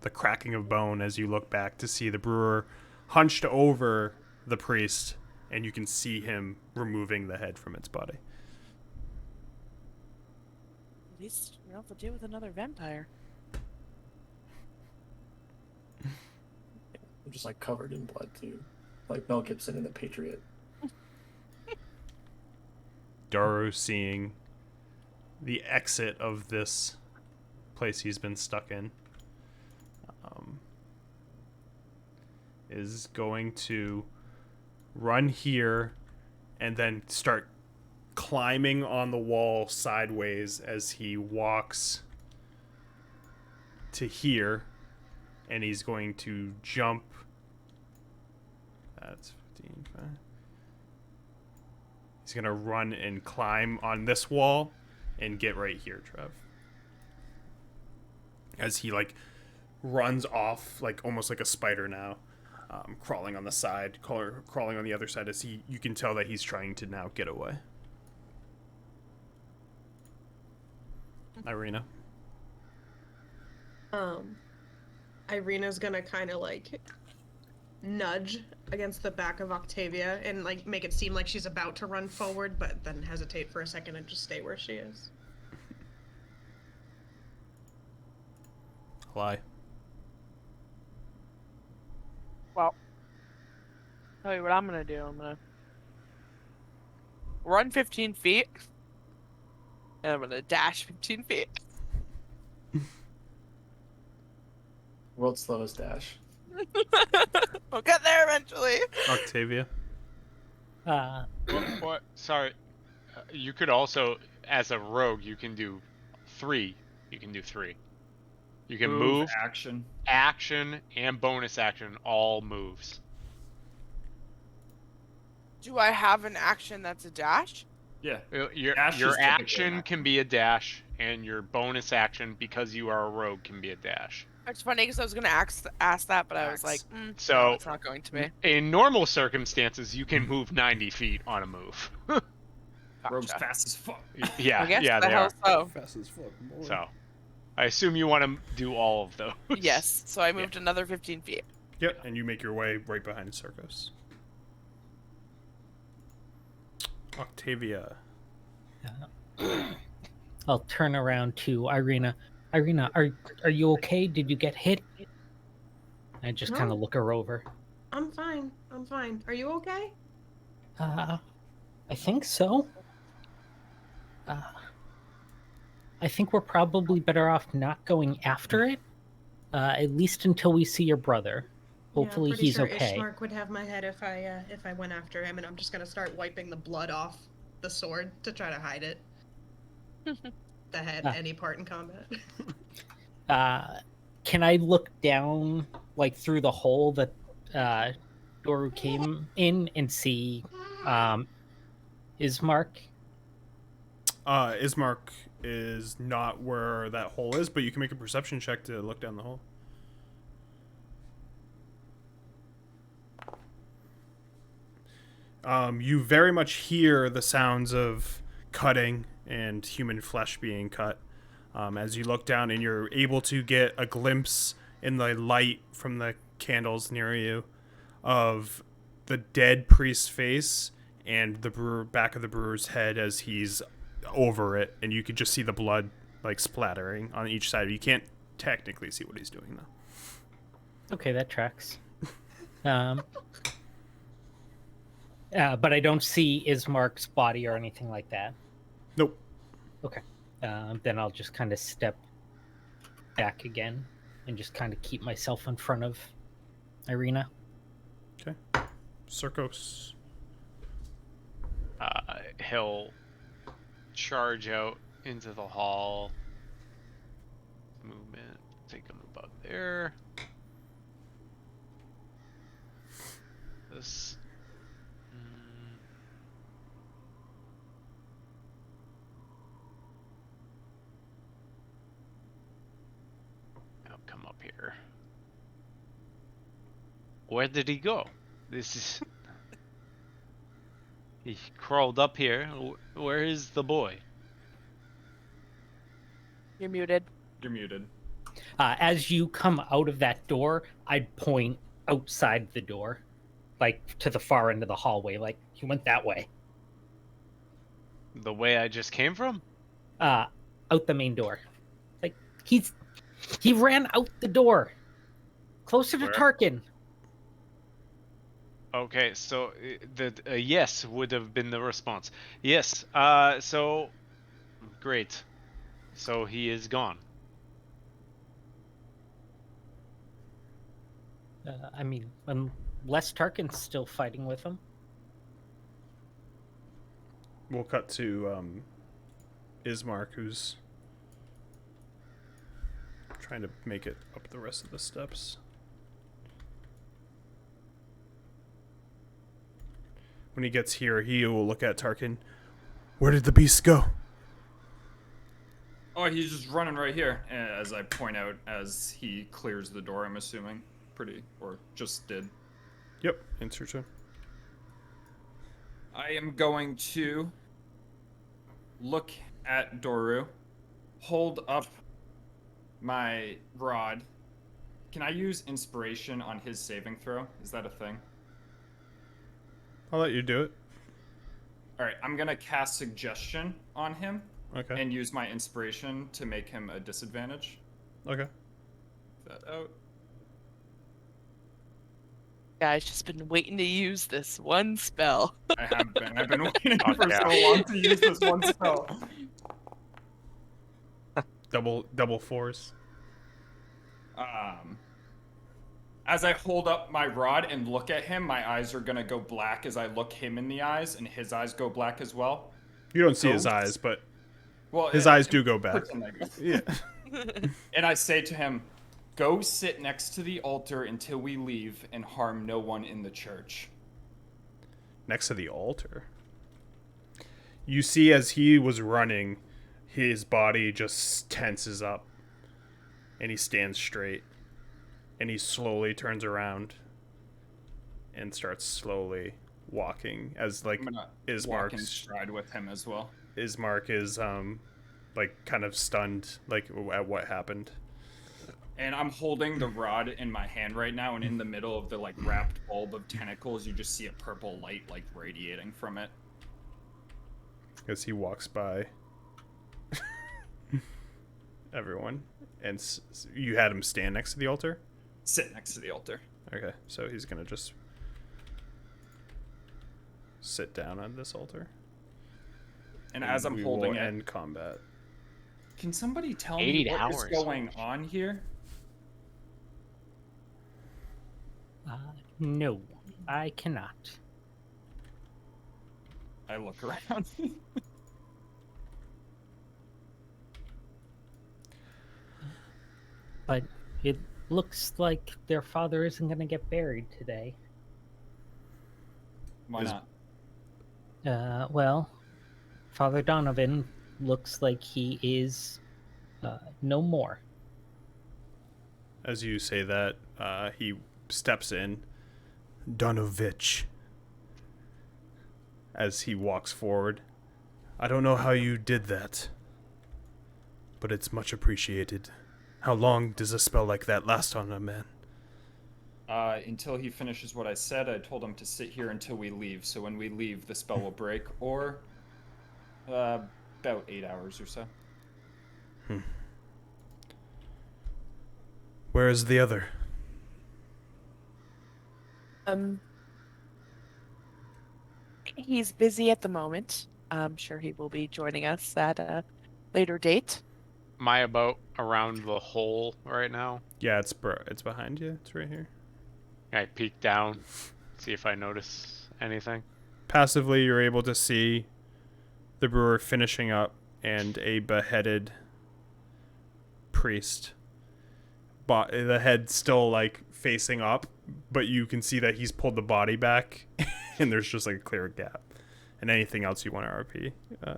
the cracking of bone as you look back to see the brewer hunched over the priest, and you can see him removing the head from its body. At least we don't have to deal with another vampire. I'm just like covered in blood too, like Mel Gibson in The Patriot. Daru, seeing the exit of this place he's been stuck in, is going to run here and then start climbing on the wall sideways as he walks to here, and he's going to jump. That's 15. He's going to run and climb on this wall and get right here, Trev. As he, like, runs off, like, almost like a spider now, crawling on the side, crawling on the other side, as you can tell that he's trying to now get away. Irina. Irina's gonna kind of, like, nudge against the back of Octavia and, like, make it seem like she's about to run forward, but then hesitate for a second and just stay where she is. Lie. Well, tell you what I'm gonna do. I'm gonna run 15 feet, and I'm gonna dash 15 feet. World's slowest dash. We'll get there eventually. Octavia. What? Sorry. You could also, as a rogue, you can do 3. You can do 3. You can move, action, and bonus action, all moves. Do I have an action that's a dash? Yeah. Your Dash is typically action an can be a dash, and your bonus action, because you are a rogue, can be a dash. It's funny because I was gonna ask that, but I was like, So- no, it's not going to be. In normal circumstances, you can move 90 feet on a move. Rogue's Gotcha. fast as fuck. Yeah, I guess yeah, the they hell are. so. Fast as fuck, boy. So, I assume you want to do all of those. Yes, so I moved another 15 feet. Yep, and you make your way right behind Circus. Octavia. I'll turn around to Irina. Irina, are you okay? Did you get hit? I just kind No. of look her over. I'm fine. I'm fine. Are you okay? I think so. I think we're probably better off not going after it, at least until we see your brother. Hopefully yeah, I'm pretty he's sure okay. Ismark would have my head if I went after him, and I'm just gonna start wiping the blood off the sword to try to hide it. The head, any part in combat. Can I look down, like, through the hole that Doru came in and see Ismark? Ismark is not where that hole is, but you can make a perception check to look down the hole. You very much hear the sounds of cutting and human flesh being cut. As you look down, and you're able to get a glimpse in the light from the candles near you of the dead priest's face and the back of the brewer's head as he's over it, and you can just see the blood like splattering on each side. You can't technically see what he's doing though. Okay, that tracks. But I don't see Ismark's body or anything like that. Nope. Okay. Then I'll just kind of step back again and just kind of keep myself in front of Irina. Okay. Circos. He'll charge out into the hall. Movement. Take him about there. This. Now come up here. Where did he go? This is. He crawled up here. Where is the boy? You're muted. You're muted. As you come out of that door, I'd point outside the door, like to the far end of the hallway, like he went that way. The way I just came from? Out the main door. Like he ran out the door, closer to Where? Tarkin. Okay, so the yes would have been the response. Yes. So great. So he is gone. I mean, unless Tarkin's still fighting with him. We'll cut to Ismark, who's trying to make it up the rest of the steps. When he gets here, he will look at Tarkin. Where did the beast go? Oh, he's just running right here. As I point out, as he clears the door, I'm assuming. Or just did. Yep, answer to. I am going to look at Doru, hold up my rod. Can I use inspiration on his saving throw? Is that a thing? I'll let you do it. All right, I'm gonna cast suggestion on him. Okay. And use my inspiration to make him a disadvantage. Okay. That out. Guys, just been waiting to use this one spell. I have been. I've been waiting Oh, for yeah. so long to use this one spell. Double fours. As I hold up my rod and look at him, my eyes are gonna go black as I look him in the eyes, and his eyes go black as well. You don't see his Ghosts? eyes, but Well, his eyes do go back. pretend I do. Yeah. And I say to him, "Go sit next to the altar until we leave, and harm no one in the church." Next to the altar. You see, as he was running, his body just tenses up, and he stands straight, and he slowly turns around and starts slowly walking as like I'm gonna walk in Ismark's stride with him as well. Ismark is like kind of stunned like at what happened. And I'm holding the rod in my hand right now, and in the middle of the like wrapped bulb of tentacles, you just see a purple light like radiating from it. As he walks by everyone, and you had him stand next to the altar. Sit next to the altar. Okay, so he's gonna just sit down on this altar. And as I'm we holding will it, end combat. can somebody tell me 8 what is hours. going on here? No, I cannot. I look around. But it looks like their father isn't going to get buried today. Why Is- not? Well, Father Donovan looks like he is no more. As you say that, he steps in. Donavich. As he walks forward. I don't know how you did that, but it's much appreciated. How long does a spell like that last on a man? Until he finishes what I said, I told him to sit here until we leave. So when we leave, the spell will break, or about 8 hours or so. Where is the other? He's busy at the moment. I'm sure he will be joining us at a later date. Am I about around the hole right now? Yeah, it's behind you. It's right here. I peek down, see if I notice anything. Passively, you're able to see the brewer finishing up and a beheaded priest. But the head still like facing up, but you can see that he's pulled the body back, and there's just like a clear gap. And anything else you want to RP?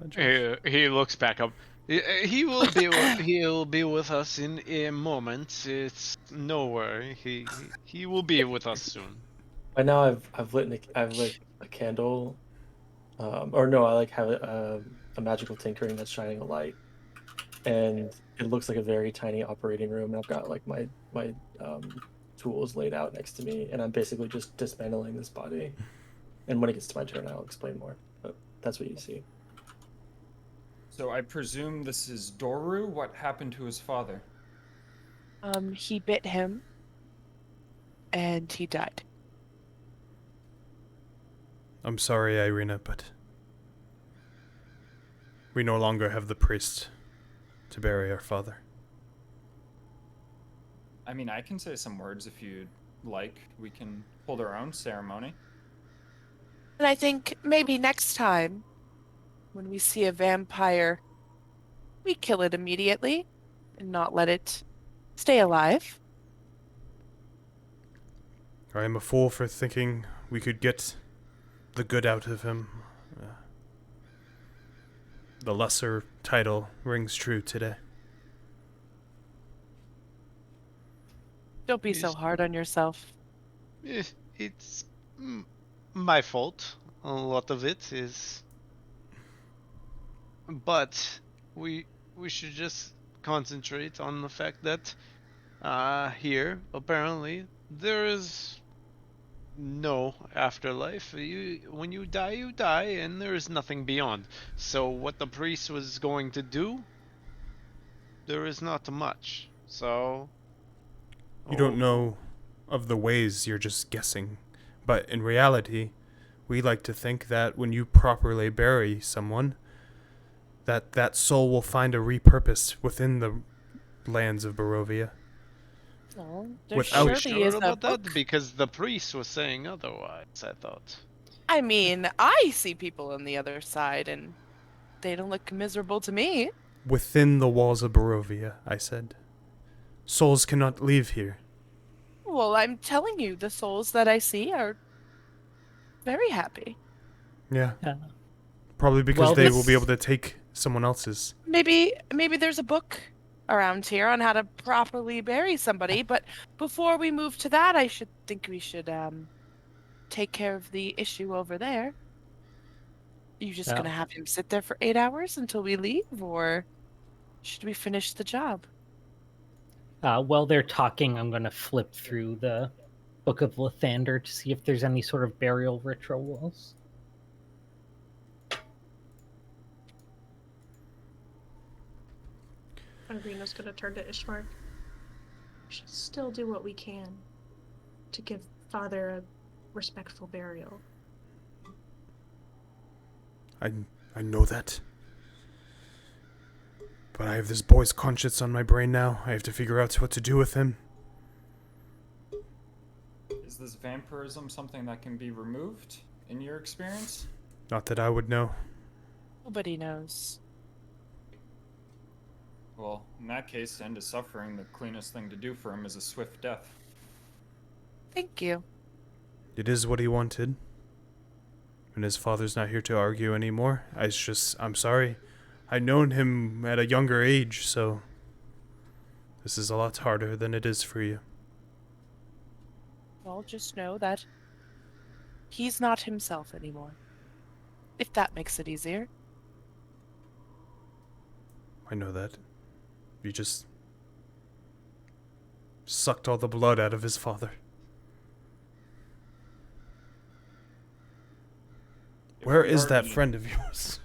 Josh? He looks back up. He'll be with us in a moment. It's no worry. He will be with us soon. By now, I've lit a candle, or no, I like have a magical tinkering that's shining a light and it looks like a very tiny operating room. And I've got like my tools laid out next to me, and I'm basically just dismantling this body. And when it gets to my turn, I'll explain more. But that's what you see. So I presume this is Doru. What happened to his father? He bit him, and he died. I'm sorry, Irina, but we no longer have the priest to bury our father. I mean, I can say some words if you'd like. We can hold our own ceremony. And I think maybe next time, when we see a vampire, we kill it immediately and not let it stay alive. I am a fool for thinking we could get the good out of him. The lesser title rings true today. Don't be so Yes. hard on yourself. It's my fault. A lot of it is. But we should just concentrate on the fact that here apparently there is no afterlife. When you die, and there is nothing beyond. So what the priest was going to do, there is not much. So You don't know of the ways, you're just guessing. But in reality, we like to think that when you properly bury someone, that soul will find a repurpose within the lands of Barovia. Oh, there Without- Are we surely sure is a about that? book. Because the priest was saying otherwise, I thought. I mean, I see people on the other side, and they don't look miserable to me. Within the walls of Barovia, I said. Souls cannot leave here. Well, I'm telling you, the souls that I see are very happy. Yeah. Uh, Probably because Well, they this- will be able to take someone else's. Maybe there's a book around here on how to properly bury somebody, but before we move to that, I think we should take care of the issue over there. You just Yeah. gonna have him sit there for 8 hours until we leave, or should we finish the job? While they're talking, I'm going to flip through the Book of Lathander to see if there's any sort of burial rituals. Irina's gonna turn to Ismark. We should still do what we can to give Father a respectful burial. I know that. But I have this boy's conscience on my brain now. I have to figure out what to do with him. Is this vampirism something that can be removed, in your experience? Not that I would know. Nobody knows. Well, in that case, to end his suffering, the cleanest thing to do for him is a swift death. Thank you. It is what he wanted. And his father's not here to argue anymore. I'm sorry. I'd known him at a younger age, so this is a lot harder than it is for you. Well, just know that he's not himself anymore. If that makes it easier. I know that. You just sucked all the blood out of his father. Where is that friend of yours?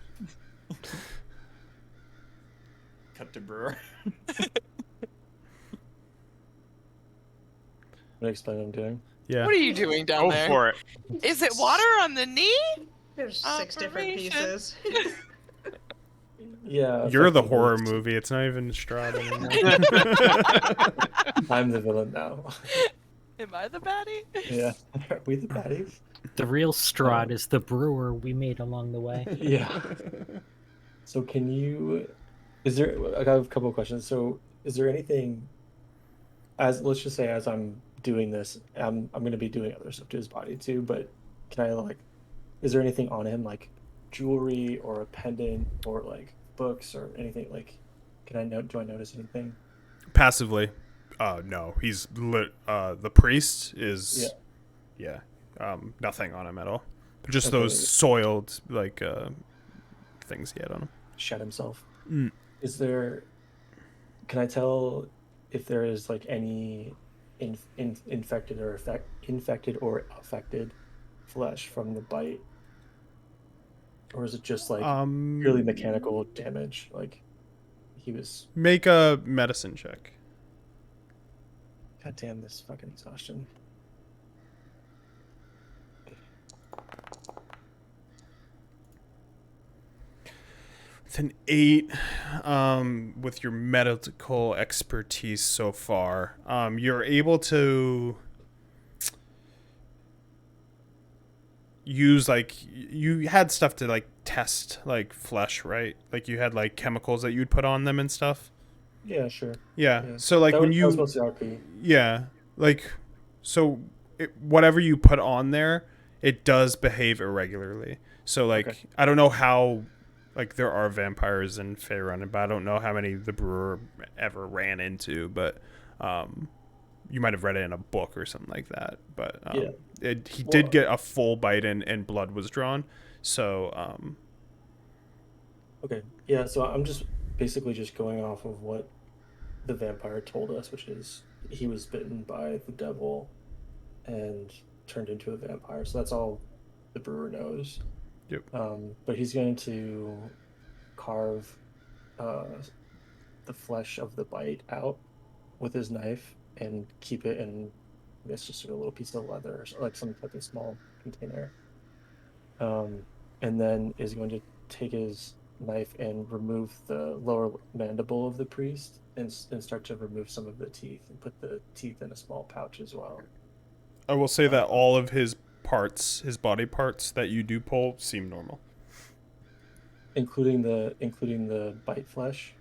Cut to Brewer. I'm gonna explain what I'm doing. Yeah. What are you doing down Go there? for it. Is it water on the knee? There's 6 different Operation. pieces. Yeah. You're the effectively, horror it's- movie. It's not even Strahd anymore. I'm the villain now. Am I the baddie? Yeah. Are we the baddies? The real Strahd is the brewer we made along the way. Yeah. So can you? Is there? I got a couple of questions. So is there anything? Let's just say as I'm doing this, I'm going to be doing other stuff to his body too. But can I like? Is there anything on him like jewelry or a pendant or like books or anything like? Do I notice anything? Passively. No. He's lit. The priest is. Yeah. Nothing on him at all. Just Okay. those soiled, like, things he had on him. Shed himself. Mm. Is there can I tell if there is like any infected or affected flesh from the bite, or is it just like purely mechanical damage? Like he was. Make a medicine check. God damn this fucking exhaustion. It's an 8. With your medical expertise so far, you're able to use like you had stuff to like test like flesh, right? Like you had like chemicals that you'd put on them and stuff. Yeah, sure. Yeah. Yeah. So like that when was, you that was mostly RP. yeah, like so whatever you put on there, it does behave irregularly. So like Okay. I don't know how like there are vampires in Faerun, but I don't know how many the brewer ever ran into, but you might have read it in a book or something like that. But Yeah. he did get a full bite and blood was drawn. So Okay. Yeah, so I'm just basically just going off of what the vampire told us, which is he was bitten by the devil and turned into a vampire. So that's all the brewer knows. Yep. But he's going to carve the flesh of the bite out with his knife and keep it in, I guess, just a little piece of leather, or like some type of small container. And then is going to take his knife and remove the lower mandible of the priest and start to remove some of the teeth and put the teeth in a small pouch as well. I will say that all of his parts, his body parts that you do pull, seem normal. Including the bite flesh.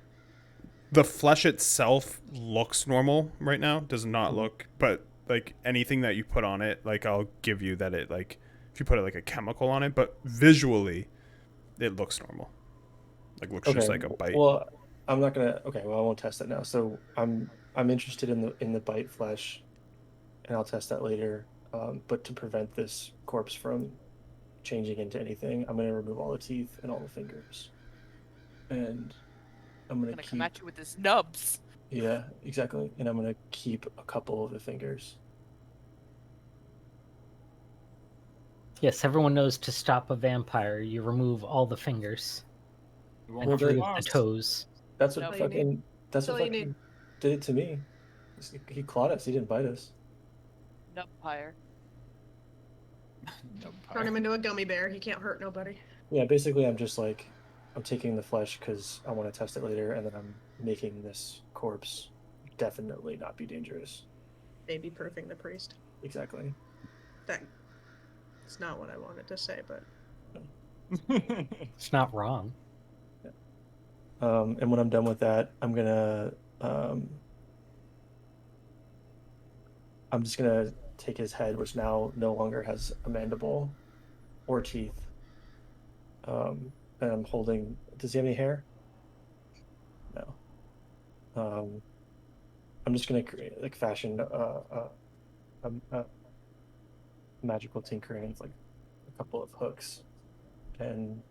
The flesh itself looks normal right now. Does not Mhm. look, but like anything that you put on it, like I'll give you that it like if you put like a chemical on it, but visually, it looks normal. Like looks just like a bite. Well, I'm not gonna. Okay, well, I won't test it now. So I'm interested in the bite flesh, and I'll test that later. But to prevent this corpse from changing into anything, I'm gonna remove all the teeth and all the fingers, and I'm gonna Gonna come keep. at you with his nubs. Yeah, exactly. And I'm gonna keep a couple of the fingers. Yes, everyone knows to stop a vampire, you remove all the fingers We and won't 3 get of the lost. toes. That's what All you need. fucking. That's what all you fucking need. did it to me. He clawed us. He didn't bite us. Nubpire. Turn him into a gummy bear. He can't hurt nobody. Yeah, basically, I'm just like, I'm taking the flesh because I want to test it later, and then I'm making this corpse definitely not be dangerous. Baby proofing the priest. Exactly. That's not what I wanted to say, but It's not wrong. And when I'm done with that, I'm just gonna take his head, which now no longer has a mandible or teeth. And I'm holding. Does he have any hair? No. I'm just gonna create like fashion a magical tinkering with like a couple of hooks and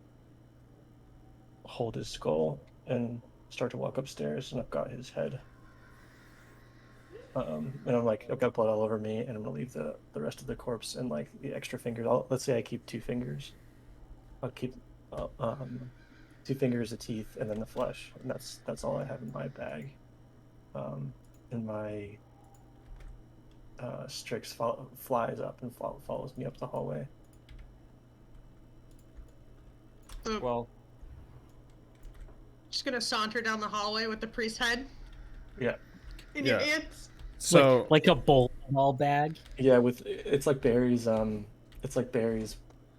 hold his skull and start to walk upstairs, and I've got his head. And I'm like, I've got blood all over me, and I'm gonna leave the rest of the corpse and like the extra fingers. Let's say I keep 2 fingers. I'll keep 2 fingers, the teeth, and then the flesh, and that's all I have in my bag. And my Strix flies up and follows me up the hallway. Well, just gonna saunter down the hallway with the priest's head Yeah, in your Yeah. hands. So Like a bowling ball bag. yeah. It's like Barry's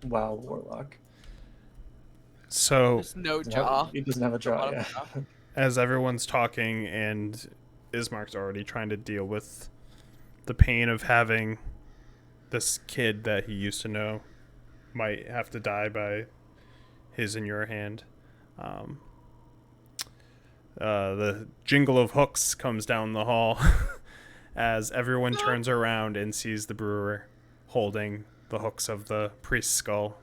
Wild Warlock. so There's no Doesn't jaw. He doesn't have a jaw. bottom Yeah. jaw. as everyone's talking and Ismark's already trying to deal with the pain of having this kid that he used to know might have to die by his and your hand. The jingle of hooks comes down the hall as everyone turns around and sees the brewer holding the hooks of the priest's skull,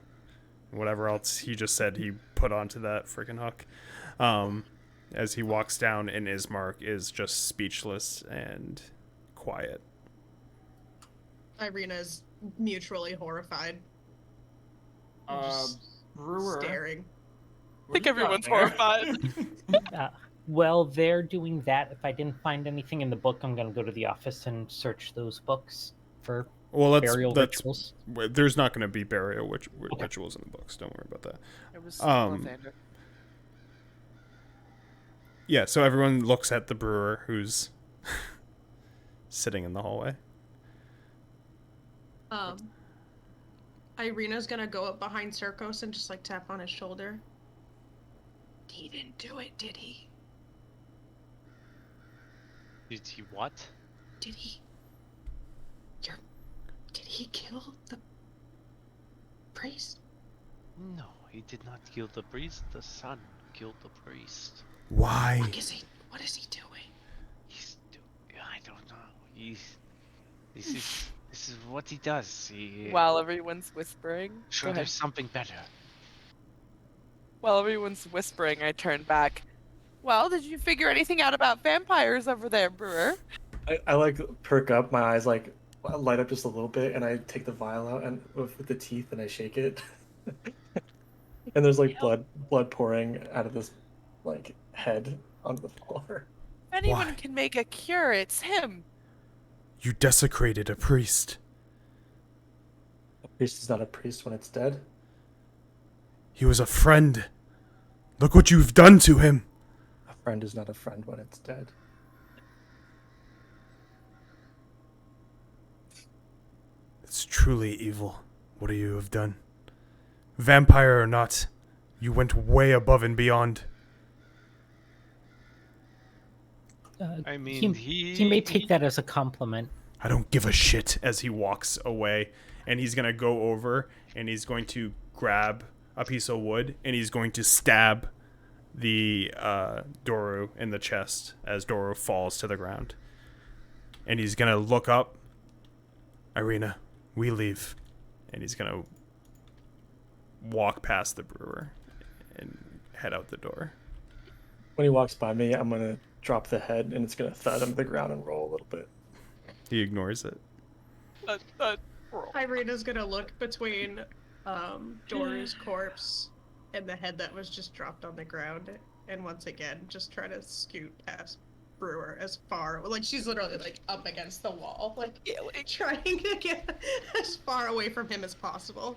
whatever else he just said he put onto that freaking hook. as he walks down, and Ismark is just speechless and quiet. Irina is mutually horrified. Just Brewer. staring. I think everyone's horrified. Well, they're doing that. If I didn't find anything in the book, I'm going to go to the office and search those books for burial rituals. There's not going to be burial rituals in the books. Don't worry about that. It was Lathander. Yeah, so everyone looks at the brewer who's sitting in the hallway. Irina's gonna go up behind Circos and just like tap on his shoulder. He didn't do it, did he? Did he what? Did he? Did he kill the priest? No, he did not kill the priest. The son killed the priest. Why? What is he doing? I don't know. This is what he does. While everyone's whispering. Sure, there's something better. While everyone's whispering, I turn back. Well, did you figure anything out about vampires over there, Brewer? I like perk up, my eyes like light up just a little bit, and I take the vial out and with the teeth and I shake it. And there's like blood pouring out of this like head on the floor. If anyone Why? can make a cure, it's him. You desecrated a priest. A priest is not a priest when it's dead. He was a friend. Look what you've done to him. A friend is not a friend when it's dead. It's truly evil. What do you have done? Vampire or not, you went way above and beyond. I mean, he may take that as a compliment. I don't give a shit as he walks away. And he's going to go over and he's going to grab a piece of wood and he's going to stab the Doru in the chest as Doru falls to the ground. And he's going to look up. Irina, we leave. And he's going to walk past the brewer and head out the door. When he walks by me, I'm going to drop the head and it's going to thud on the ground and roll a little bit. He ignores it. Irina's gonna look between Doru's corpse and the head that was just dropped on the ground, and once again just try to scoot past Brewer as far, like she's literally like up against the wall, like trying to get as far away from him as possible.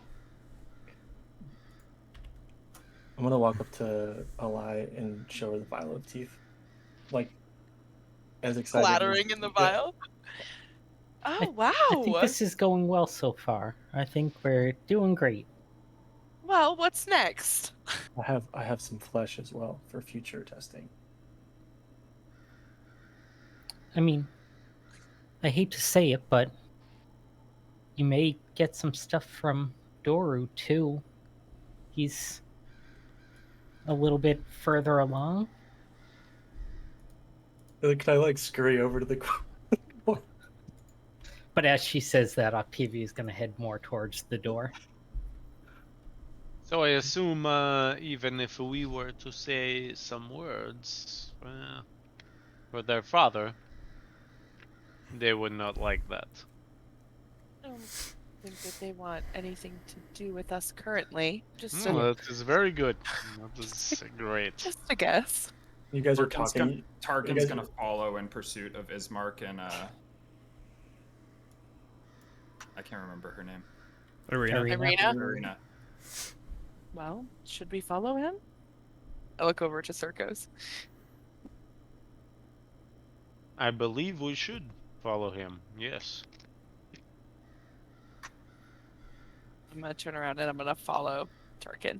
I'm going to walk up to Alai and show her the vial of teeth. Like, as excited. Clattering in the vial? Oh, wow. I think this is going well so far. I think we're doing great. Well, what's next? I have some flesh as well for future testing. I mean, I hate to say it, but you may get some stuff from Doru too. He's a little bit further along. Can I like scurry over to the But as she says that, Octavia is going to head more towards the door. So I assume even if we were to say some words for their father, they would not like that. I don't think that they want anything to do with us currently. Just That is very good. That is great. just a guess. You guys are talking. Tarkin's gonna follow in pursuit of Ismark and I can't remember her name. Irina. Well, should we follow him? I look over to Circos. I believe we should follow him. Yes. I'm gonna turn around and I'm gonna follow Tarkin.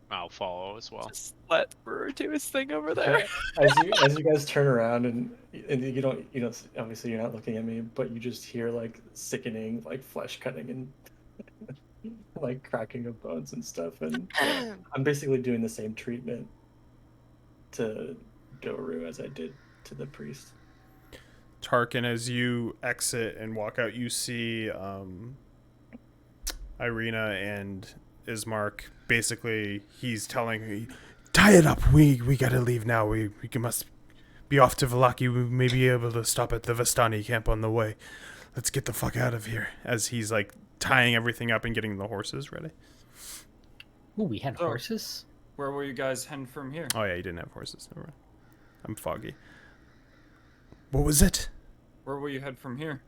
I'll follow as well. Just let Brewer do his thing over there. As you guys turn around and you don't obviously you're not looking at me, but you just hear like sickening like flesh cutting and like cracking of bones and stuff, and I'm basically doing the same treatment to Doru as I did to the priest. Tarkin, as you exit and walk out, you see Irina and Ismark. Basically, he's telling her, Tie it up. We gotta leave now. We must be off to Vallaki. We may be able to stop at the Vistani camp on the way. Let's get the fuck out of here. As he's like tying everything up and getting the horses ready. Ooh, we had So- horses? Where will you guys head from here? Oh yeah, you didn't have horses. Never mind. I'm foggy. What was it? Where will you head from here?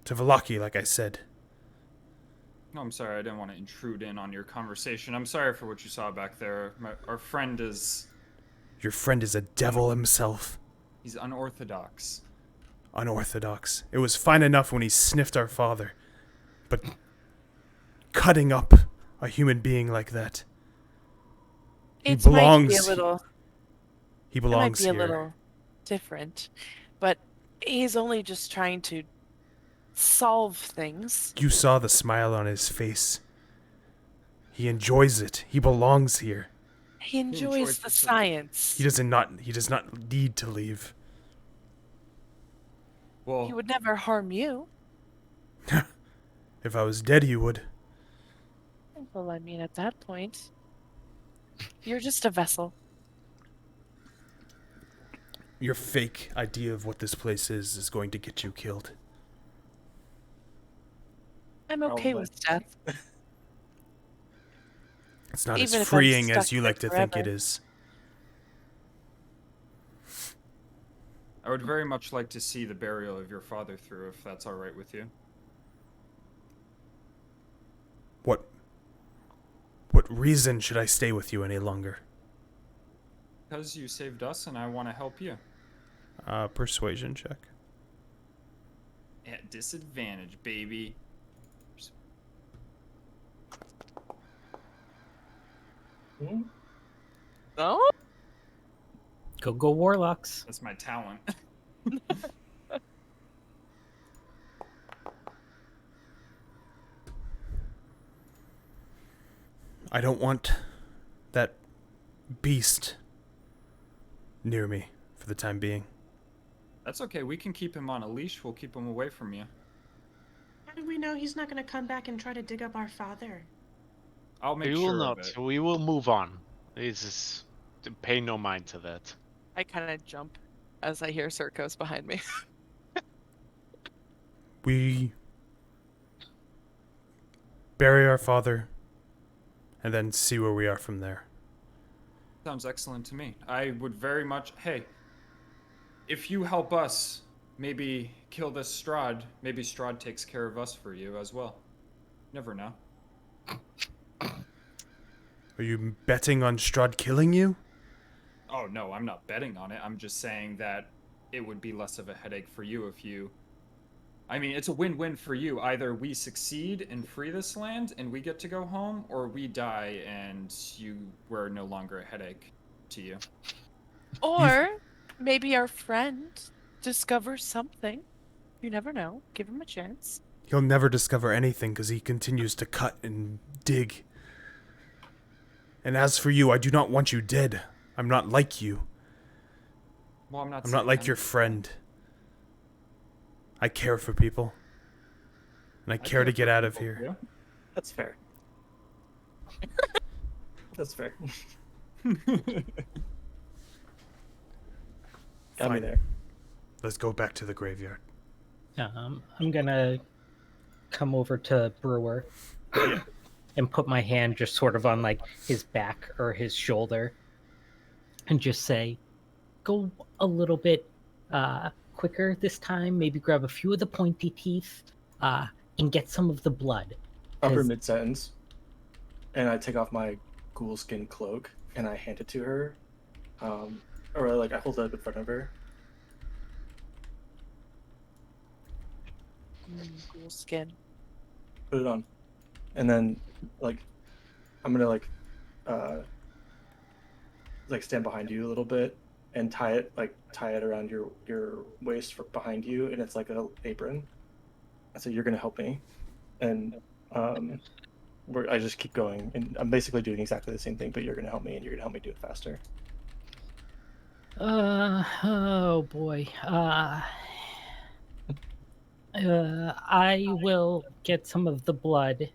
To Vallaki, like I said. No, I'm sorry. I didn't want to intrude in on your conversation. I'm sorry for what you saw back there. Our friend is... Your friend is a devil himself. He's unorthodox. Unorthodox. It was fine enough when he sniffed our father. But cutting up a human being like that. He It might be a belongs. little. He It might belongs be a here. little different, but he's only just trying to solve things. You saw the smile on his face. He enjoys it. He belongs here. He enjoys enjoys the the science. He does not need to leave. Well, He would never harm you. If I was dead, he would. Well, I mean, at that point, you're just a vessel. Your fake idea of what this place is going to get you killed. I'm okay Probably. with death. It's not Even as if I'm freeing as stuck you here like to think it forever. is. I would very much like to see the burial of your father through, if that's all right with you. What reason should I stay with you any longer? Because you saved us and I want to help you. Persuasion check. At disadvantage, baby. Hmm? Oh? Go warlocks. That's my talent. I don't want that beast near me for the time being. That's okay. We can keep him on a leash. We'll keep him away from you. How do we know he's not going to come back and try to dig up our father? I'll make We sure will of not. it. We will move on. Pay no mind to that. I kind of jump as I hear Circos behind me. We bury our father and then see where we are from there. Sounds excellent to me. I would very much... Hey, if you help us maybe kill this Strahd, maybe Strahd takes care of us for you as well. Never know. Are you betting on Strahd killing you? Oh, no, I'm not betting on it. I'm just saying that it would be less of a headache for you if you... I mean, it's a win-win for you. Either we succeed and free this land and we get to go home, or we die and we're no longer a headache to you. Or maybe our friend discovers something. You never know. Give him a chance. He'll never discover anything because he continues to cut and dig. And as for you, I do not want you dead. I'm not like you. Well, I'm not I'm not saying like your friend. I care for people. And I care to get out of here. Yeah. That's fair. That's fair. Got me Fine. there. Let's go back to the graveyard. I'm gonna come over to Brewer and put my hand just sort of on like his back or his shoulder and just say, go a little bit quicker this time, maybe grab a few of the pointy teeth and get some of the blood. Upper 'Cause- mid-sentence, and I take off my ghoul skin cloak and I hand it to her, or like I hold it up in front of her. Cool skin. Put it on, and then like I'm gonna like stand behind you a little bit and tie it around your waist behind you, and it's like a apron. So you're gonna help me, and I just keep going, and I'm basically doing exactly the same thing, but you're gonna help me, and you're gonna help me do it faster. Oh boy. I will get some of the blood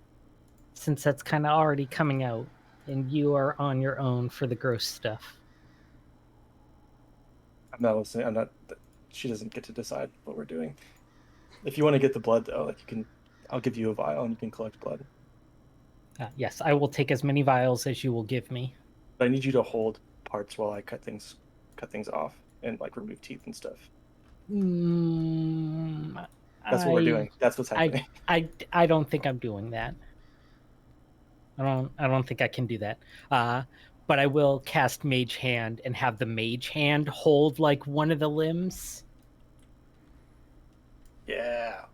since that's kind of already coming out. and you are on your own for the gross stuff. I'm not listening. I'm not. She doesn't get to decide what we're doing. If you want to get the blood, though, like you can, I'll give you a vial and you can collect blood. Yes, I will take as many vials as you will give me. But I need you to hold parts while I cut things off and like remove teeth and stuff. That's what we're doing. That's what's happening. I don't think I'm doing that. I don't think I can do that. But I will cast Mage Hand and have the Mage Hand hold like one of the limbs. Yeah.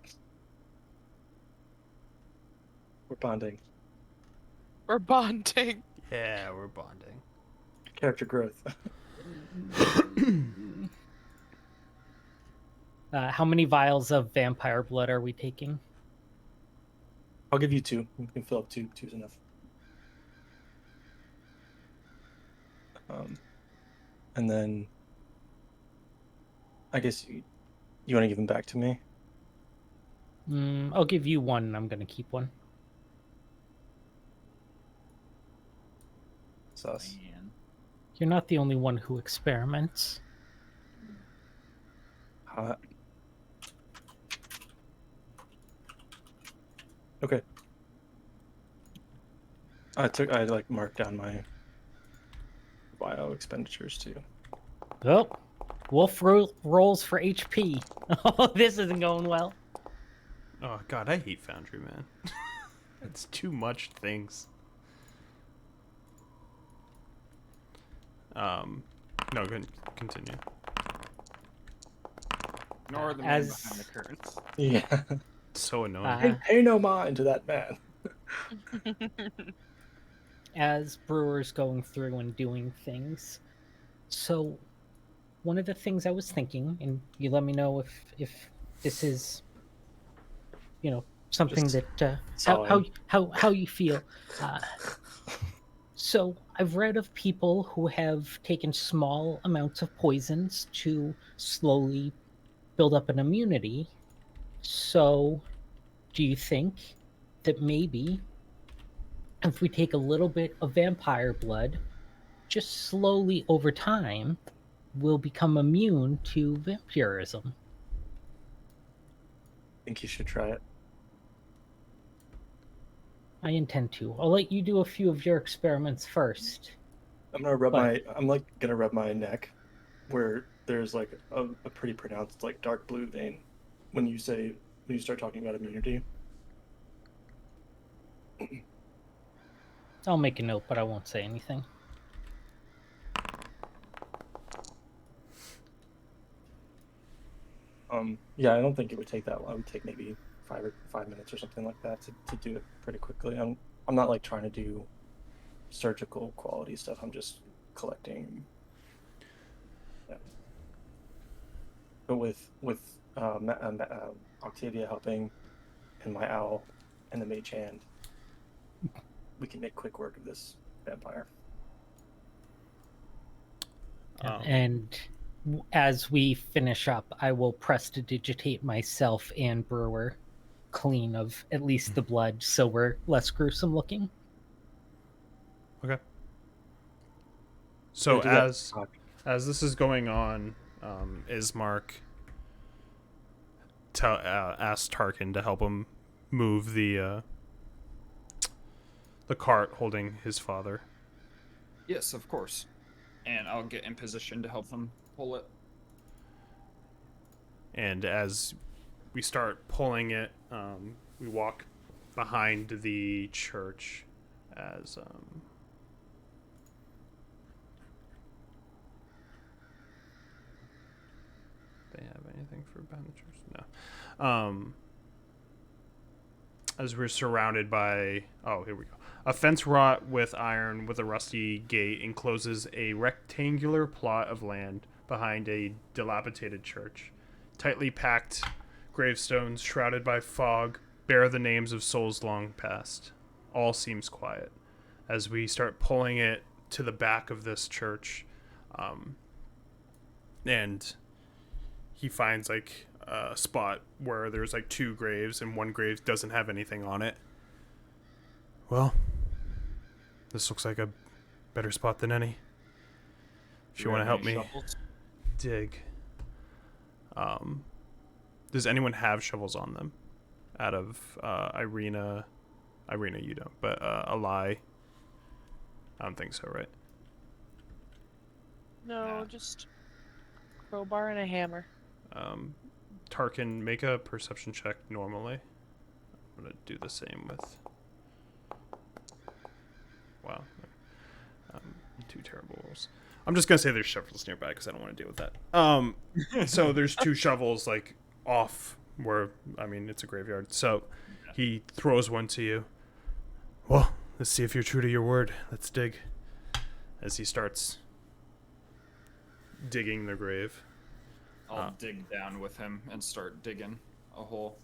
We're bonding. We're bonding. Yeah, we're bonding. Character growth. How many vials of vampire blood are we taking? I'll give you 2. You can fill up 2. 2's enough. And then I guess you want to give them back to me? I'll give you one, and I'm going to keep one. Sus. Man. You're not the only one who experiments. Hot. Okay. I like marked down my bio expenditures too. Oh, Wolf rolls for HP. Oh, this isn't going well. Oh god, I hate Foundry, man. It's too much things. No, continue. Ignore the man behind the curtains. Yeah. It's so annoying. Pay no mind to that man. As Brewer's going through and doing things. So, one of the things I was thinking, and you let me know if this is, something Just that how you feel. So I've read of people who have taken small amounts of poisons to slowly build up an immunity. So, do you think that maybe if we take a little bit of vampire blood, just slowly over time, we'll become immune to vampirism? I think you should try it. I intend to. I'll let you do a few of your experiments first. I'm gonna rub my neck where there's like a pretty pronounced like dark blue vein when you start talking about immunity. I'll make a note, but I won't say anything. Yeah, I don't think it would take that long. It would take maybe 5 minutes or something like that to do it pretty quickly. I'm not like trying to do surgical quality stuff. I'm just collecting. Yeah. But with Octavia helping and my owl and the mage hand, we can make quick work of this vampire. And as we finish up, I will prestidigitate myself and Brewer clean of at least the blood, so we're less gruesome looking. Okay. So Yeah, as this is going on, Ismark asks Tarkin to help him move the cart holding his father. Yes, of course. And I'll get in position to help them pull it. And as we start pulling it, we walk behind the church as they have anything for behind the church? No. As we're surrounded by here we go. A fence wrought with iron with a rusty gate encloses a rectangular plot of land behind a dilapidated church. Tightly packed gravestones shrouded by fog bear the names of souls long past. All seems quiet. As we start pulling it to the back of this church, and he finds like a spot where there's like 2 graves and one grave doesn't have anything on it. Well, This looks like a better spot than any. If Do you we want to have help any me shovels? dig. Does anyone have shovels on them? Out of Irina, you don't, but Alai, I don't think so, right? No, Nah. just crowbar and a hammer. Tarkin, make a perception check normally. I'm gonna do the same with. Wow. Two terrible rolls. I'm just gonna say there's shovels nearby because I don't want to deal with that. So there's two shovels like off where, I mean, it's a graveyard. So he throws one to you. Well, let's see if you're true to your word. Let's dig. As he starts digging the grave. I'll dig down with him and start digging a hole.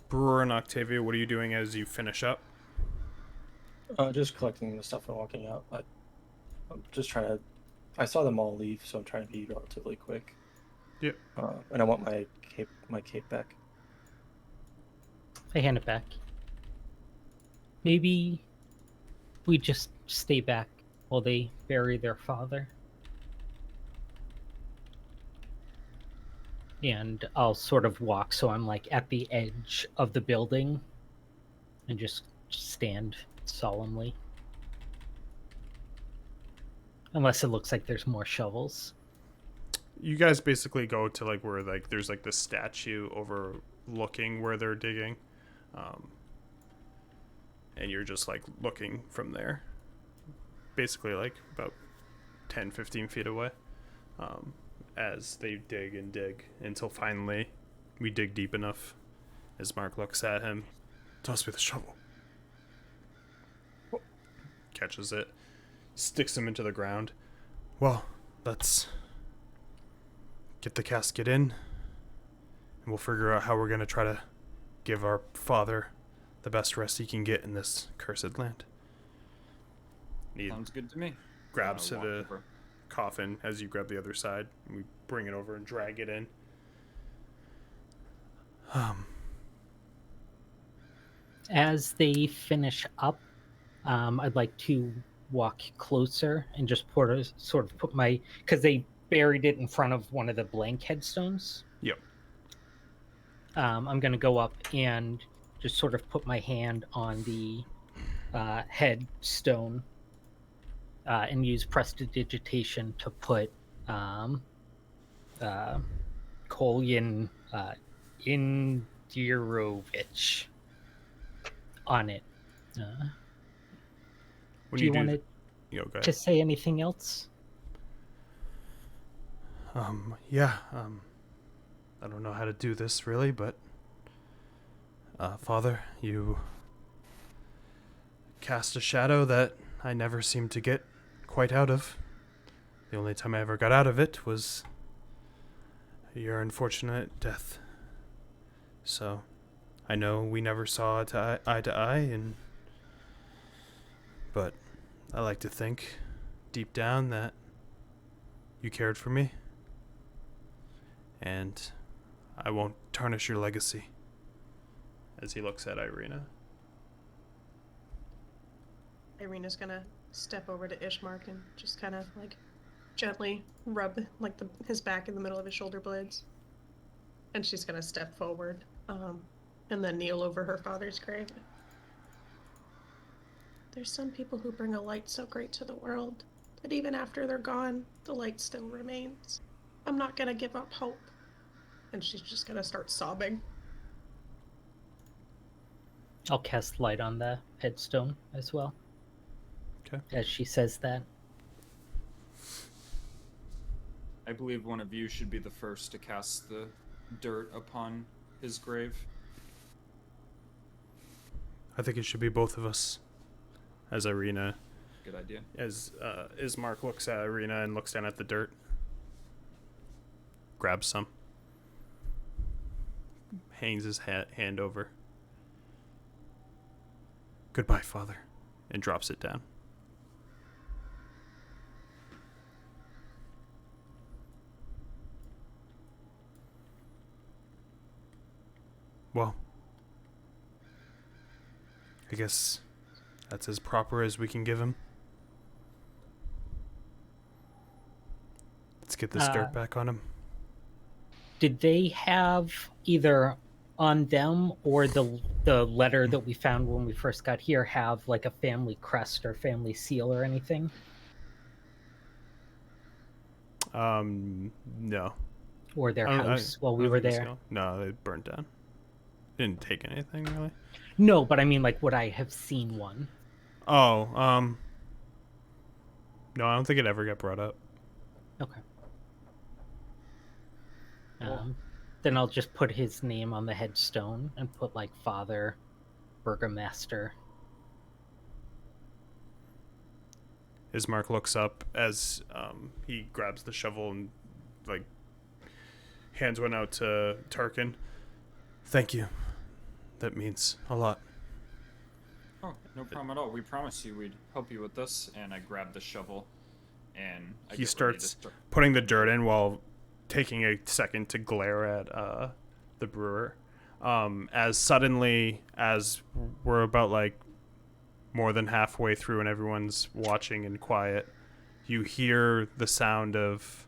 Brewer and Octavia, what are you doing as you finish up? Just collecting the stuff and walking out. I'm just trying to. I saw them all leave, so I'm trying to be relatively quick. Yep. And I want my cape back. I hand it back. Maybe we just stay back while they bury their father. And I'll sort of walk so I'm like at the edge of the building and just stand solemnly. Unless it looks like there's more shovels. You guys basically go to like where like there's like this statue overlooking where they're digging. And you're just like looking from there. Basically like about 10, 15 feet away. As they dig and dig until finally we dig deep enough. Ismark looks at him. Toss me the shovel. Catches it. Sticks him into the ground. Well, let's get the casket in. And we'll figure out how we're going to try to give our father the best rest he can get in this cursed land. He Sounds good to me. grabs to Walk the over. coffin as you grab the other side. And we bring it over and drag it in. As they finish up, I'd like to walk closer and just put my, because they buried it in front of one of the blank headstones. Yep. I'm going to go up and just sort of put my hand on the headstone and use prestidigitation to put Kolyan Indirovich on it. When Do you want go ahead. to say anything else? Yeah, I don't know how to do this really, but Father, you cast a shadow that I never seemed to get quite out of. The only time I ever got out of it was your unfortunate death. So, I know we never saw eye to eye, but I like to think deep down that you cared for me. And I won't tarnish your legacy. As he looks at Irina. Irina's gonna step over to Ismark and just kind of like gently rub like his back in the middle of his shoulder blades. And she's gonna step forward and then kneel over her father's grave. There's some people who bring a light so great to the world that even after they're gone, the light still remains. I'm not gonna give up hope. And she's just gonna start sobbing. I'll cast light on the headstone as well. Okay. As she says that. I believe one of you should be the first to cast the dirt upon his grave. I think it should be both of us. As Irina, Good idea. as Ismark looks at Irina and looks down at the dirt. Grabs some. Hangs his hand over. Goodbye, Father. And drops it down. Well, I guess that's as proper as we can give him. Let's get this dirt back on him. Did they have either on them or the letter that we found when we first got here have like a family crest or family seal or anything? No. Or their house while we were there? No, they burnt down. Didn't take anything really. No, but I mean, like, would I have seen one? Oh, no, I don't think it ever got brought up. Okay. Then I'll just put his name on the headstone and put like Father Burgomaster. Ismark looks up as he grabs the shovel and like hands one out to Tarkin. Thank you. That means a lot. Oh, no problem at all. We promised you we'd help you with this, and I grab the shovel, and he starts putting the dirt in while taking a second to glare at the brewer. As suddenly as we're about like more than halfway through and everyone's watching and quiet, you hear the sound of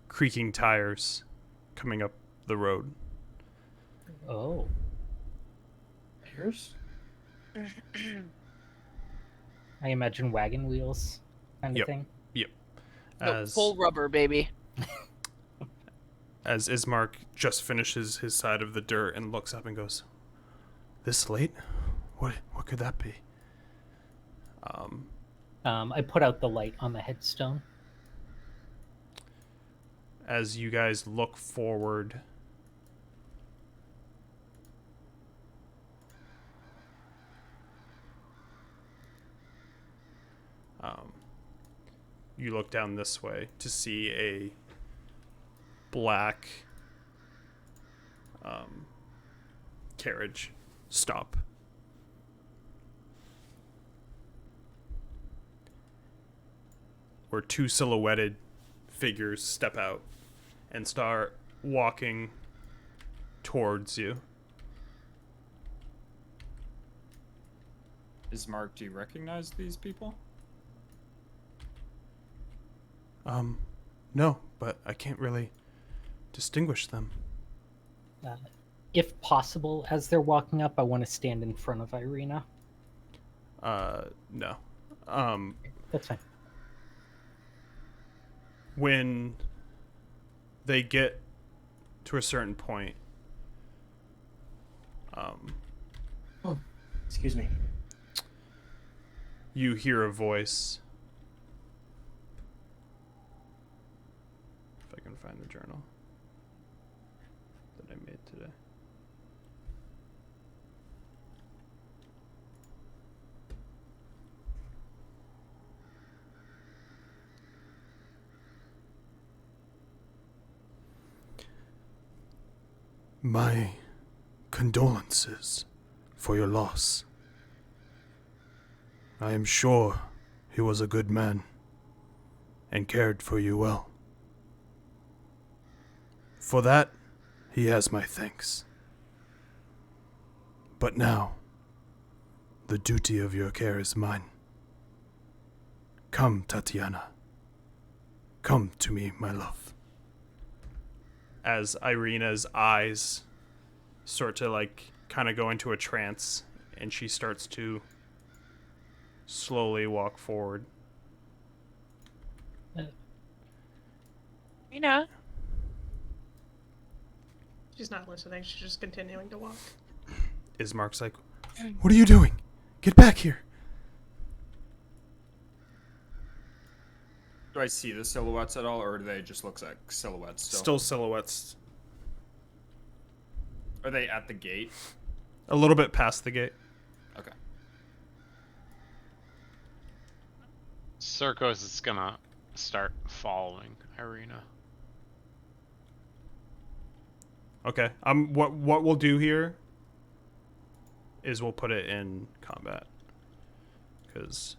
creaking tires coming up the road. Oh. Tires? I imagine wagon wheels kind of thing. Yep. No, full rubber, baby. As Ismark just finishes his side of the dirt and looks up and goes, "This late? What could that be?" I put out the light on the headstone. As you guys look forward, you look down this way to see a black carriage stop. Where two silhouetted figures step out and start walking towards you. Ismark, do you recognize these people? No, but I can't really distinguish them. If possible, as they're walking up, I want to stand in front of Irina. No. That's fine. When they get to a certain point, Oh, excuse me. You hear a voice. If I can find the journal that I made today. My condolences for your loss. I am sure he was a good man and cared for you well. For that, he has my thanks. But now, the duty of your care is mine. Come, Tatiana. Come to me, my love. As Irina's eyes start to like kind of go into a trance and she starts to slowly walk forward. Irina? She's not listening. She's just continuing to walk. Ismark's like, "What are you doing? Get back here." Do I see the silhouettes at all, or do they just look like silhouettes still? Still silhouettes. Are they at the gate? A little bit past the gate. Okay. Circos is gonna start following Irina. Okay. What we'll do here is we'll put it in combat. Because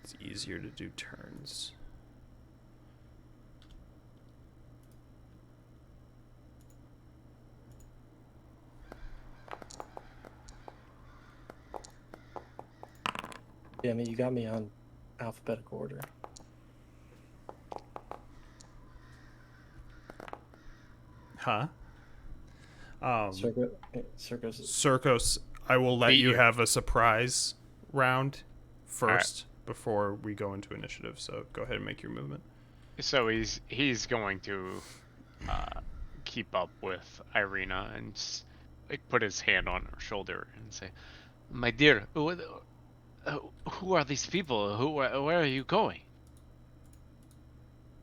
it's easier to do turns. Yeah, I mean, you got me on alphabetical order. Huh? Circus. Circos, I will let Beat you you. have a surprise round first before we go into initiative. So go ahead and make your movement. So he's going to keep up with Irina and like put his hand on her shoulder and say, "My dear, who are these people? Where are you going?"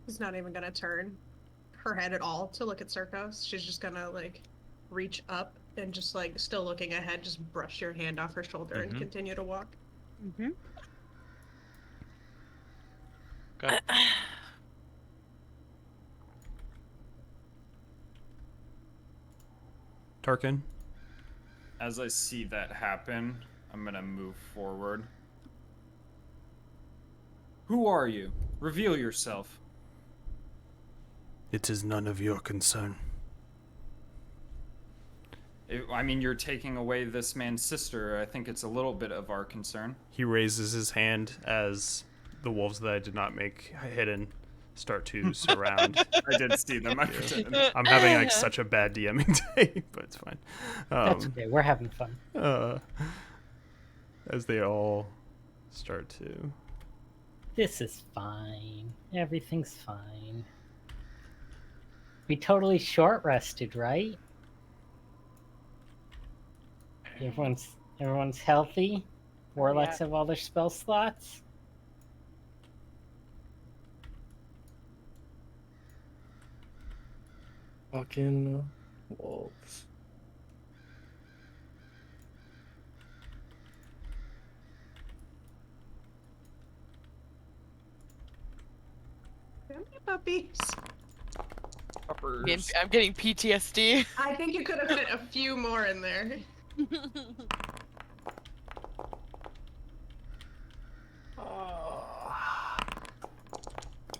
He's not even gonna turn her head at all to look at Circos. She's just gonna like reach up and just like still looking ahead, just brush your hand off her shoulder and continue to walk. Mm-hmm. Okay. Tarkin. As I see that happen, I'm gonna move forward. Who are you? Reveal yourself. It is none of your concern. I mean, you're taking away this man's sister. I think it's a little bit of our concern. He raises his hand as the wolves that I did not make hidden start to surround. I did see them. I pretended. I'm having like such a bad DMing day, but it's fine. That's okay. We're having fun. As they all start to. This is fine. Everything's fine. We totally short rested, right? Everyone's healthy. Warlocks have all their spell slots. Fucking wolves. Come here, puppies. I'm getting PTSD. I think you could have fit a few more in there.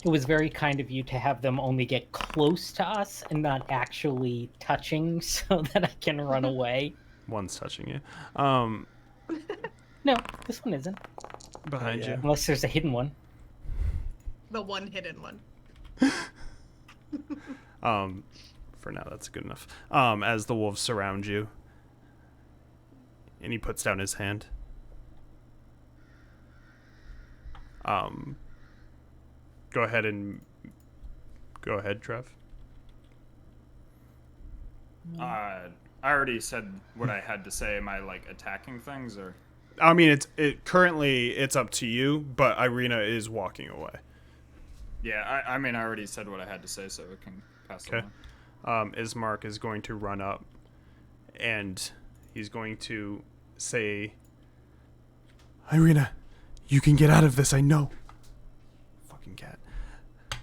It was very kind of you to have them only get close to us and not actually touching so that I can run away. One's touching you. No, this one isn't. Behind you. Unless there's a hidden one. The one hidden one. For now, that's good enough. As the wolves surround you, and he puts down his hand. Go ahead, Trev. I already said what I had to say. Am I like attacking things or? I mean, currently it's up to you, but Irina is walking away. Yeah, I mean, I already said what I had to say, so it can pass Okay. along. Ismark is going to run up, and he's going to say, Irina, you can get out of this, I know. Fucking cat.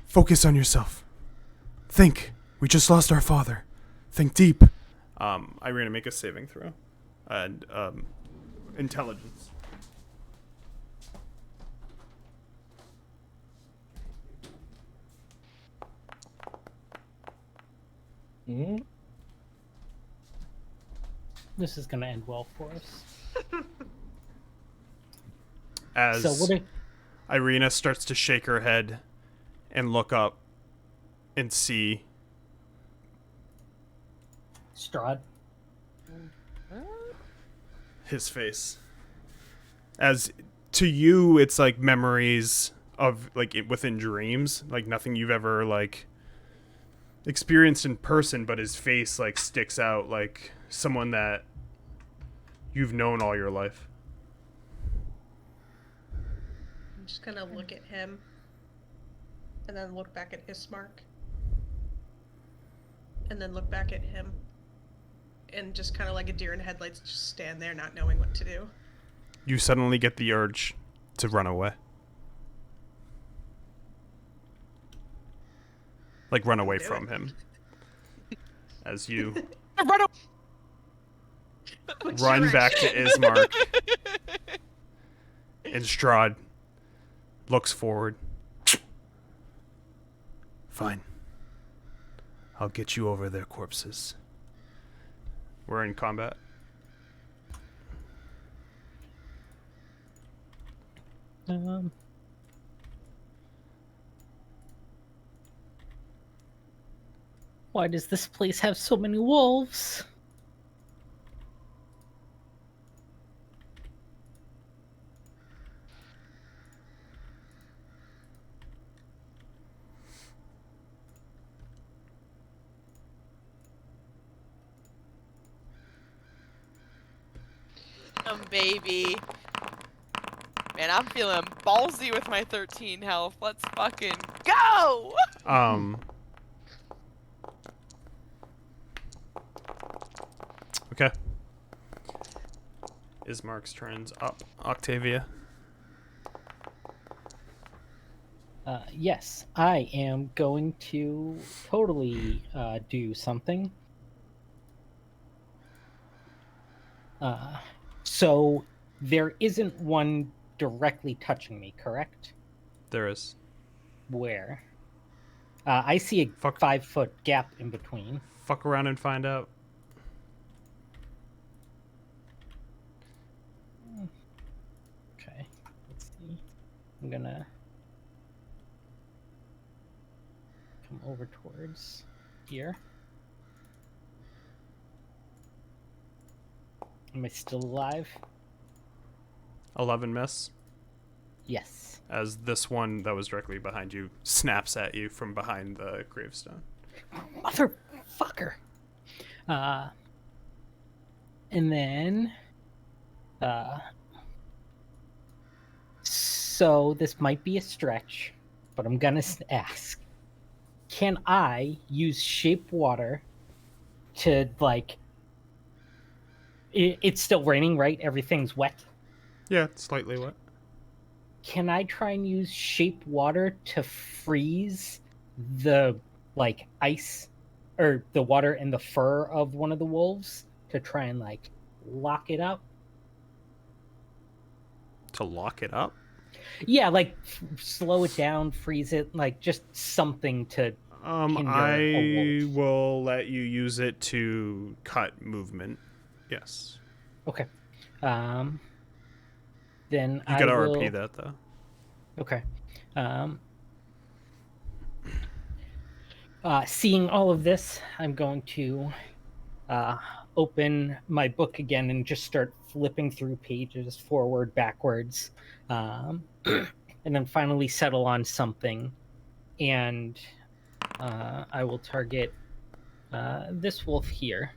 Focus on yourself. Think. We just lost our father. Think deep. Irina, make a saving throw. And, intelligence. Mm-hmm. This is going to end well for us. As So what Irina starts to shake her head and look up and see Strahd. his face. As to you, it's like memories of like within dreams, like nothing you've ever like experienced in person, but his face like sticks out like someone that you've known all your life. I'm just gonna look at him and then look back at Ismark and then look back at him and just kind of like a deer in headlights just stand there not knowing what to do. You suddenly get the urge to run away. Like run away Do from it. him. As you Run Which run back to direction? Ismark, and Strahd looks forward. Fine. I'll get you over their corpses. We're in combat. Um, why does this place have so many wolves? Baby. Man, I'm feeling ballsy with my 13 health. Let's fucking go! Okay. Ismark's turns up. Octavia. Yes, I am going to totally do something. So there isn't one directly touching me, correct? There is. Where? I see a 5-foot gap in between. Fuck around and find out. Okay, let's see. I'm gonna come over towards here. Am I still alive? 11 miss. Yes. As this one that was directly behind you snaps at you from behind the gravestone. Motherfucker. And then, so this might be a stretch, but I'm gonna ask. Can I use shape water to, like, it's still raining, right? Everything's wet. Yeah, it's slightly wet. Can I try and use shape water to freeze the, like, ice or the water in the fur of one of the wolves to try and, like, lock it up? To lock it up? Yeah, like slow it down, freeze it, like just something to hinder I a wolf. will let you use it to cut movement. Yes. Okay. Then You I gotta will... RP that though. Okay. Seeing all of this, I'm going to open my book again and just start flipping through pages forward, backwards, and then finally settle on something. And I will target this wolf here.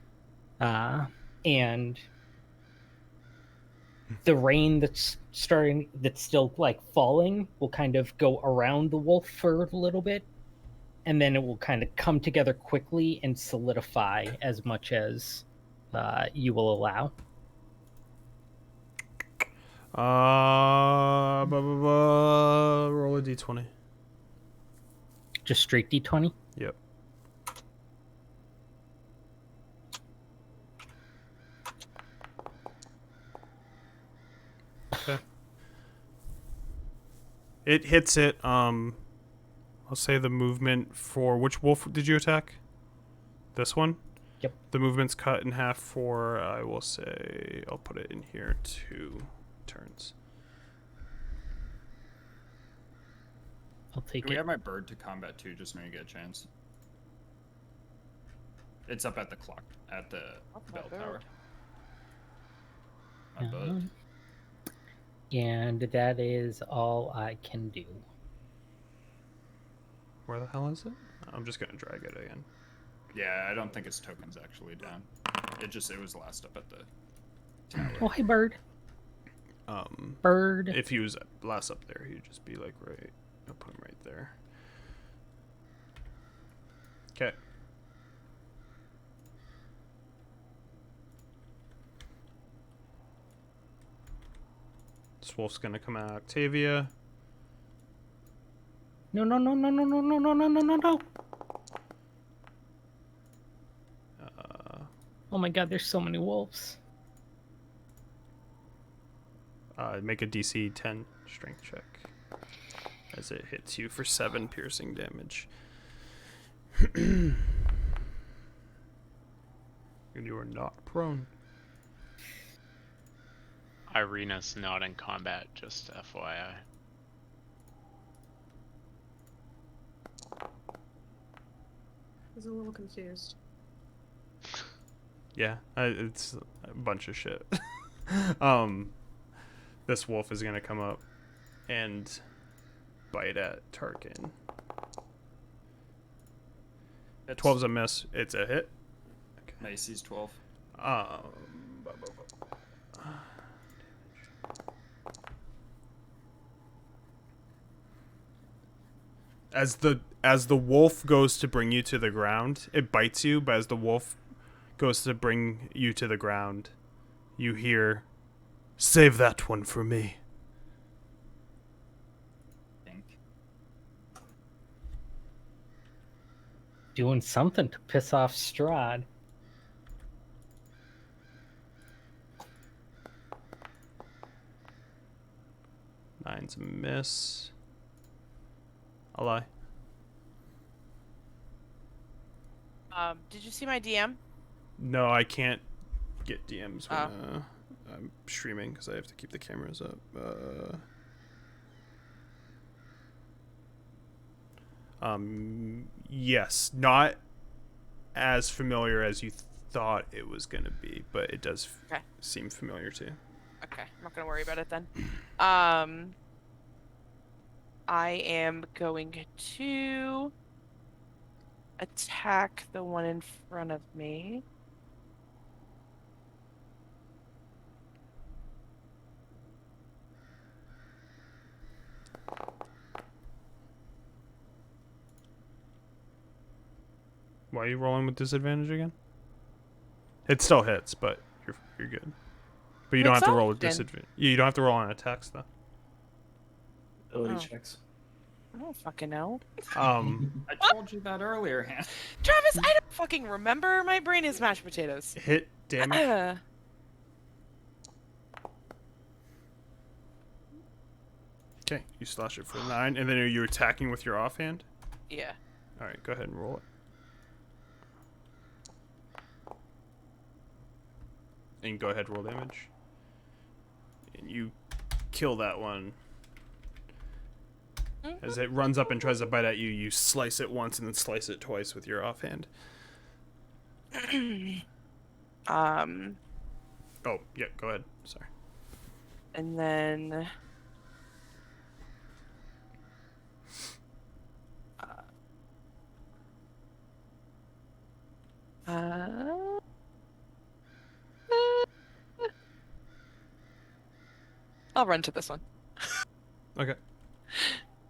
And the rain that's still like falling will kind of go around the wolf for a little bit, and then it will kind of come together quickly and solidify as much as you will allow. Roll a d20. Just straight d20? Yep. Okay. It hits it. I'll say the movement for which wolf did you attack? This one? Yep. The movement's cut in half for, I will say, I'll put it in here, 2 turns. I'll take Do we it. have my bird to combat too, just when you get a chance? It's up at the clock, at the bell tower. My bird. And that is all I can do. Where the hell is it? I'm just gonna drag it again. Yeah, I don't think its token's actually down. It was last up at the tower. Oh, hey, bird. Bird. If he was last up there, he'd just be like right. I'll put him right there. Okay. This wolf's gonna come at Octavia. No. Oh my god, there's so many wolves. Make a DC 10 strength check as it hits you for 7 piercing damage. And you are not prone. Irina's not in combat, just FYI. He's a little confused. Yeah, it's a bunch of shit. This wolf is gonna come up and bite at Tarkin. 12's a miss. It's a hit. Macy's 12. As the wolf goes to bring you to the ground, it bites you, but as the wolf goes to bring you to the ground, you hear, "Save that one for me." Think. Doing something to piss off Strahd. Nine's a miss. I'll lie. Did you see my DM? No, I can't get DMs when Oh. I'm streaming because I have to keep the cameras up. Yes, not as familiar as you thought it was going to be, but it does Okay. seem familiar too. Okay, I'm not gonna worry about it then. I am going to attack the one in front of me. Why are you rolling with disadvantage again? It still hits, but you're good. But you don't have to roll with disadvantage. You don't have to roll on attacks though. Ability Oh. checks. I don't fucking know. I told you that earlier, Han. Travis, I don't fucking remember. My brain is mashed potatoes. Hit damage. Okay, you slash it for 9, and then are you attacking with your offhand? Yeah. All right, go ahead and roll it. And go ahead, roll damage. And you kill that one. As it runs up and tries to bite at you, you slice it once and then slice it twice with your offhand. Oh, yeah, go ahead. Sorry. And then I'll run to this one. Okay.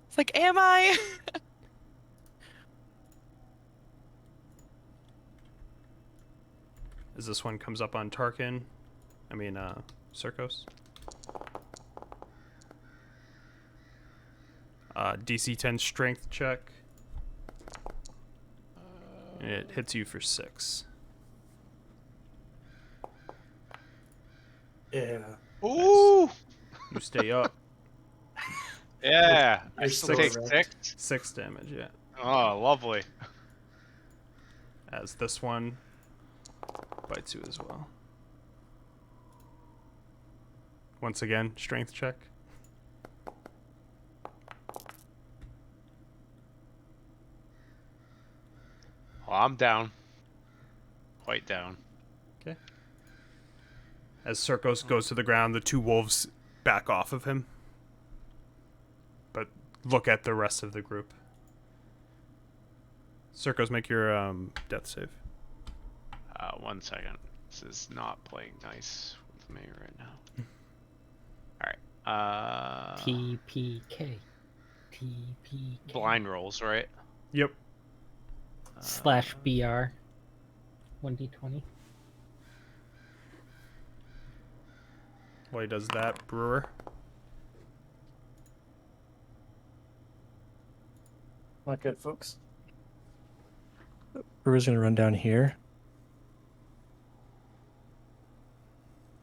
It's like, am I? As this one comes up on Tarkin, Circos. DC 10 strength check. And it hits you for 6. Yeah. Ooh! You stay up. Yeah. You're I still so take correct. 6. 6 damage, yeah. Oh, lovely. As this one bites you as well. Once again, strength check. Well, I'm down. Quite down. Okay. As Circos goes to the ground, the two wolves back off of him. But look at the rest of the group. Circos, make your death save. 1 second. This is not playing nice with me right now. Alright. TPK. TPK. Blind rolls, right? Yep. / BR. 1d20. While he does that, Brewer. Not good, folks. Brewer's gonna run down here.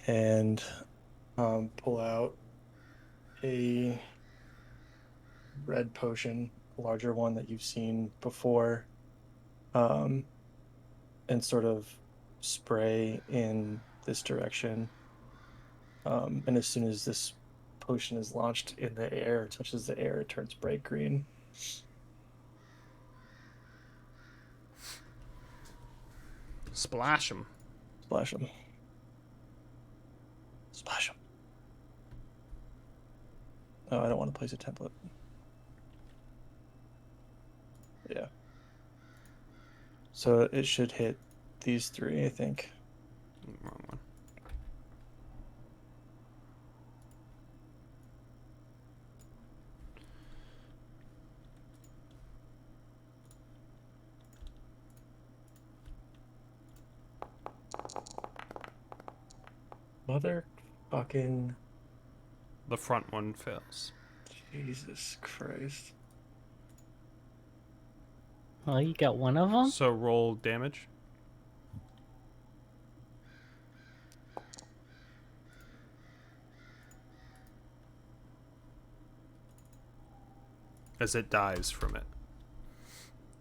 And pull out a red potion, a larger one that you've seen before, and sort of spray in this direction. And as soon as this potion is launched in the air, touches the air, it turns bright green. Splash him. Splash him. Splash him. Oh, I don't want to place a template. Yeah. So it should hit these three, I think. Wrong one. Mother fucking The front one fails. Jesus Christ. Well, you got one of them. So roll damage. As it dies from it.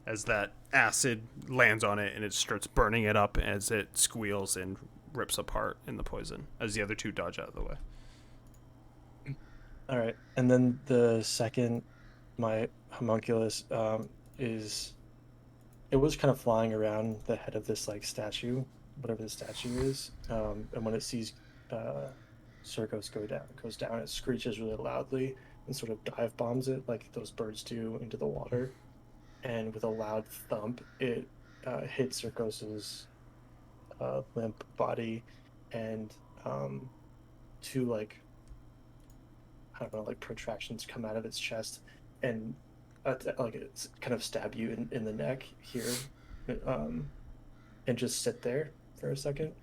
As that acid lands on it and it starts burning it up as it squeals and rips apart in the poison. As the other two dodge out of the way. All right, and then the second, my homunculus it was kind of flying around the head of this like statue, whatever the statue is, and when it sees Circos goes down, it screeches really loudly and sort of dive bombs it like those birds do into the water, and with a loud thump, it hits Circos's limp body, and two like I don't know, like protractions come out of its chest, and like it's kind of stab you in the neck here, and just sit there for a second.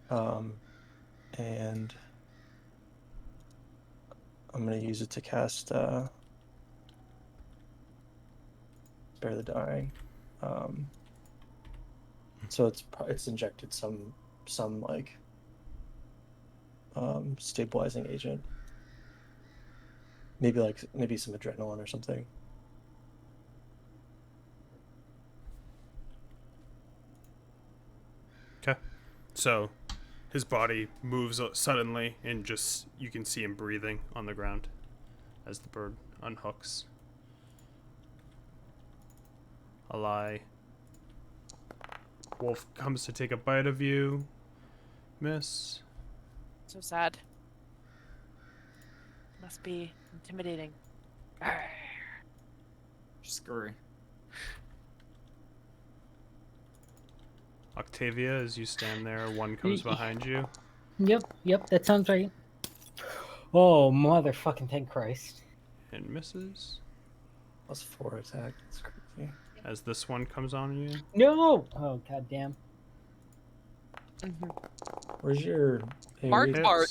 And I'm gonna use it to cast Spare the Dying. So it's injected some like stabilizing agent. Maybe some adrenaline or something. Okay. So his body moves suddenly and just you can see him breathing on the ground as the bird unhooks. A lie. Wolf comes to take a bite of you. Miss. So sad. Must be intimidating. Scurry. Octavia, as you stand there, one comes behind you. Yep, that sounds right. Oh, motherfucking thank Christ. And misses. +4 attack. That's crazy. As this one comes on you. No! Oh, goddamn. Where's your Mark, AoE? Mark.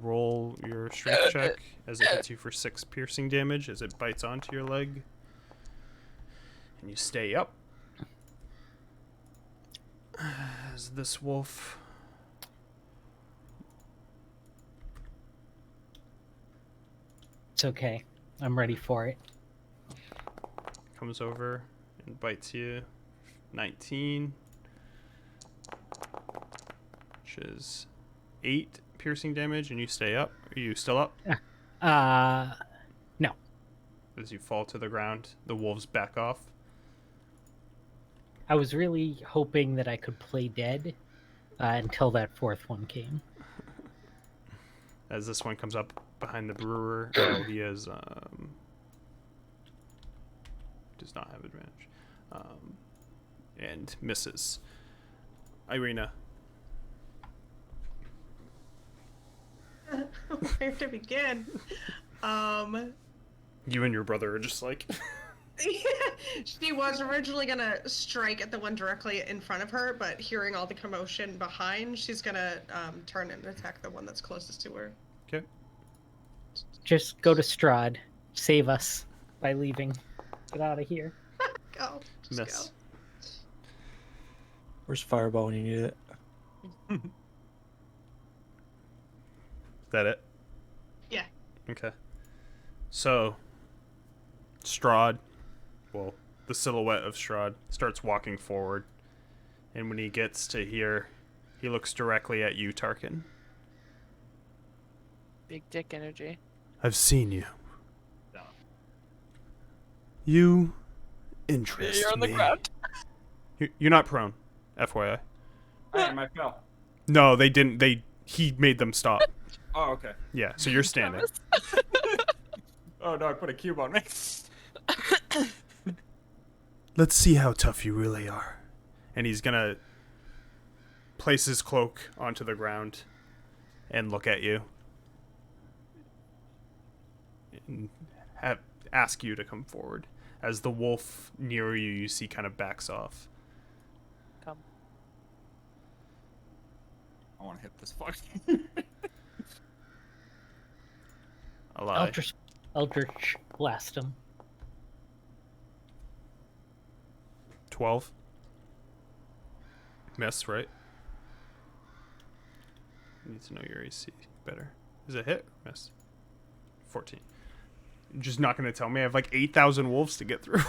Roll your strength check as it hits you for 6 piercing damage as it bites onto your leg. And you stay up. As this wolf It's okay. I'm ready for it. comes over and bites you. 19. Which is 8 piercing damage, and you stay up. Are you still up? No. As you fall to the ground, the wolves back off. I was really hoping that I could play dead until that fourth one came. As this one comes up behind the brewer, he is does not have advantage, and misses. Irina. Where to begin? You and your brother are just like. She was originally gonna strike at the one directly in front of her, but hearing all the commotion behind, she's gonna turn and attack the one that's closest to her. Okay. Just go to Strahd. Save us by leaving. Get out of here. Go. Just Miss. go. Where's Fireball when you need it? Is that it? Yeah. Okay. So, Strahd, well, the silhouette of Strahd starts walking forward, and when he gets to here, he looks directly at you, Tarkin. Big dick energy. I've seen you. No. You interest You're on the me. ground. You're not prone, FYI. I am. I fell. No, they didn't. He made them stop. Oh, okay. Yeah, so you're standing. Oh no, I put a cube on me. Let's see how tough you really are. And he's gonna place his cloak onto the ground and look at you. And ask you to come forward. As the wolf near you see kind of backs off. Come. I want to hit this fuck. A lie. Eldritch blast him. 12. Miss, right? You need to know your AC better. Is it hit or miss? 14. You're just not going to tell me? I have like 8,000 wolves to get through.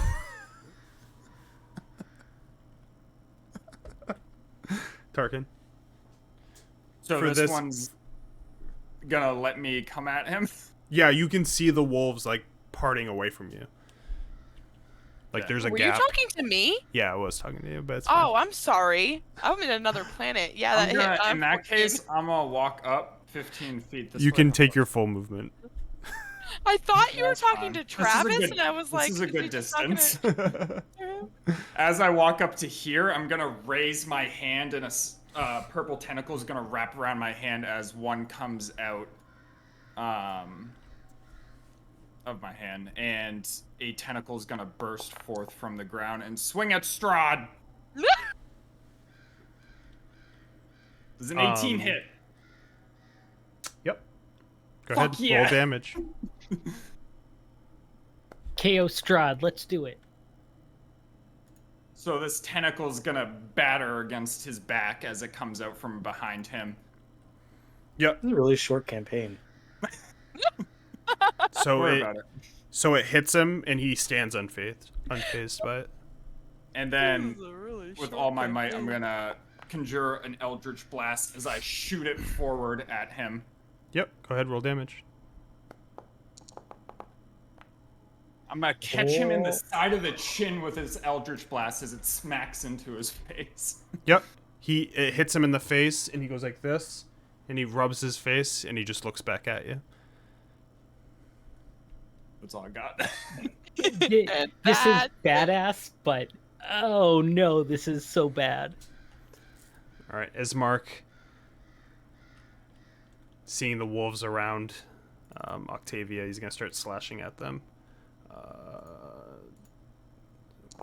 Tarkin. So For this this- one's gonna let me come at him. Yeah, you can see the wolves like parting away from you. Like Yeah. there's a Were gap. you talking to me? Yeah, I was talking to you, but it's fine. Oh, I'm sorry. I'm in another planet. Yeah, that I'm hit. gonna, I'm in that 14. case, I'm gonna walk up 15 feet this You way. can take your full movement. I thought you were That's talking fine. to This is a Travis, good- and I was like, this is a he good just not gonna- distance. As I walk up to here, I'm gonna raise my hand, and a purple tentacle is gonna wrap around my hand as one comes out of my hand, and a tentacle is gonna burst forth from the ground and swing at Strahd. Does an 18 hit? Yep. Go Fuck ahead. yeah. Roll damage. KO Strahd, let's do it. So this tentacle is gonna batter against his back as it comes out from behind him. Yep. This is a really short campaign. So Don't worry it about it. so it hits him and he stands unfazed by it. And then, This is a really with short all my might, I'm campaign. gonna conjure an eldritch blast as I shoot it forward at him. Yep. Go ahead. Roll damage. I'm gonna catch him in the Oh. side of the chin with his eldritch blast as it smacks into his face. Yep. It hits him in the face and he goes like this, and he rubs his face and he just looks back at you. That's all I got. This is badass, but oh no, this is so bad. All right, Ismark, seeing the wolves around Octavia, he's gonna start slashing at them.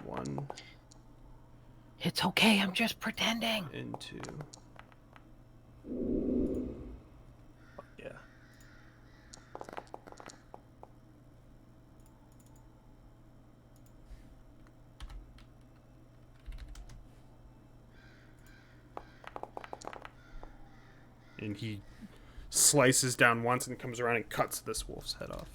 1 It's okay, I'm just pretending. and 2. Yeah. And he slices down once and comes around and cuts this wolf's head off.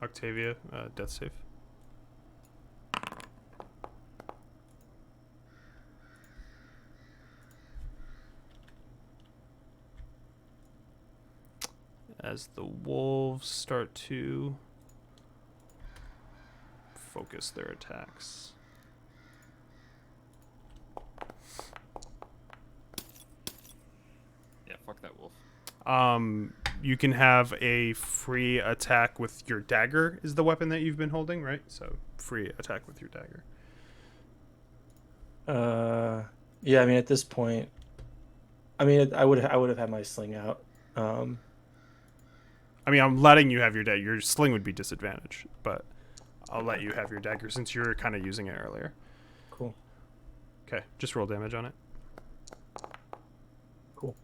Octavia, death save. As the wolves start to focus their attacks. Yeah, fuck that wolf. You can have a free attack with your dagger is the weapon that you've been holding, right? So free attack with your dagger. Yeah. I mean, at this point, I mean, I would have had my sling out. I mean, I'm letting you have your dagger. Your sling would be disadvantaged, but I'll let you have your dagger since you're kind of using it earlier. Cool. Okay, just roll damage on it. Cool.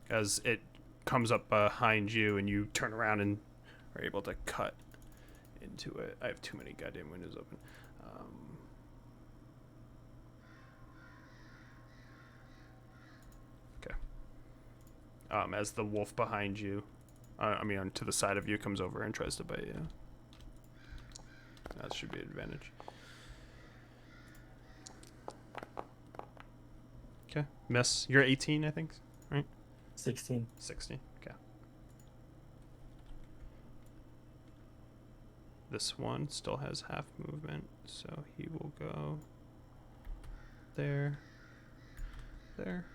As it comes up behind you and you turn around and are able to cut into it. I have too many goddamn windows open. Okay. As the wolf behind you, to the side of you, comes over and tries to bite you. That should be an advantage. Okay. Miss. You're 18, I think, right? 16. 60. Okay. This one still has half movement, so he will go there, there.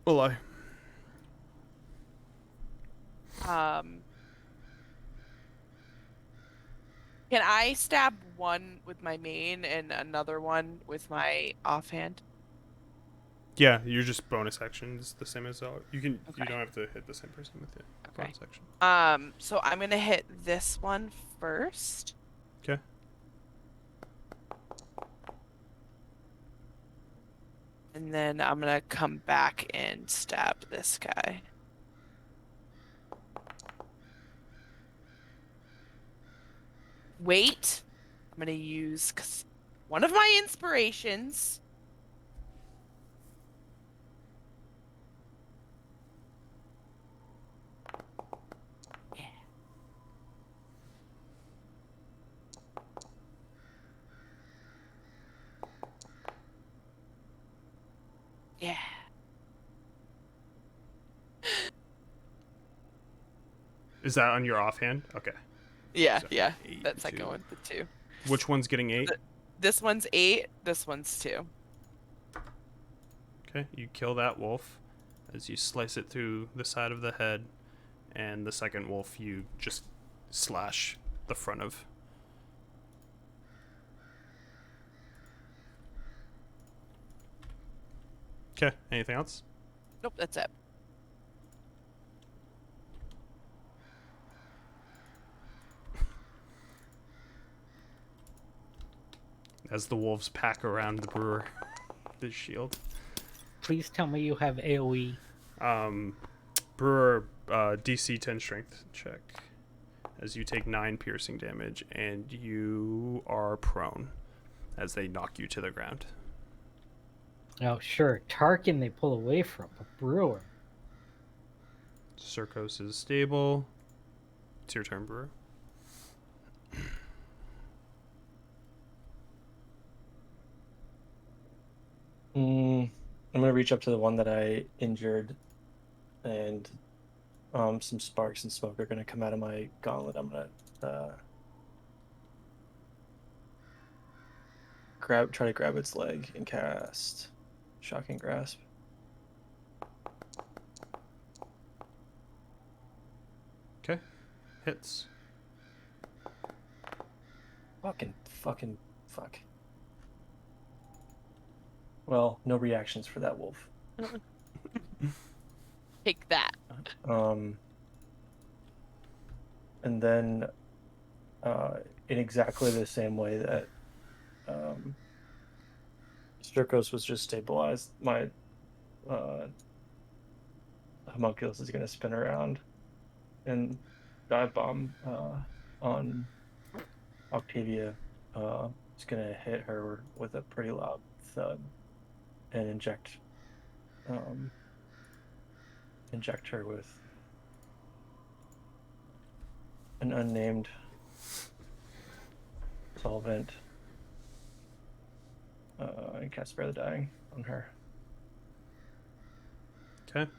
Will I? Can I stab one with my main and another one with my offhand? Yeah, you're just bonus actions the same as all. You can. You Okay. don't have to hit the same person with it. Okay. Bonus action. So I'm gonna hit this one first. Okay. And then I'm gonna come back and stab this guy. Wait. I'm gonna use one of my inspirations. Yeah. Yeah. Is that on your offhand? Okay. Yeah, So yeah. 8, That second 2. one, the 2. Which one's getting 8? This one's 8, this one's 2. Okay, you kill that wolf as you slice it through the side of the head, and the second wolf you just slash the front of. Okay, anything else? Nope, that's it. As the wolves pack around the brewer, the shield. Please tell me you have AoE. Brewer, DC 10 strength check. As you take 9 piercing damage, and you are prone as they knock you to the ground. Oh, sure. Tarkin they pull away from, but Brewer. Circos is stable. It's your turn, Brewer. I'm gonna reach up to the one that I injured, and some sparks and smoke are gonna come out of my gauntlet. I'm gonna try to grab its leg and cast Shocking Grasp. Okay, hits. Fucking fuck. Well, no reactions for that wolf. Take that. And then, in exactly the same way that Sturkos was just stabilized, my homunculus is going to spin around and dive bomb on Octavia. It's going to hit her with a pretty loud thud and inject her with an unnamed solvent and cast Spare the Dying on her. Okay.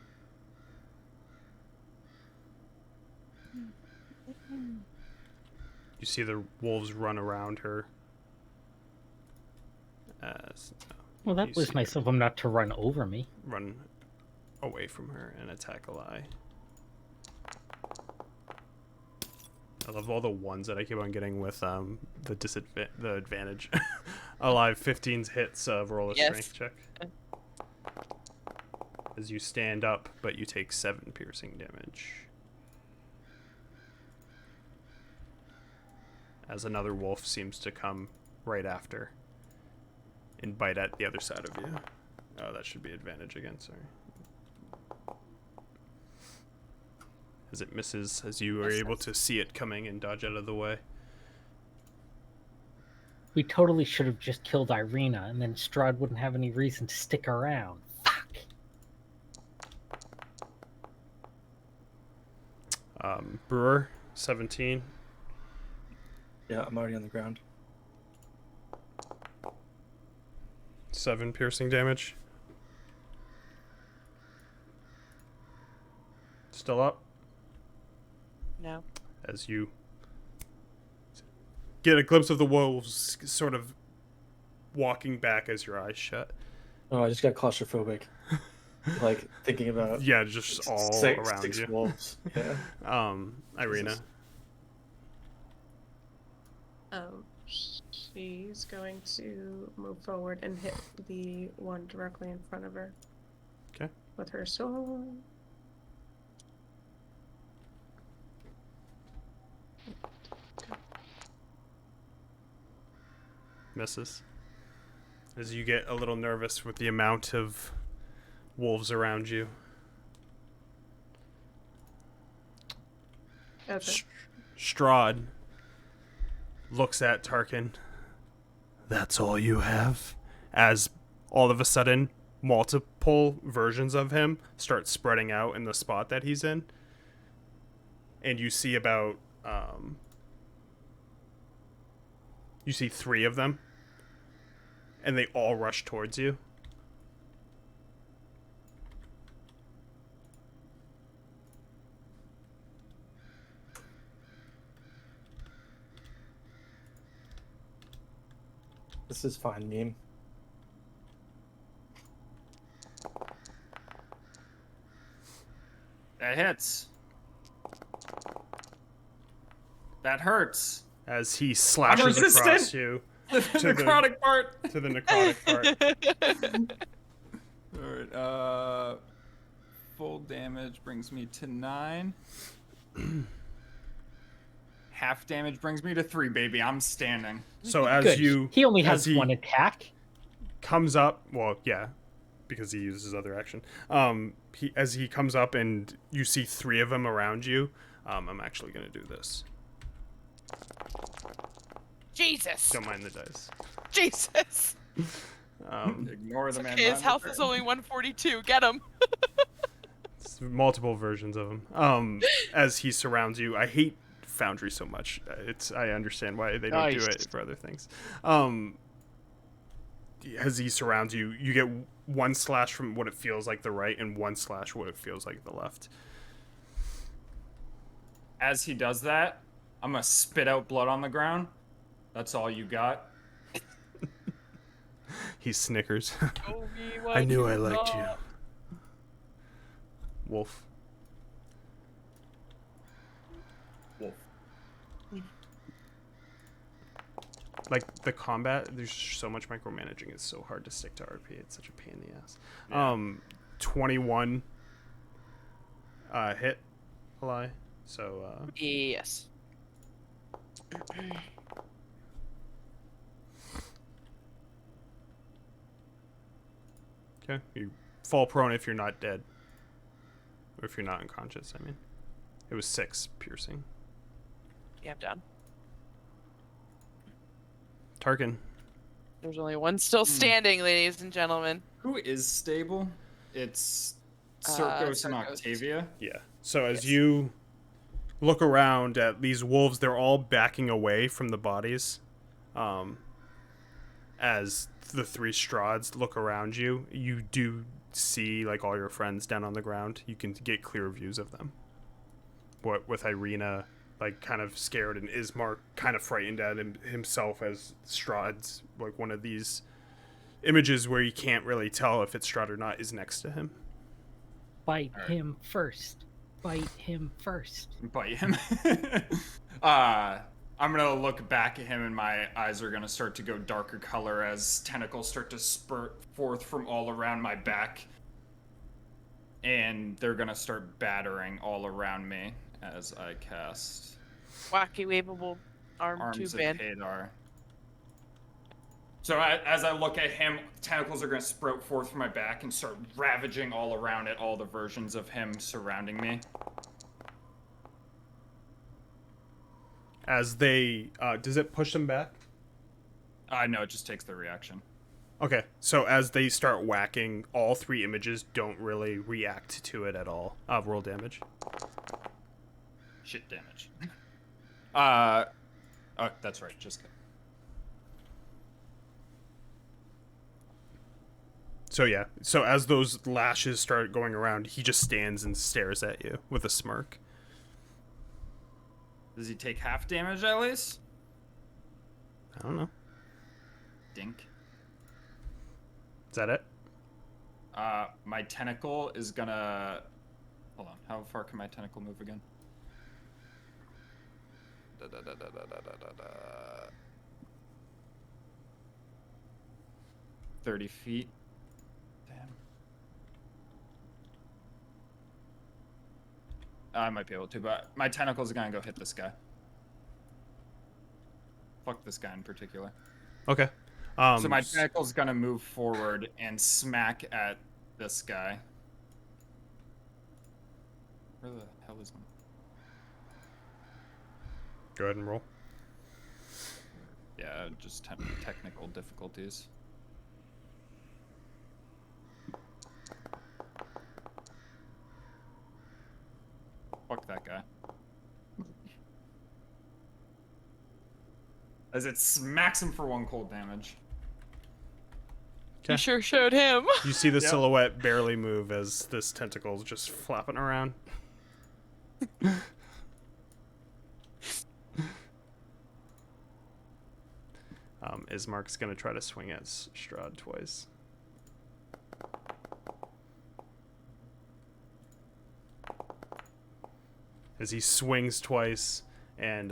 You see the wolves run around her. Well, that was nice of them not to run over me. Run away from her and attack Ally. I love all the ones that I keep on getting with the advantage. Alive 15's hits roll a strength check. As you stand up, but you take 7 piercing damage. As another wolf seems to come right after and bite at the other side of you. Oh, that should be advantage again, sorry. As it misses, as you are able to see it coming and dodge out of the way. We totally should have just killed Irina, and then Strahd wouldn't have any reason to stick around. Fuck! Brewer, 17. Yeah, I'm already on the ground. 7 piercing damage. Still up? No. As you get a glimpse of the wolves sort of walking back as your eyes shut. Oh, I just got claustrophobic. Like thinking about Yeah, just all around six you. wolves. Yeah. Irina. Jesus. She's going to move forward and hit the one directly in front of her. Okay. With her sword. Misses. As you get a little nervous with the amount of wolves around you. Okay. Strahd looks at Tarkin. That's all you have? As all of a sudden, multiple versions of him start spreading out in the spot that he's in. And you see about... you see 3 of them. And they all rush towards you. This is fine, meme. That hits. That hurts. As he slashes resistant. across you. The necrotic part. To the necrotic part. Alright, full damage brings me to 9. Half damage brings me to 3, baby. I'm standing. So as Good. you... He only as has he one attack. comes up... Well, yeah. Because he uses his other action. As he comes up and you see 3 of them around you, I'm actually going to do this. Jesus. Don't mind the dice. Jesus. Ignore the man. Okay, his health is only 142. Get him. It's multiple versions of him. As he surrounds you, I hate Foundry so much. I understand why they don't do Nice. it for other things. As he surrounds you, you get 1 slash from what it feels like the right and 1 slash what it feels like the left. As he does that, I'm gonna spit out blood on the ground. That's all you got. He snickers. Show me what I knew I you liked you. got. Wolf. Wolf. Like, the combat, there's so much micromanaging. It's so hard to stick to RP. It's such a pain in the ass. Yeah. 21 hit a lie. So, Yes. okay. You fall prone if you're not dead. Or if you're not unconscious, I mean. It was 6 piercing. Yeah, I'm done. Tarkin. There's only one still standing, ladies and gentlemen. Who is stable? It's Circos and Circos. Octavia. Yeah. So as Yes. you look around at these wolves, they're all backing away from the bodies. As the 3 Strahds look around you, you do see like all your friends down on the ground. You can get clear views of them. What with Irina like kind of scared and Ismark kind of frightened at himself as Strahd's like one of these images where you can't really tell if it's Strahd or not is next to him. Bite him first. Bite him first. Bite him. I'm gonna look back at him and my eyes are gonna start to go darker color as tentacles start to spurt forth from all around my back. And they're gonna start battering all around me as I cast Wacky waveable arm Arms tube of band. Hadar. So as I look at him, tentacles are going to sprout forth from my back and start ravaging all around it, all the versions of him surrounding me. As they does it push them back? No, it just takes the reaction. Okay, so as they start whacking, all 3 images don't really react to it at all. Roll damage. Shit damage. Oh, that's right, just kidding. So yeah, so as those lashes start going around, he just stands and stares at you with a smirk. Does he take half damage at least? I don't know. Dink. Is that it? My tentacle is gonna... Hold on. How far can my tentacle move again? 30 feet. Damn. I might be able to, but my tentacles are gonna go hit this guy. Fuck this guy in particular. Okay. So my tentacle's gonna move forward and smack at this guy. Where the hell is him? Go ahead and roll. Yeah, just technical difficulties. Fuck that guy. As it smacks him for 1 cold damage. You sure showed him. You see the Yep. silhouette barely move as this tentacle is just flapping around. Ismark's gonna try to swing at Strahd twice. As he swings twice and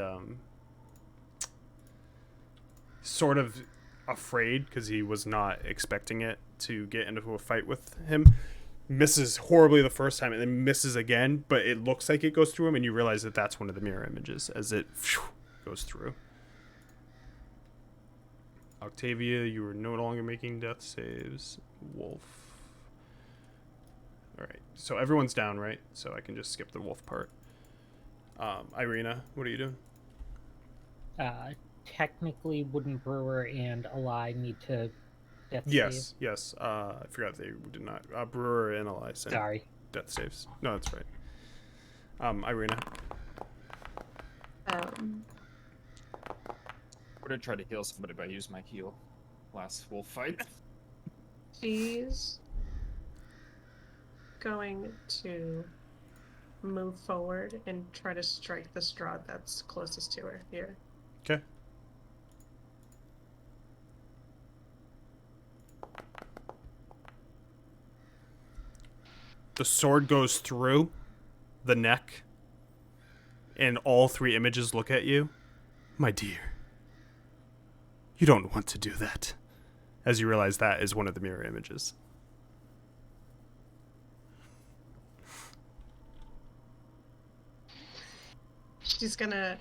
sort of afraid because he was not expecting it to get into a fight with him, misses horribly the first time and then misses again, but it looks like it goes through him, and you realize that that's one of the mirror images as it goes through. Octavia, you are no longer making death saves. Wolf. Alright, so everyone's down, right? So I can just skip the wolf part. Irina, what are you doing? Technically, Wooden Brewer and Ally need to death Yes, save. yes. I forgot they did not. Brewer and Ally sent Sorry. death saves. No, that's right. Irina. Would have tried to heal somebody by using my heal last wolf fight. She's going to move forward and try to strike the Strahd that's closest to her here. Okay. The sword goes through the neck, and all 3 images look at you. My dear, you don't want to do that. As you realize that is one of the mirror images. She's gonna,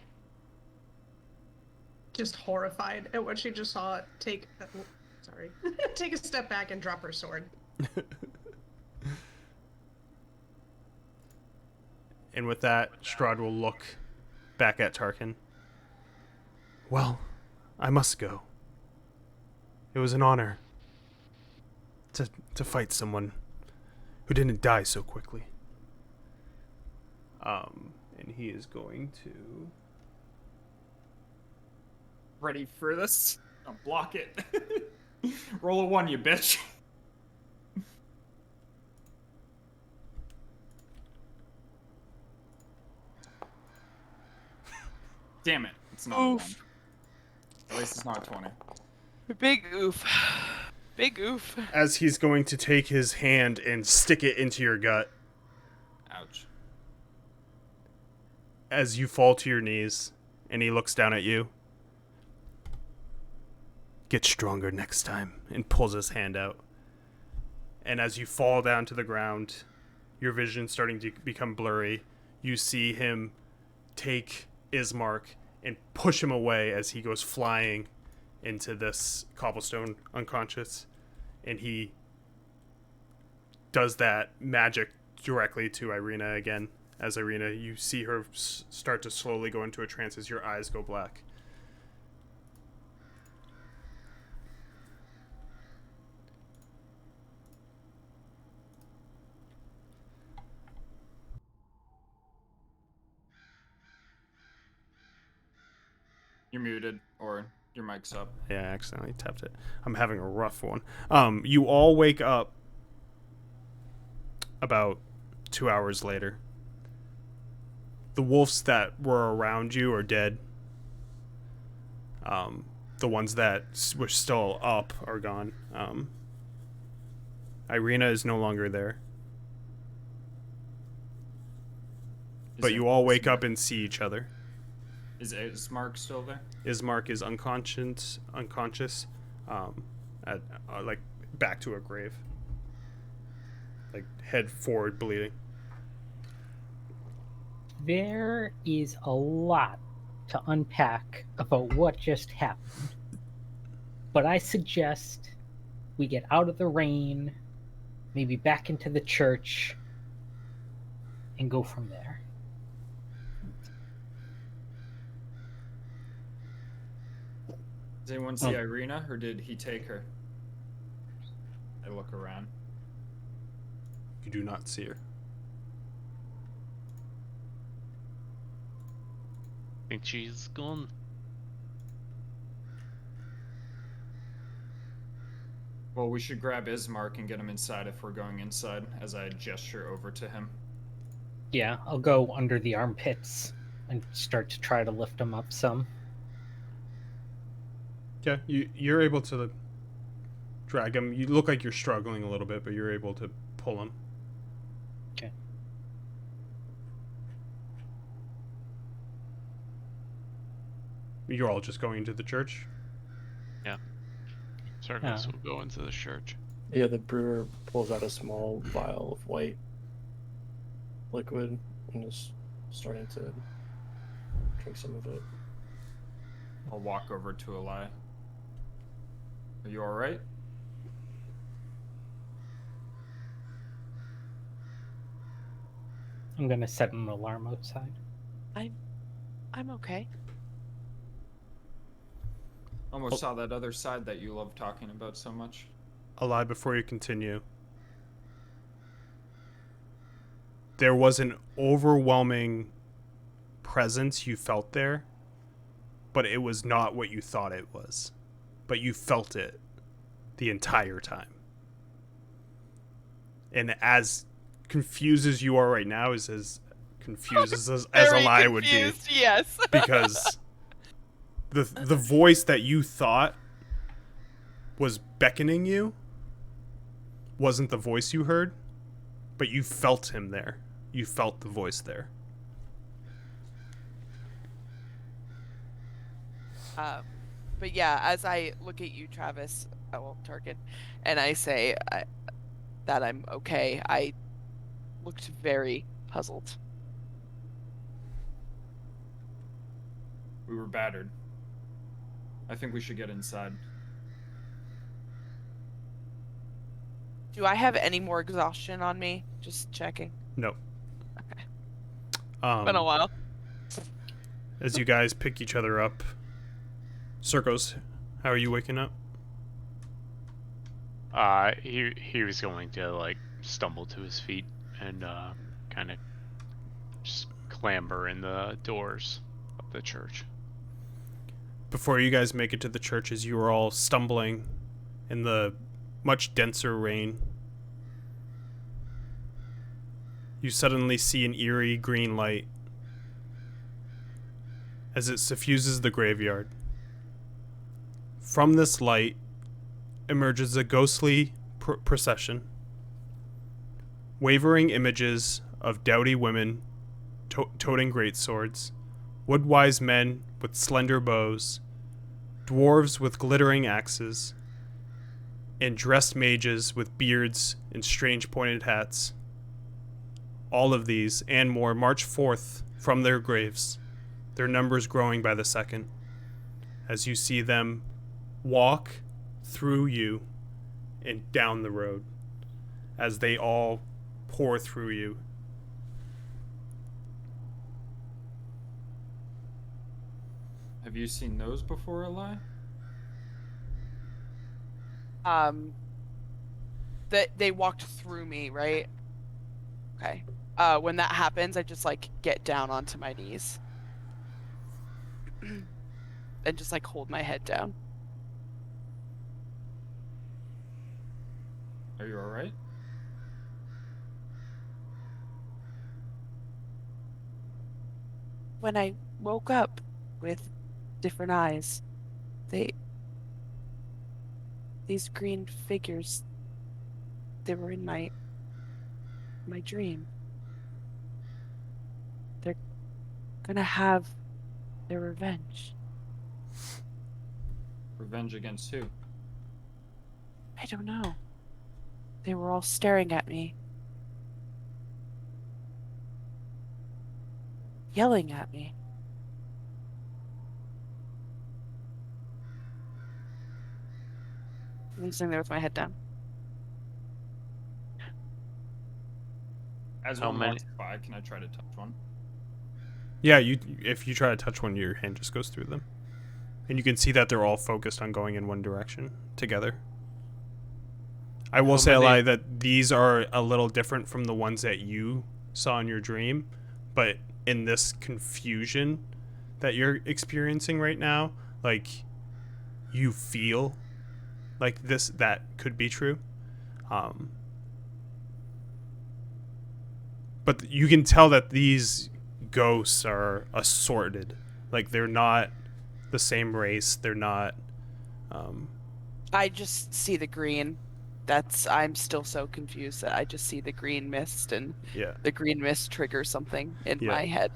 just horrified at what she just saw, take a step back and drop her sword. And with that, Strahd will look back at Tarkin. Well, I must go. It was an honor to fight someone who didn't die so quickly. And he is going to... Ready for this? I'll block it. Roll a 1, you bitch. Damn it. It's not a 1. At least it's not a 20. Big oof. Big oof. As he's going to take his hand and stick it into your gut. Ouch. As you fall to your knees, and he looks down at you. Get stronger next time, and pulls his hand out. And as you fall down to the ground, your vision starting to become blurry, you see him take Ismark and push him away as he goes flying into this cobblestone unconscious. And he does that magic directly to Irina again. As Irina, you see her start to slowly go into a trance as your eyes go black. You're muted, or your mic's up. Yeah, I accidentally tapped it. I'm having a rough one. You all wake up about 2 hours later. The wolves that were around you are dead. The ones that were still up are gone. Irina is no longer there. But you all wake up and see each other. Is Ismark still there? Ismark is unconscious, at like back to a grave, like head forward, bleeding. There is a lot to unpack about what just happened, but I suggest we get out of the rain, maybe back into the church, and go from there. Does anyone see Irina, or did he take her? I look around. You do not see her. Think she's gone. Well, we should grab Ismark and get him inside if we're going inside, as I gesture over to him. Yeah, I'll go under the armpits and start to try to lift him up some. Yeah, you're able to drag him. You look like you're struggling a little bit, but you're able to pull him. Okay. You're all just going into the church? Yeah. Circus will go into the church. Yeah, the brewer pulls out a small vial of white liquid and is starting to drink some of it. I'll walk over to Eli. Are you alright? I'm gonna set an alarm outside. I'm okay. Almost saw that other side that you love talking about so much. Alive, before you continue, there was an overwhelming presence you felt there, but it was not what you thought it was. But you felt it the entire time. And as confused as you are right now, is as confused as Eli would be. Yes. Because the voice that you thought was beckoning you wasn't the voice you heard, but you felt him there. You felt the voice there. But yeah, as I look at you, Travis, Tarkin, and I say that I'm okay, I looked very puzzled. We were battered. I think we should get inside. Do I have any more exhaustion on me? Just checking. No. Okay. Been a while. As you guys pick each other up, Circos, how are you waking up? He was going to like stumble to his feet and kind of just clamber in the doors of the church. Before you guys make it to the church, as you are all stumbling in the much denser rain, you suddenly see an eerie green light as it suffuses the graveyard. From this light emerges a ghostly procession. Wavering images of dowdy women toting greatswords, wood-wise men with slender bows, dwarves with glittering axes, and dressed mages with beards and strange pointed hats. All of these and more march forth from their graves, their numbers growing by the second, as you see them walk through you and down the road, as they all pour through you. Have you seen those before, Eli? That they walked through me, right? Okay. When that happens, I just like get down onto my knees and just like hold my head down. Are you alright? when I woke up with different eyes, these green figures, they were in my dream. They're gonna have their revenge. Revenge against who? I don't know. They were all staring at me. Yelling at me. I'm sitting there with my head down. As How one many- walks by, can I try to touch one? Yeah, if you try to touch one, your hand just goes through them. And you can see that they're all focused on going in one direction together. I will How say, many- Eli, that these are a little different from the ones that you saw in your dream, but in this confusion that you're experiencing right now, like, you feel like that could be true. But you can tell that these ghosts are assorted. Like, they're not the same race. They're not. I just see the green. I'm still so confused that I just see the green mist, and Yeah. the green mist triggers something in Yeah. my head.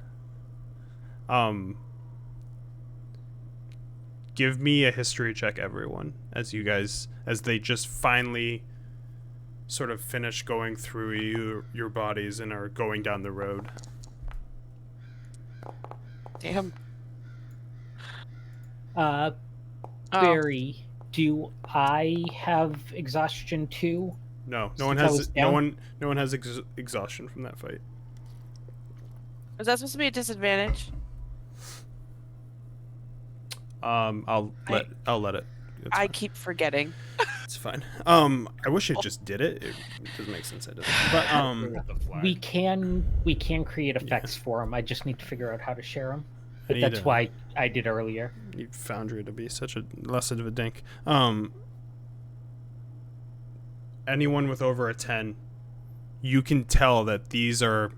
Give me a history check, everyone, as they just finally sort of finish going through your bodies and are going down the road. Damn. Uh, Oh, Barry, do I have exhaustion too? No Since one I has was down? no one has exhaustion from that fight. was that supposed to be a disadvantage? I'll let it. It's I fine. keep forgetting. It's fine. I wish it just did it. It doesn't make sense. It doesn't. But With the flag. We can create effects for them. I just need to figure out how to share them. But need that's to- why I did earlier. need Foundry to be such a less of a dink. Anyone with over a 10, you can tell that these are,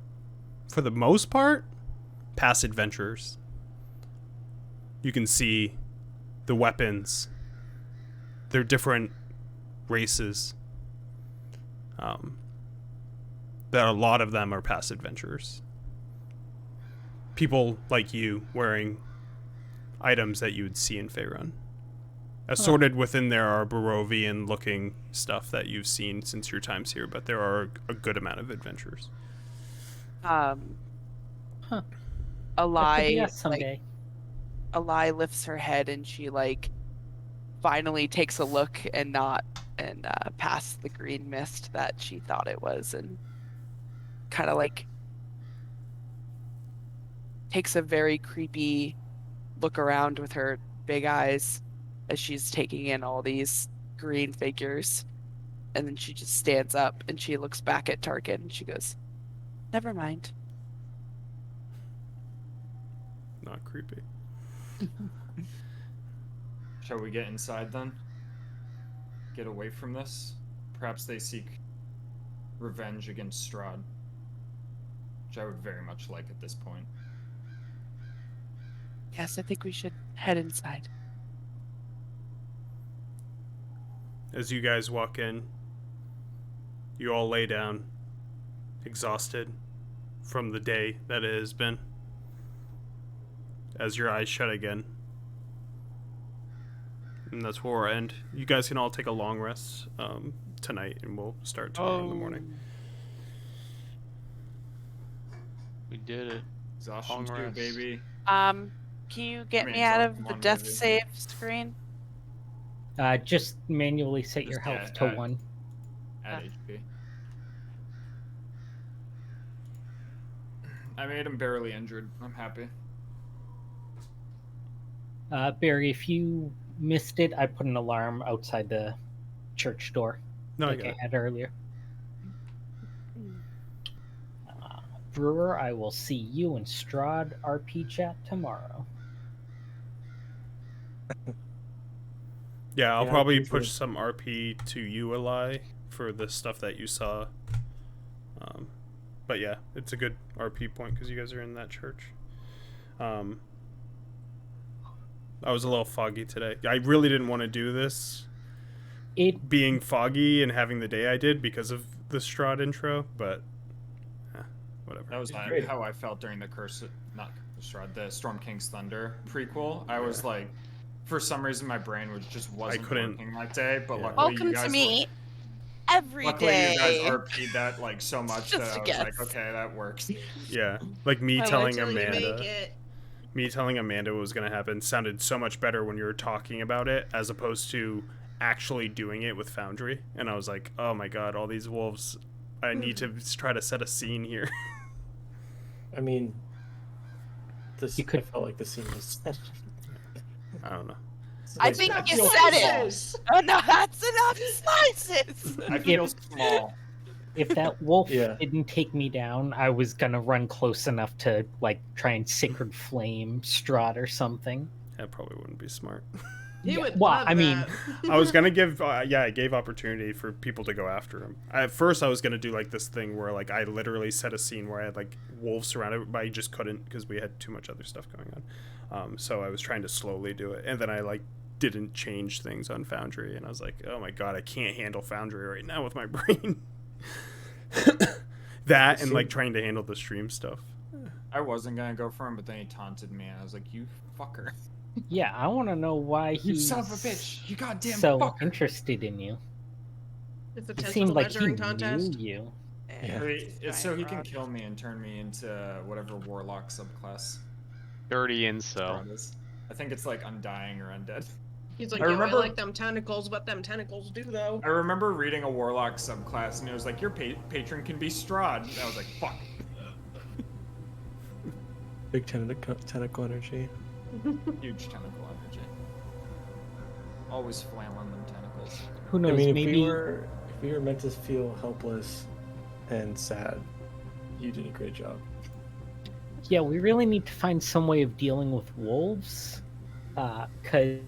for the most part, past adventurers. You can see the weapons. They're different races. That a lot of them are past adventurers. People like you wearing items that you would see in Faerun. Assorted within there are Barovian looking stuff that you've seen since your times here, but there are a good amount of adventurers. Huh. A That could be lie, us someday. Ally lifts her head and she finally takes a look and past the green mist that she thought it was, and kind of takes a very creepy look around with her big eyes as she's taking in all these green figures, and then she just stands up and she looks back at Tarkin and she goes, "Never mind." Not creepy. Shall we get inside then? Get away from this? Perhaps they seek revenge against Strahd, which I would very much like at this point. Yes, I think we should head inside. As you guys walk in, you all lay down, exhausted from the day that it has been. As your eyes shut again. And that's where we'll end. You guys can all take a long rest tonight, and we'll start tomorrow in the morning. We did it. Exhaustion Long 2, rest. baby. Can you get I mean, me out exhaustion of the one, death maybe. save screen? Just manually set your Just, yeah, health to add- 1. At HP. I made him barely injured. I'm happy. Barry, if you missed it, I put an alarm outside the church door, No, I like got I it. had earlier. Brewer, I will see you in Strahd RP chat tomorrow. Yeah, I'll Yeah, probably usually. push some RP to you, Eli, for the stuff that you saw. But yeah, it's a good RP point because you guys are in that church. I was a little foggy today. I really didn't want to do this, It being foggy and having the day I did because of the Strahd intro, but whatever. That was Great. how I felt during the the Storm King's Thunder prequel. I was like, for some reason, my brain wasn't couldn't- working that day. But yeah. luckily, Welcome you guys to me every luckily, day. you guys RP'd that like so much Just that I a was guess. like, okay, that works. Yeah, like me I like telling Until you make Amanda. it. Me telling Amanda what was going to happen sounded so much better when you were talking about it as opposed to actually doing it with Foundry. And I was like, oh my god, all these wolves. I need to try to set a scene here. I mean, You could- I felt like the scene was. I don't know. I Like, think I you feel said small. it. Oh no, that's enough slices. I feel small. If that wolf Yeah. didn't take me down, I was gonna run close enough to like try and sacred flame Strahd or something. That probably wouldn't be smart. He Yeah, would well, love I mean, that. I was gonna give, I gave opportunity for people to go after him. At first, I was gonna do like this thing where like I literally set a scene where I had like wolves surrounded, but I just couldn't because we had too much other stuff going on. So I was trying to slowly do it, and then I like didn't change things on Foundry, and I was like, oh my god, I can't handle Foundry right now with my brain. That and like trying to handle the stream stuff. I wasn't gonna go for him, but then he taunted me, and I was like, "You fucker! yeah, I want to know why You he's son of a bitch! You goddamn so fucker!" interested in you. It's a It testicle seemed like he measuring knew contest. you. Yeah. It's so he can kill me and turn me into whatever warlock subclass Dirty incel. Strahd is. I think it's like undying or undead. He's like, I yo, remember- I like them tentacles. What them tentacles do, though? I remember reading a warlock subclass, and it was like your patron can be Strahd. And I was like, "Fuck." Big tentacle energy. Huge tentacle energy. Always flailing them tentacles. Who knows? I mean, if maybe we were meant to feel helpless and sad, you did a great job. yeah, we really need to find some way of dealing with wolves, because